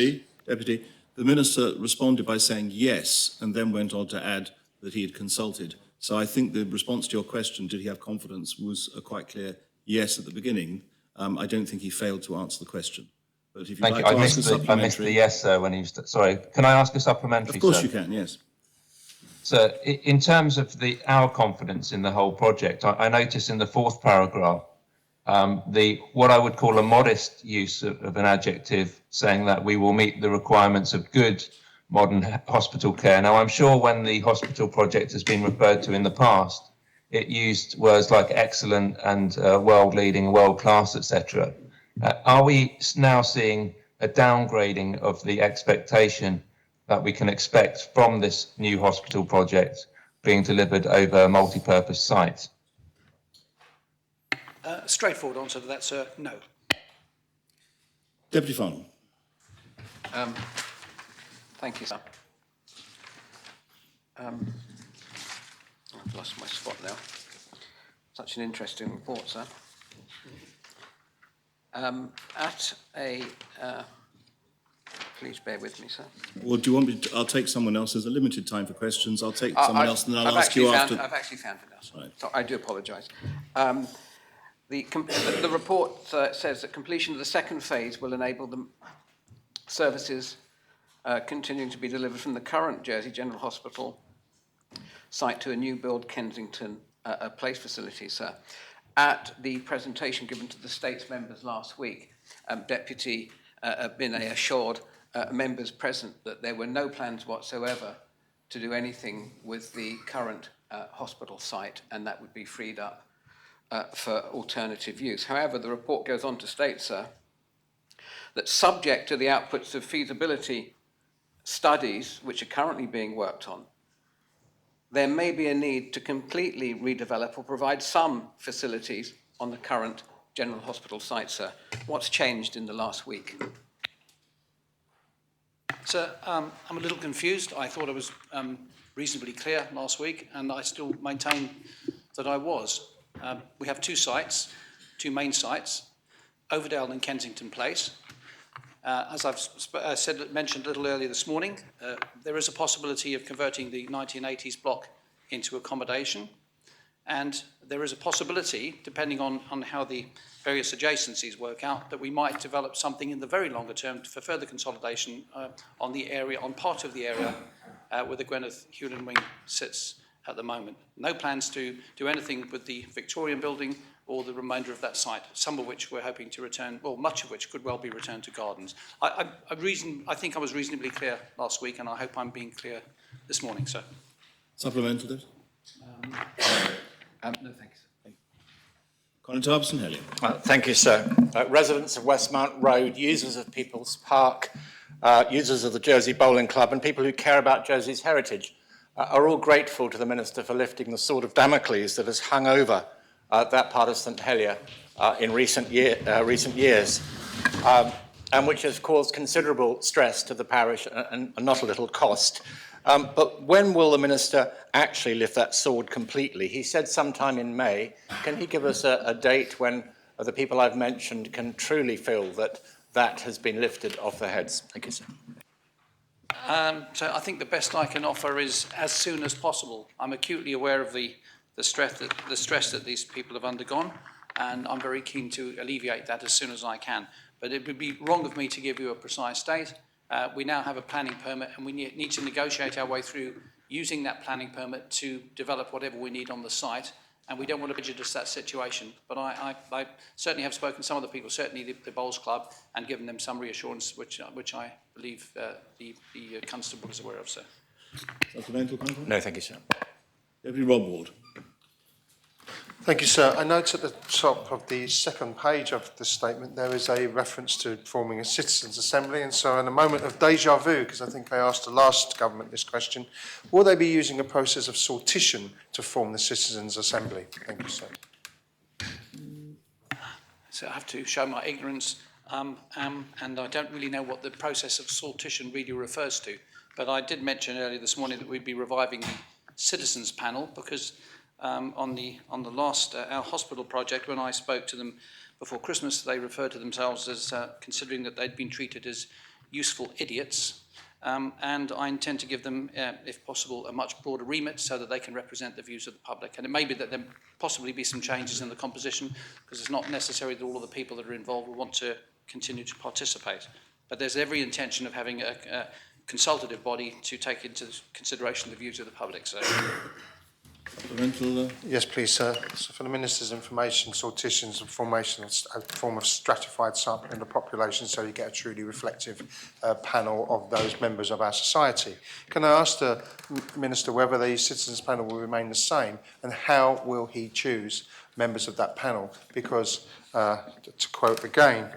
Deputy, the Minister responded by saying yes, and then went on to add that he had consulted. So I think the response to your question, did he have confidence, was a quite clear yes at the beginning. I don't think he failed to answer the question. But if you'd Thank like you. to ask a I supplementary... missed the yes, sir, when he was... Sorry, can I ask a supplementary, Of course sir? you can, yes. So in terms of our confidence in the whole project, I notice in the 4th paragraph, what I would call a modest use of an adjective, saying that we will meet the requirements of good modern hospital care. Now, I'm sure when the hospital project has been referred to in the past, it used words like excellent and world-leading, world-class, etc. Are we now seeing a downgrading of the expectation that we can expect from this new hospital project being delivered over a multi-purpose site? straightforward answer to that, sir, no. Deputy Farnham. Thank you, sir. I've lost my spot now. Such an interesting report, sir. Please bear with me, sir. Or do you want me to, I'll take someone else. There's a limited time for questions. I'll take someone else and then I'll ask you after. I've actually found it now, sir. Right. So I do apologise. The report says that completion of the second phase will enable the services continuing to be delivered from the current Jersey General Hospital site to a new build Kensington Place facility, sir. At the presentation given to the States members last week, Deputy Binet assured members present that there were no plans whatsoever to do anything with the current hospital site, and that would be freed up for alternative use. However, the report goes on to state, sir, that subject to the outputs of feasibility studies which are currently being worked on, there may be a need to completely redevelop or provide some facilities on the current General Hospital site, sir. What's changed in the last week? Sir, I'm a little confused. I thought I was reasonably clear last week, and I still maintain that I was. We have two sites, two main sites, Overdale and Kensington Place. As I've mentioned a little earlier this morning, there is a possibility of converting the 1980s block into accommodation, and there is a possibility, depending on how the various adjacencies work out, that we might develop something in the very longer term for further consolidation on the area, on part of the area where the Gwynedd Hewlin Wing sits at the moment. No plans to do anything with the Victorian building or the remainder of that site, some of which we're hoping to return, well, much of which could well be returned to gardens. I think I was reasonably clear last week, and I hope I'm being clear this morning, sir. Supplemental that? No, thanks. Colin Harbison-Hellion. Thank you, sir. Residents of Westmount Road, users of People's Park, users of the Jersey Bowling Club, and people who care about Jersey's heritage are all grateful to the Minister for lifting the sword of Damocles that has hung over that part of St Helier in recent years, and which has caused considerable stress to the parish and not a little cost. But when will the Minister actually lift that sword completely? He said sometime in May. Can he give us a date when the people I've mentioned can truly feel that that has been lifted off their heads? Thank you, sir. So I think the best I can offer is as soon as possible. I'm acutely aware of the stress that these people have undergone, and I'm very keen to alleviate that as soon as I can. But it would be wrong of me to give you a precise date. We now have a planning permit, and we need to negotiate our way through using that planning permit to develop whatever we need on the site, and we don't want to prejudice that situation. But I certainly have spoken to some of the people, certainly the Bowls Club, and given them some reassurance, which I believe the Constable is aware of, sir. Supplemental, Constable? No, thank you, sir. Deputy Rob Ward. Thank you, sir. I note at the top of the second page of the statement there is a reference to forming a citizens' assembly, and so in a moment of deja vu, because I think I asked the last government this question, will they be using a process of sortition to form the citizens' assembly? Thank you, sir. So I have to show my ignorance, and I don't really know what the process of sortition really refers to. But I did mention earlier this morning that we'd be reviving the citizens' panel, because on the last our hospital project, when I spoke to them before Christmas, they referred to themselves as considering that they'd been treated as useful idiots, and I intend to give them, if possible, a much broader remit so that they can represent the views of the public. And it may be that there possibly be some changes in the composition, because it's not necessary that all of the people that are involved will want to continue to participate. But there's every intention of having a consultative body to take into consideration the views of the public. So. Yes, please, sir. So for the Minister's information, sortition is a form of stratified sampling of the population, so you get a truly reflective panel of those members of our society. Can I ask the Minister whether the citizens panel will remain the same, and how will he choose members of that panel? Because, to quote again,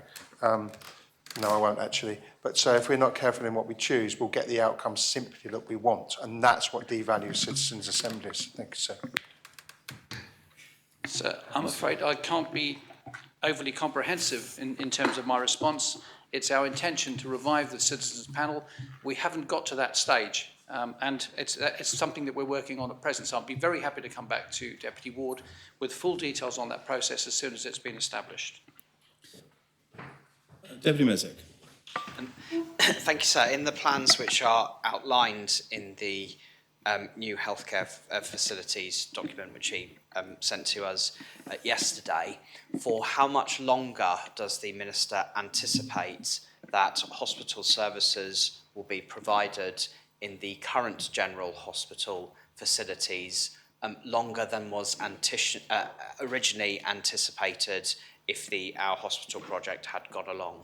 no, I won't actually. But so if we're not careful in what we choose, we'll get the outcome simply that we want. And that's what devalues citizens' assemblies. Thank you, sir. So I'm afraid I can't be overly comprehensive in terms of my response. It's our intention to revive the citizens' panel. We haven't got to that stage. And it's something that we're working on at present. So I'll be very happy to come back to Deputy Ward with full details on that process as soon as it's been established. Deputy Mezek. Thank you, sir. In the plans which are outlined in the new healthcare facilities document which he sent to us yesterday, for how much longer does the Minister anticipate that hospital services will be provided in the current general hospital facilities longer than was originally anticipated if our hospital project had got along?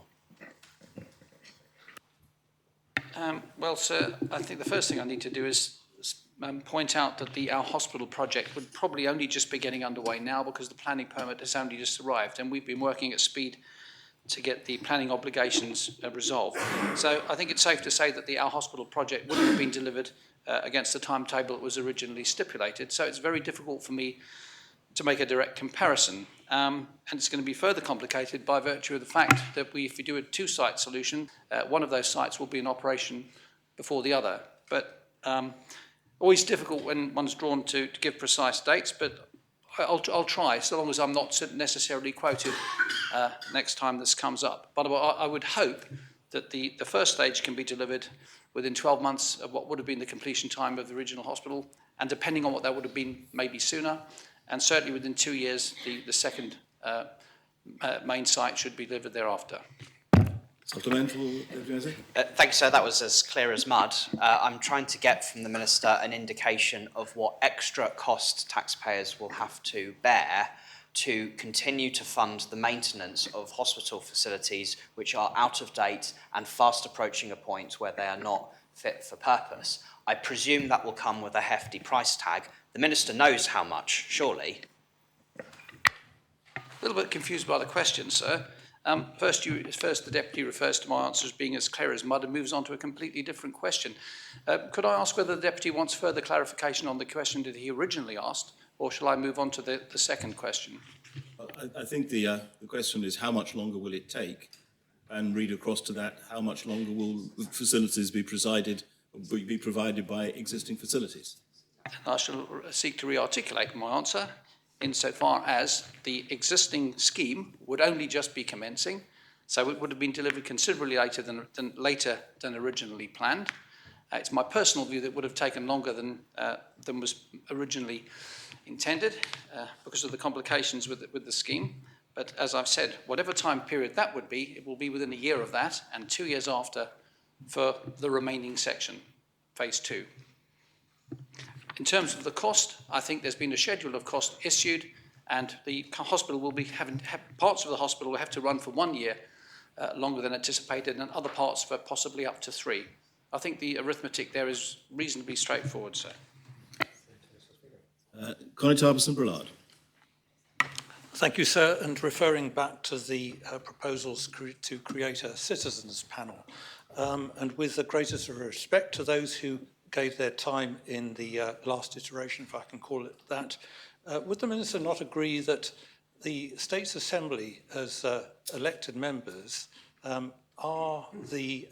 Well, sir, I think the first thing I need to do is point out that our hospital project would probably only just be getting underway now, because the planning permit has only just arrived, and we've been working at speed to get the planning obligations resolved. So I think it's safe to say that our hospital project wouldn't have been delivered against the timetable that was originally stipulated. So it's very difficult for me to make a direct comparison. And it's going to be further complicated by virtue of the fact that if we do a two-site solution, one of those sites will be in operation before the other. But always difficult when one's drawn to give precise dates, but I'll try, so long as I'm not necessarily quoted next time this comes up. But I would hope that the first stage can be delivered within 12 months of what would have been the completion time of the original hospital, and depending on what that would have been, maybe sooner, and certainly within 2 years, the second main site should be delivered thereafter. Supplemental, Thank you, sir. That was as clear as mud. I'm trying to get from the Minister an indication of what extra cost taxpayers will have to bear to continue to fund the maintenance of hospital facilities which are out of date and fast approaching a point where they are not fit for purpose. I presume that will come with a hefty price tag. The Minister knows how much, surely. A little bit confused by the question, sir. First, the Deputy refers to my answer as being as clear as mud and moves on to a completely different question. Could I ask whether the Deputy wants further clarification on the question that he originally asked, or shall I move on to the second question? I think the question is how much longer will it take? And read across to that, how much longer will facilities be provided by existing facilities? I shall seek to re-articulate my answer insofar as the existing scheme would only just be commencing, so it would have been delivered considerably later than originally planned. It's my personal view that it would have taken longer than was originally intended because of the complications with the scheme. But as I've said, whatever time period that would be, it will be within a year of that and 2 years after for the remaining section, phase 2. In terms of the cost, I think there's been a schedule of cost issued, and the hospital will be parts of the hospital will have to run for 1 year longer than anticipated, and other parts for possibly up to 3. I think the arithmetic there is reasonably straightforward, sir. Connie Tarbison-Brillard. Thank you, sir. And referring back to the proposals to create a citizens panel, and with the greatest respect to those who gave their time in the last iteration, if I can call it that, would the Minister not agree that the States Assembly, as elected members, are the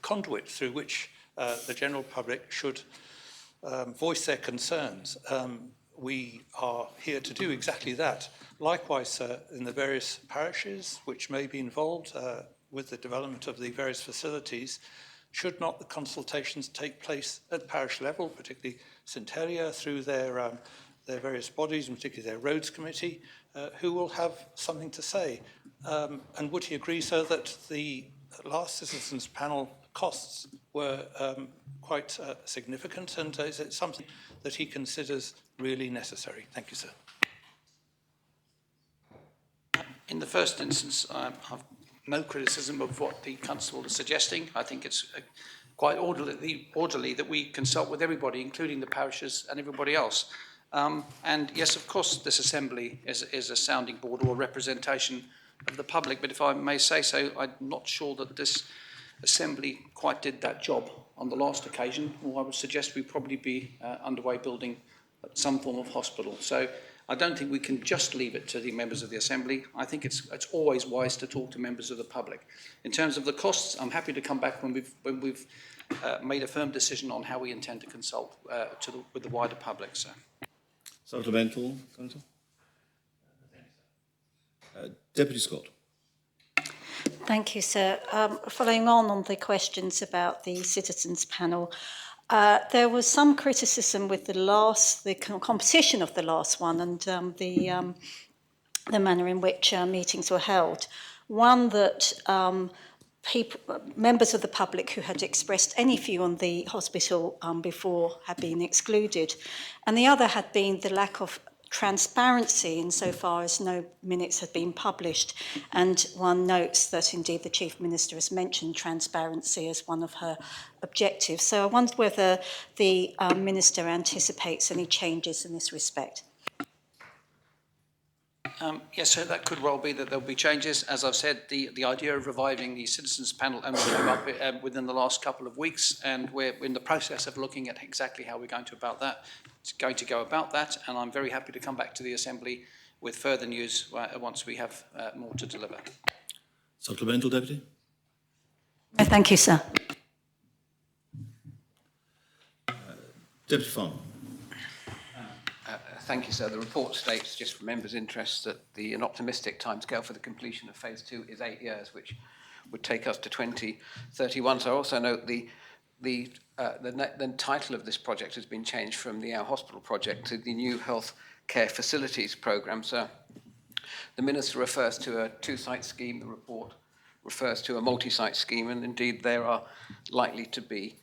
conduit through which the general public should voice their concerns? We are here to do exactly that. Likewise, in the various parishes which may be involved with the development of the various facilities, should not the consultations take place at parish level, particularly St Helier, through their various bodies, and particularly their roads committee, who will have something to say? And would he agree, sir, that the last citizens panel costs were quite significant, and is it something that he considers really necessary? Thank you, sir. In the first instance, I've no criticism of what the Constable is suggesting. I think it's quite orderly that we consult with everybody, including the parishes and everybody else. And yes, of course, this assembly is a sounding board or a representation of the public, but if I may say so, I'm not sure that this assembly quite did that job on the last occasion, or I would suggest we probably be underway building some form of hospital. So I don't think we can just leave it to the members of the Assembly. I think it's always wise to talk to members of the public. In terms of the costs, I'm happy to come back when we've made a firm decision on how we intend to consult with the wider public, sir. Supplemental, Deputy Scott. Thank you, sir. Following on the questions about the citizens panel, there was some criticism with the composition of the last one and the manner in which meetings were held. One that members of the public who had expressed any view on the hospital before had been excluded, and the other had been the lack of transparency insofar as no minutes had been published, and one notes that indeed the Chief Minister has mentioned transparency as one of her objectives. So I wonder whether the Minister anticipates any changes in this respect. Yes, so that could well be that there'll be changes. As I've said, the idea of reviving the citizens panel only came up within the last couple of weeks, and we're in the process of looking at exactly how we're going to about that. going to go about that, and I'm very happy to come back to the Assembly with further news once we have more to deliver. Supplemental, Deputy? Thank you, sir. Deputy Farmer. Thank you, sir. The report states, just for members' interest, that an optimistic timescale for the completion of phase 2 is 8 years, which would take us to 2031. So I also note the title of this project has been changed from the Our Hospital project to the New Health Care Facilities Programme. So the Minister refers to a 2-site scheme. The report refers to a multi-site scheme, and indeed there are likely to be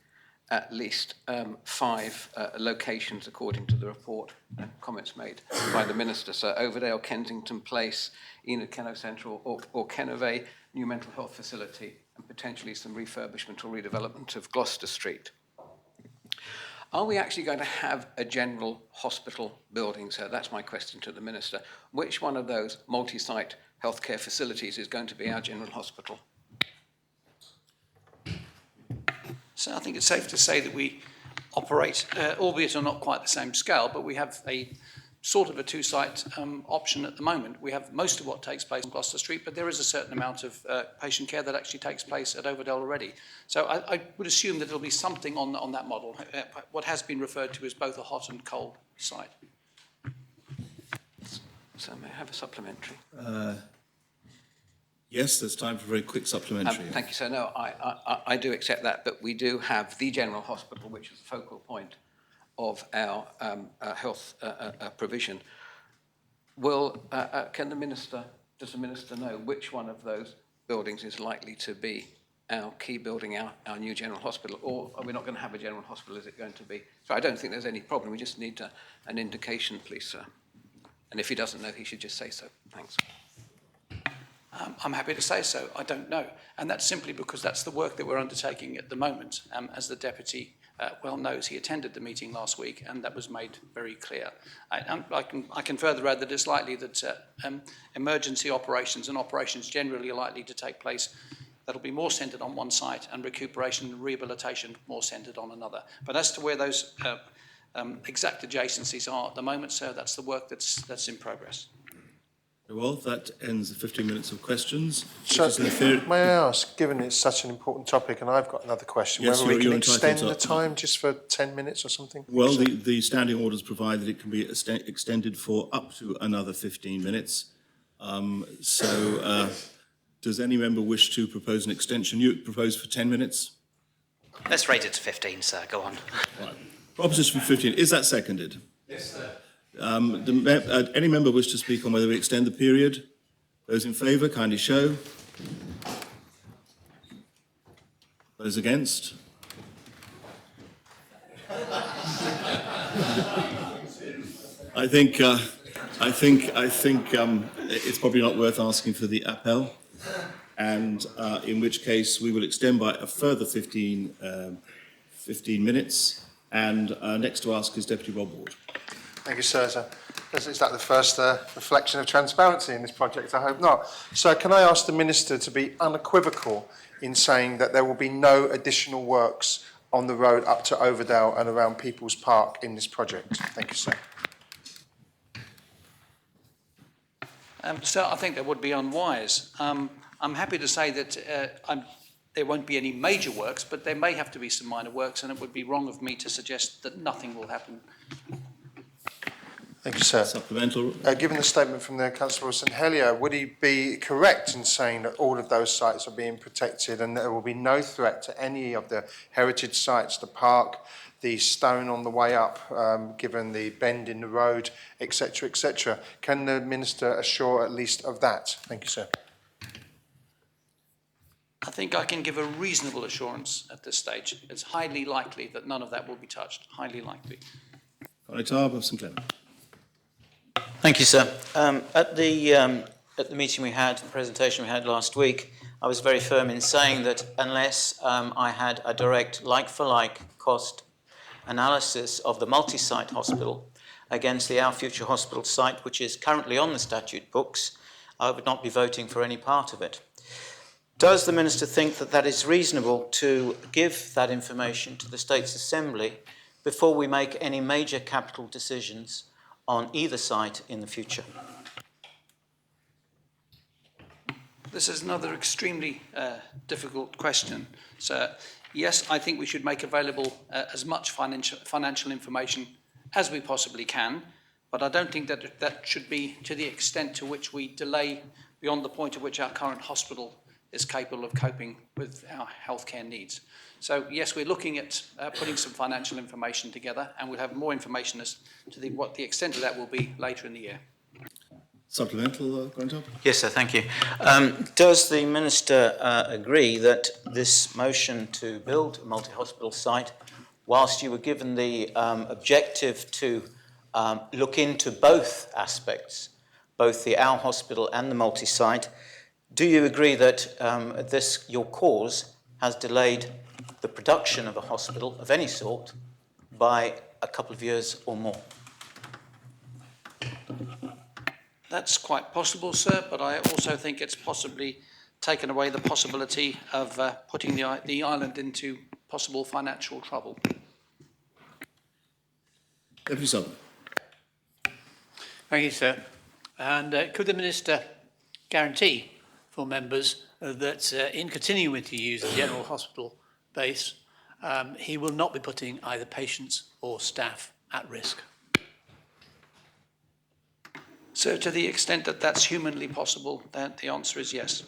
at least 5 locations, according to the report and comments made by the Minister. So Overdale, Kensington Place, Enid Kenno Central, or Kennervay, new mental health facility, and potentially some refurbishment or redevelopment of Gloucester Street. Are we actually going to have a general hospital building, sir? That's my question to the Minister. Which one of those multi-site healthcare facilities is going to be our general hospital? So I think it's safe to say that we operate, albeit on not quite the same scale, but we have a sort of a 2-site option at the moment. We have most of what takes place on Gloucester Street, but there is a certain amount of patient care that actually takes place at Overdale already. So I would assume that there'll be something on that model, what has been referred to as both a hot and cold site. So may I have a supplementary? Yes, there's time for a very quick supplementary. Thank you, sir. No, I do accept that, but we do have the General Hospital, which is the focal point of our health provision. Can the Minister, does the Minister know which one of those buildings is likely to be our key building, our new General Hospital, or are we not going to have a General Hospital? Is it going to be? So I don't think there's any problem. We just need an indication, please, sir. And if he doesn't know, he should just say so. Thanks. I'm happy to say so. I don't know. And that's simply because that's the work that we're undertaking at the moment. As the Deputy well knows, he attended the meeting last week, and that was made very clear. I can further add that it's likely that emergency operations and operations generally are likely to take place that'll be more centred on one site, and recuperation and rehabilitation more centred on another. But as to where those exact adjacencies are at the moment, sir, that's the work that's in progress. Well, that ends the 15 minutes of questions. So, may I ask, given it's such an important topic, and I've got another question, Yes, whether we can you're extend entitled the time just for 10 minutes or something? Well, the standing orders provide that it can be extended for up to another 15 minutes. Does any member wish to propose an extension? You propose for 10 minutes? Let's rate it to 15, sir. Go on. Right. Proposition for 15. Is that seconded? Yes, sir. Any member wish to speak on whether we extend the period? Those in favour, kindly show. Those against? I think it's probably not worth asking for the appel, and in which case we will extend by a further 15 minutes. And next to ask is Deputy Rob Ward. Thank you, sir. Is that the first reflection of transparency in this project? I hope not. So can I ask the Minister to be unequivocal in saying that there will be no additional works on the road up to Overdale and around People's Park in this project? Thank you, sir. Sir, I think that would be unwise. I'm happy to say that there won't be any major works, but there may have to be some minor works, and it would be wrong of me to suggest that nothing will happen. Thank you, sir. Supplemental. Given the statement from the Councillor of St Helier, would he be correct in saying that all of those sites are being protected and there will be no threat to any of the heritage sites, the park, the stone on the way up, given the bend in the road, etc., etc.? Can the Minister assure at least of that? Thank you, sir. I think I can give a reasonable assurance at this stage. It's highly likely that none of that will be touched. Highly likely. Conrad of St Clement. Thank you, sir. At the meeting we had, the presentation we had last week, I was very firm in saying that unless I had a direct like-for-like cost analysis of the multi-site hospital against the Our Future Hospital site, which is currently on the statute books, I would not be voting for any part of it. Does the Minister think that that is reasonable to give that information to the States Assembly before we make any major capital decisions on either site in the future? This is another extremely difficult question. So, yes, I think we should make available as much financial information as we possibly can, but I don't think that that should be to the extent to which we delay beyond the point at which our current hospital is capable of coping with our healthcare needs. So, yes, we're looking at putting some financial information together, and we'll have more information as to what the extent of that will be later in the year. Supplemental, Grant? Yes, sir, thank you. Does the Minister agree that this motion to build a multi-hospital site, whilst you were given the objective to look into both aspects, both the Our Hospital and the multi-site, do you agree that your cause has delayed the production of a hospital of any sort by a couple of years or more? That's quite possible, sir, but I also think it's possibly taken away the possibility of putting the island into possible financial trouble. Deputy Sutherland. Thank you, sir. And could the Minister guarantee for members that in continuing to use the General Hospital base, he will not be putting either patients or staff at risk? So to the extent that that's humanly possible, then the answer is yes.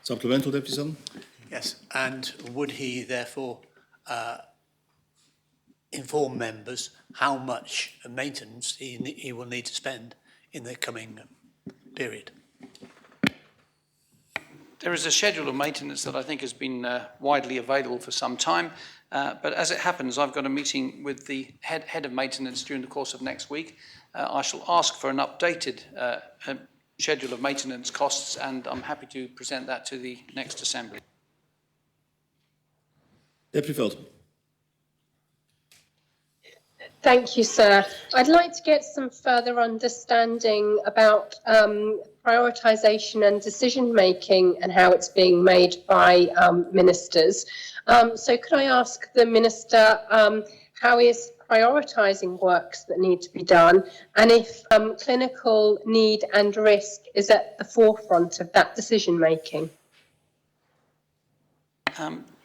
Supplemental, Deputy Sutherland? Yes, and would he therefore inform members how much maintenance he will need to spend in the coming period? There is a schedule of maintenance that I think has been widely available for some time, but as it happens, I've got a meeting with the head of maintenance during the course of next week. I shall ask for an updated schedule of maintenance costs, and I'm happy to present that to the next Assembly. Deputy Felton. Thank you, sir. I'd like to get some further understanding about prioritisation and decision-making and how it's being made by ministers. So could I ask the Minister how he is prioritising works that need to be done, and if clinical need and risk is at the forefront of that decision-making?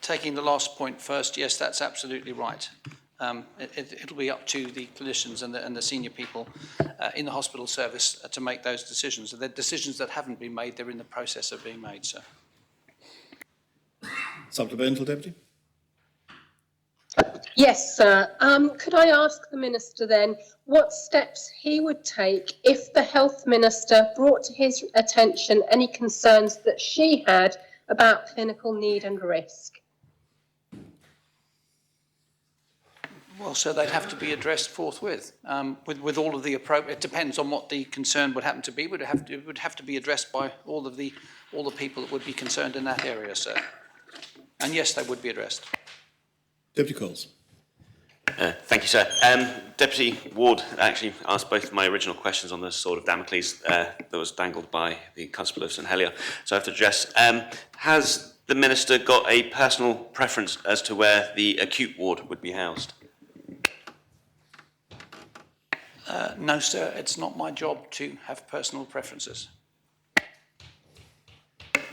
Taking the last point first, yes, that's absolutely right. It'll be up to the clinicians and the senior people in the hospital service to make those decisions. The decisions that haven't been made, they're in the process of being made, sir. Supplemental, Deputy? Yes, sir. Could I ask the Minister then what steps he would take if the Health Minister brought to his attention any concerns that she had about clinical need and risk? Well, so they'd have to be addressed forthwith with all of the appropriate. It depends on what the concern would happen to be. It would have to be addressed by all the people that would be concerned in that area, sir. And yes, they would be addressed. Deputy Coles. Thank you, sir. Deputy Ward actually asked both of my original questions on the sword of Damocles that was dangled by the Constable of St Helier. So I have to address, has the Minister got a personal preference as to where the acute ward would be housed? No, sir, it's not my job to have personal preferences.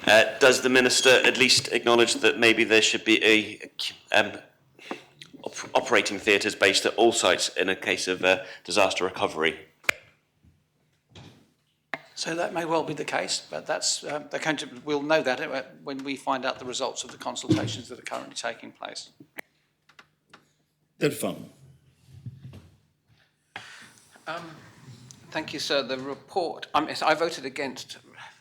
Does the Minister at least acknowledge that maybe there should be operating theatres based at all sites in a case of disaster recovery? So that may well be the case, but that's we'll know that when we find out the results of the consultations that are currently taking place. Deputy Farnham. Thank you, sir. The report, I voted against,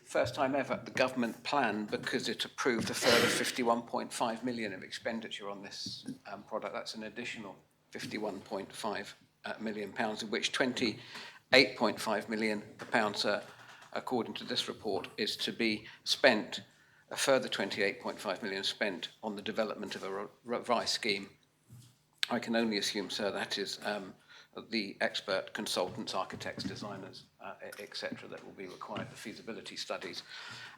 first time ever, the government plan because it approved a further 51.5 million of expenditure on this product. That's an additional 51.5 million pounds, of which 28.5 million pounds, according to this report, is to be spent, a further 28.5 million spent on the development of a revised scheme. I can only assume, sir, that is the expert consultants, architects, designers, etc., that will be required for feasibility studies.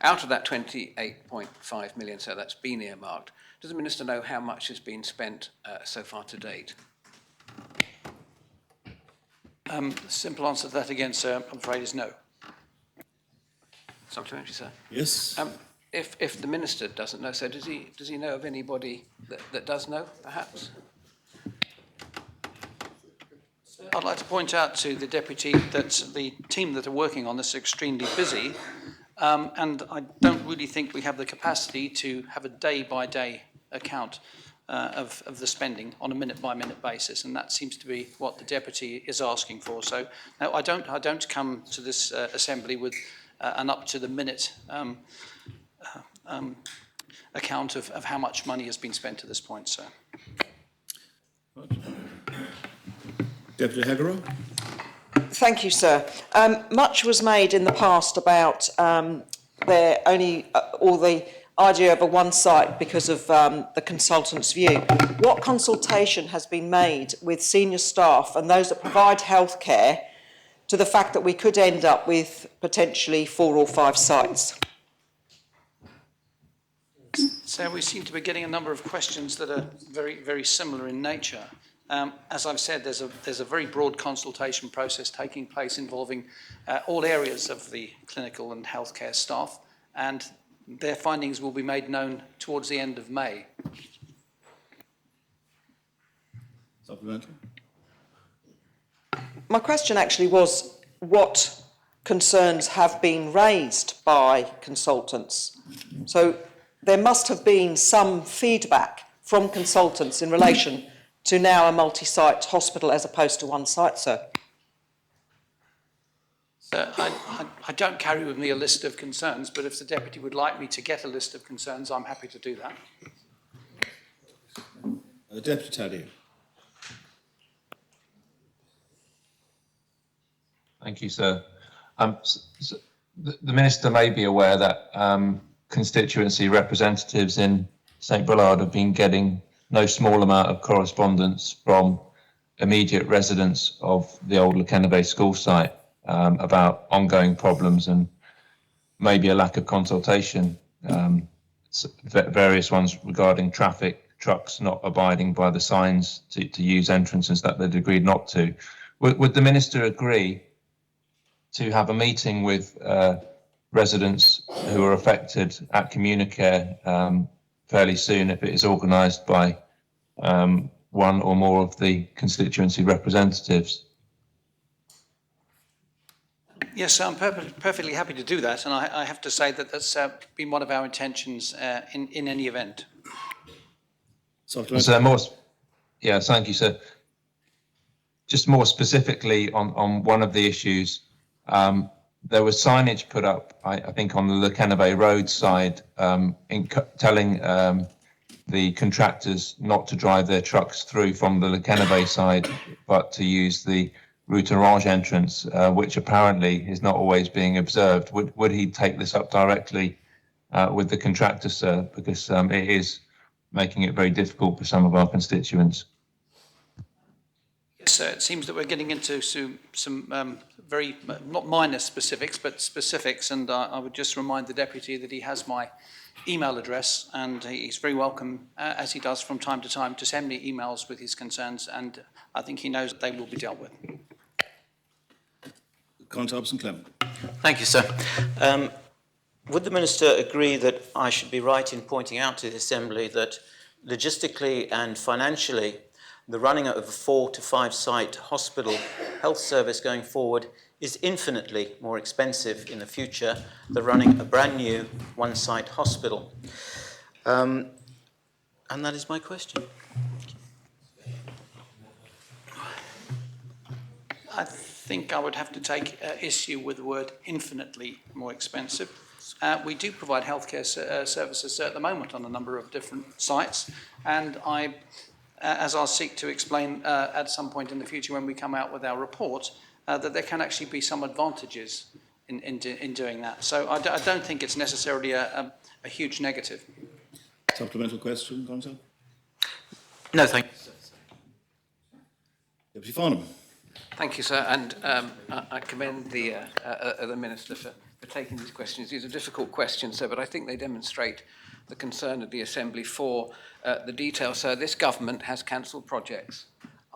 Out of that 28.5 million, so that's been earmarked, does the Minister know how much has been spent so far to date? The simple answer to that again, sir, I'm afraid is no. Supplementary, sir. Yes. If the Minister doesn't know, so does he know of anybody that does know, perhaps? I'd like to point out to the Deputy that the team that are working on this are extremely busy, and I don't really think we have the capacity to have a day-by-day account of the spending on a minute-by-minute basis, and that seems to be what the Deputy is asking for. So, no, I don't come to this Assembly with an up-to-the-minute account of how much money has been spent to this point, sir. Deputy Hegaro. Thank you, sir. Much was made in the past about there only or the idea of a one site because of the consultant's view. What consultation has been made with senior staff and those that provide healthcare to the fact that we could end up with potentially 4 or 5 sites? So we seem to be getting a number of questions that are very, very similar in nature. As I've said, there's a very broad consultation process taking place involving all areas of the clinical and healthcare staff, and their findings will be made known towards the end of May. Supplementary. My question actually was what concerns have been raised by consultants. So there must have been some feedback from consultants in relation to now a multi-site hospital as opposed to one site, sir. I don't carry with me a list of concerns, but if the Deputy would like me to get a list of concerns, I'm happy to do that. Deputy Taddy. Thank you, sir. The Minister may be aware that constituency representatives in St Bullard have been getting no small amount of correspondence from immediate residents of the old Lekenebe school site about ongoing problems and maybe a lack of consultation, various ones regarding traffic, trucks not abiding by the signs to use entrances that they'd agreed not to. Would the Minister agree to have a meeting with residents who are affected at Communicare fairly soon if it is organised by one or more of the constituency representatives? Yes, I'm perfectly happy to do that, and I have to say that that's been one of our intentions in any event. So yeah, thank you, sir. Just more specifically on one of the issues, there was signage put up, I think, on the Lekenebe Road side, telling the contractors not to drive their trucks through from the Lekenebe side, but to use the Route Orange entrance, which apparently is not always being observed. Would he take this up directly with the contractor, sir? Because it is making it very difficult for some of our constituents. Yes, sir, it seems that we're getting into some very, not minor specifics, but specifics, and I would just remind the Deputy that he has my email address, and he's very welcome, as he does from time to time, to send me emails with his concerns, and I think he knows that they will be dealt with. Hobson Clement. Thank you, sir. Would the Minister agree that I should be right in pointing out to the Assembly that logistically and financially, the running of a 4 to 5 site hospital health service going forward is infinitely more expensive in the future than running a brand new 1 site hospital? And that is my question. I think I would have to take issue with the word infinitely more expensive. We do provide healthcare services at the moment on a number of different sites, and as I'll seek to explain at some point in the future when we come out with our report, that there can actually be some advantages in doing that. So I don't think it's necessarily a huge negative. Supplemental question, Gonzo? No, thank you. Deputy Farnham. Thank you, sir, and I commend the Minister for taking these questions. These are difficult questions, sir, but I think they demonstrate the concern of the Assembly for the detail. Sir, this government has cancelled projects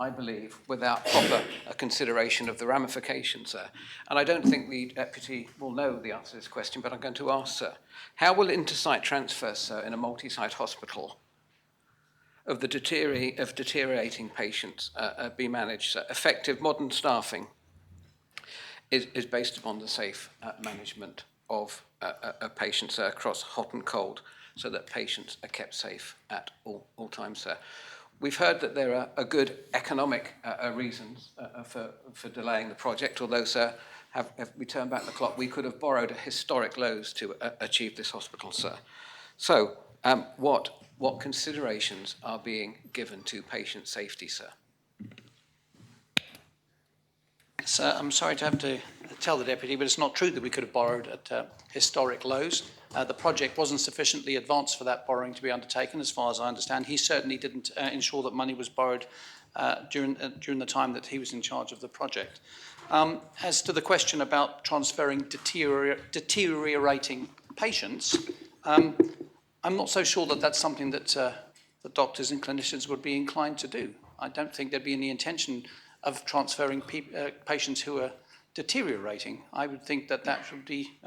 I believe, without proper consideration of the ramifications, sir. And I don't think the Deputy will know the answer to this question, but I'm going to ask, sir, how will intersite transfers, sir, in a multi-site hospital of deteriorating patients be managed, sir? Effective modern staffing is based upon the safe management of patients across hot and cold, so that patients are kept safe at all times, sir. We've heard that there are good economic reasons for delaying the project, although, sir, if we turn back the clock, we could have borrowed historic lows to achieve this hospital, sir. So, what considerations are being given to patient safety, sir? So I'm sorry to have to tell the Deputy, but it's not true that we could have borrowed at historic lows. The project wasn't sufficiently advanced for that borrowing to be undertaken, as far as I understand. He certainly didn't ensure that money was borrowed during the time that he was in charge of the project. As to the question about transferring deteriorating patients, I'm not so sure that that's something that the doctors and clinicians would be inclined to do. I don't think there'd be any intention of transferring patients who are deteriorating. I would think that that would be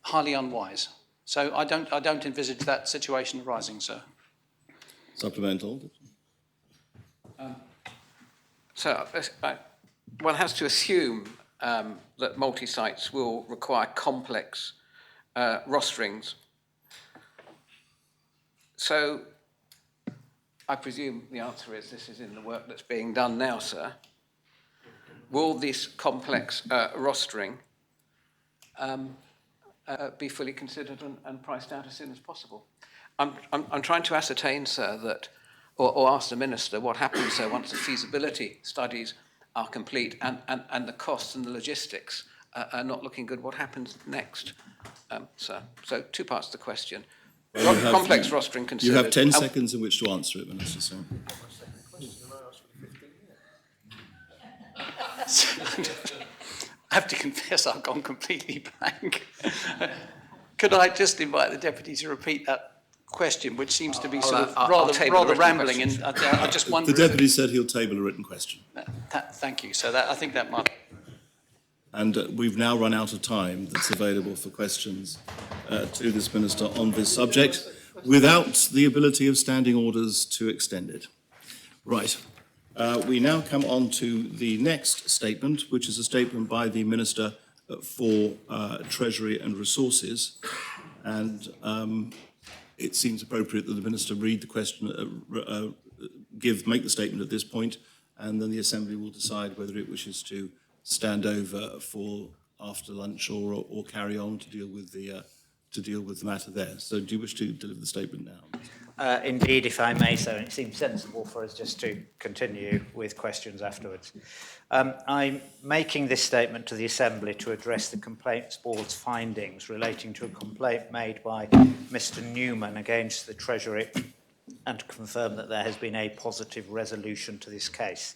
highly unwise. So I don't envisage that situation arising, sir. Supplemental. So one has to assume that multi-sites will require complex rosterings. So I presume the answer is this is in the work that's being done now, sir. Will this complex rostering be fully considered and priced out as soon as possible? I'm trying to ascertain, sir, that, or ask the Minister what happens, sir, once the feasibility studies are complete and the costs and the logistics are not looking good. What happens next, sir? So 2 parts to the question. Well, complex rostering considered. You have 10 seconds in which to answer it, Minister. So. I have to confess I've gone completely blank. Could I just invite the Deputy to repeat that question, which seems to be sort of rather rambling, and I just wonder... The Deputy said he'll table a written question. Thank you. So I think that might... And we've now run out of time that's available for questions to this Minister on this subject, without the ability of standing orders to extend it. Right. We now come on to the next statement, which is a statement by the Minister for Treasury and Resources. And it seems appropriate that the Minister read the question, make the statement at this point, and then the Assembly will decide whether it wishes to stand over for after lunch or carry on to deal with the matter there. So do you wish to deliver the statement now? Indeed, if I may, so, and it seems sensible for us just to continue with questions afterwards. I'm making this statement to the Assembly to address the Complaints Board's findings relating to a complaint made by Mr Newman against the Treasury and to confirm that there has been a positive resolution to this case.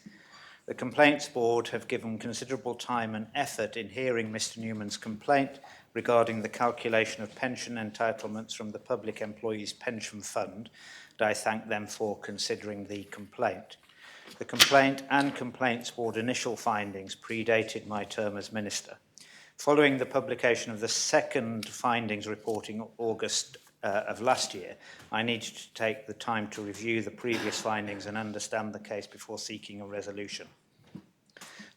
The Complaints Board have given considerable time and effort in hearing Mr Newman's complaint regarding the calculation of pension entitlements from the Public Employees Pension Fund, and I thank them for considering the complaint. The complaint and Complaints Board initial findings predated my term as Minister. Following the publication of the second findings report in August of last year, I needed to take the time to review the previous findings and understand the case before seeking a resolution.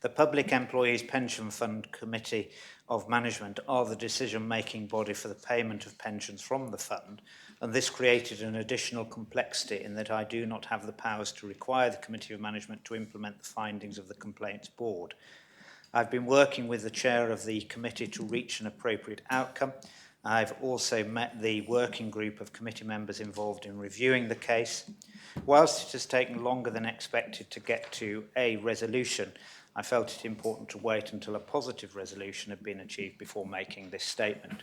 The Public Employees Pension Fund Committee of Management are the decision-making body for the payment of pensions from the fund, and this created an additional complexity in that I do not have the powers to require the Committee of Management to implement the findings of the Complaints Board. I've been working with the chair of the committee to reach an appropriate outcome. I've also met the working group of committee members involved in reviewing the case. Whilst it has taken longer than expected to get to a resolution, I felt it important to wait until a positive resolution had been achieved before making this statement.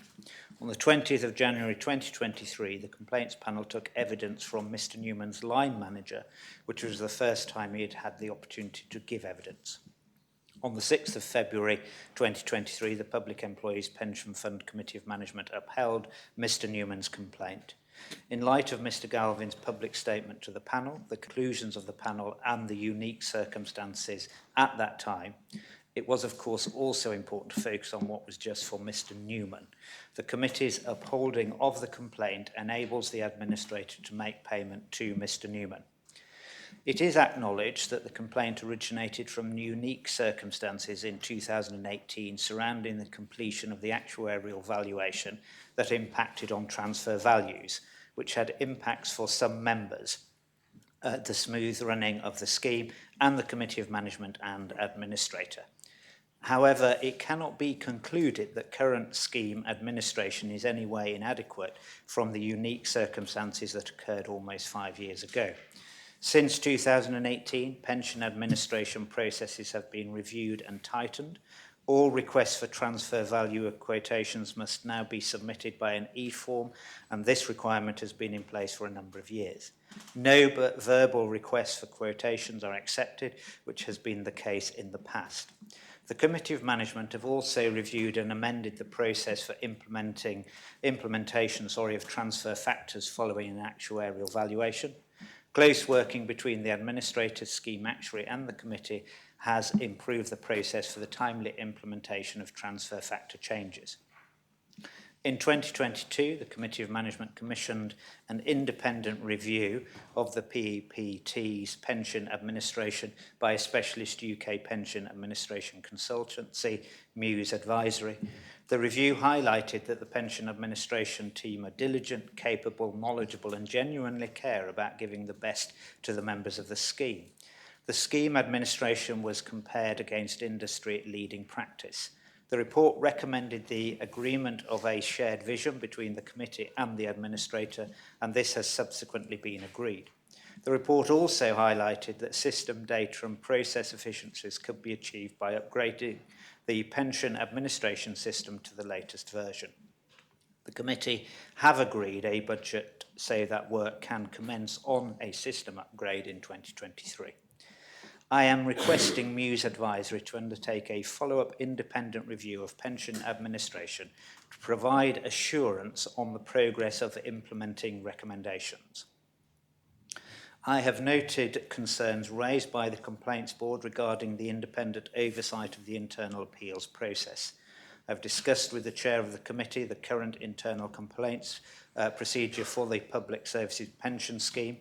On the 20th of January 2023, the complaints panel took evidence from Mr Newman's line manager, which was the first time he had had the opportunity to give evidence. On the 6th of February 2023, the Public Employees Pension Fund Committee of Management upheld Mr Newman's complaint. In light of Mr Galvin's public statement to the panel, the conclusions of the panel and the unique circumstances at that time, it was of course also important to focus on what was just for Mr Newman. The committee's upholding of the complaint enables the administrator to make payment to Mr Newman. It is acknowledged that the complaint originated from unique circumstances in 2018 surrounding the completion of the actuarial valuation that impacted on transfer values, which had impacts for some members, the smooth running of the scheme and the Committee of Management and Administrator. However, it cannot be concluded that current scheme administration is any way inadequate from the unique circumstances that occurred almost 5 years ago. Since 2018, pension administration processes have been reviewed and tightened. All requests for transfer value quotations must now be submitted by an e-form, and this requirement has been in place for a number of years. No verbal requests for quotations are accepted, which has been the case in the past. The Committee of Management have also reviewed and amended the process for implementation of transfer factors following an actuarial valuation. Close working between the administrator, scheme actuary and the committee has improved the process for the timely implementation of transfer factor changes. In 2022, the Committee of Management commissioned an independent review of the PEPT's pension administration by a specialist UK pension administration consultancy, Muse Advisory. The review highlighted that the pension administration team are diligent, capable, knowledgeable and genuinely care about giving the best to the members of the scheme. The scheme administration was compared against industry-leading practice. The report recommended the agreement of a shared vision between the committee and the administrator, and this has subsequently been agreed. The report also highlighted that system data and process efficiencies could be achieved by upgrading the pension administration system to the latest version. The committee have agreed a budget so that work can commence on a system upgrade in 2023. I am requesting Muse Advisory to undertake a follow-up independent review of pension administration to provide assurance on the progress of implementing recommendations. I have noted concerns raised by the Complaints Board regarding the independent oversight of the internal appeals process. I've discussed with the Chair of the Committee the current internal complaints procedure for the Public Services Pension Scheme,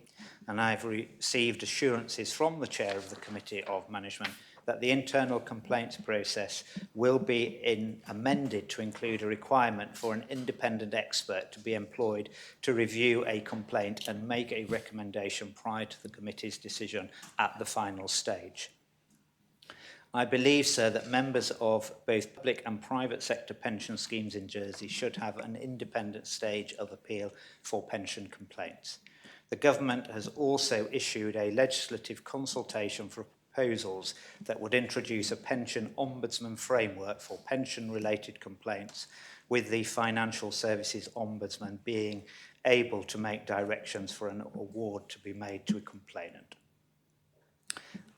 and I've received assurances from the Chair of the Committee of Management that the internal complaints process will be amended to include a requirement for an independent expert to be employed to review a complaint and make a recommendation prior to the committee's decision at the final stage. I believe, sir, that members of both public and private sector pension schemes in Jersey should have an independent stage of appeal for pension complaints. The government has also issued a legislative consultation for proposals that would introduce a pension ombudsman framework for pension-related complaints, with the Financial Services Ombudsman being able to make directions for an award to be made to a complainant.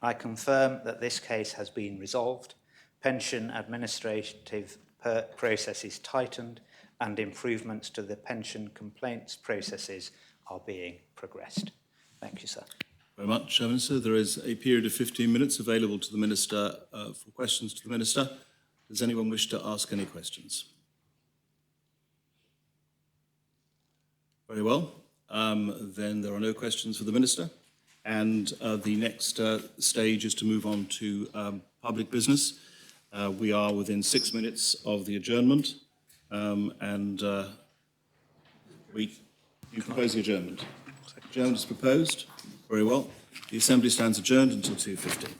I confirm that this case has been resolved, pension administrative processes tightened, and improvements to the pension complaints processes are being progressed. Thank you, sir. Very much, Minister. There is a period of 15 minutes available to the Minister for questions to the Minister. Does anyone wish to ask any questions? Very well. Then there are no questions for the Minister. And the next stage is to move on to public business. We are within 6 minutes of the adjournment. You propose the adjournment. Adjournment is proposed. Very well. The Assembly stands adjourned until 2:15.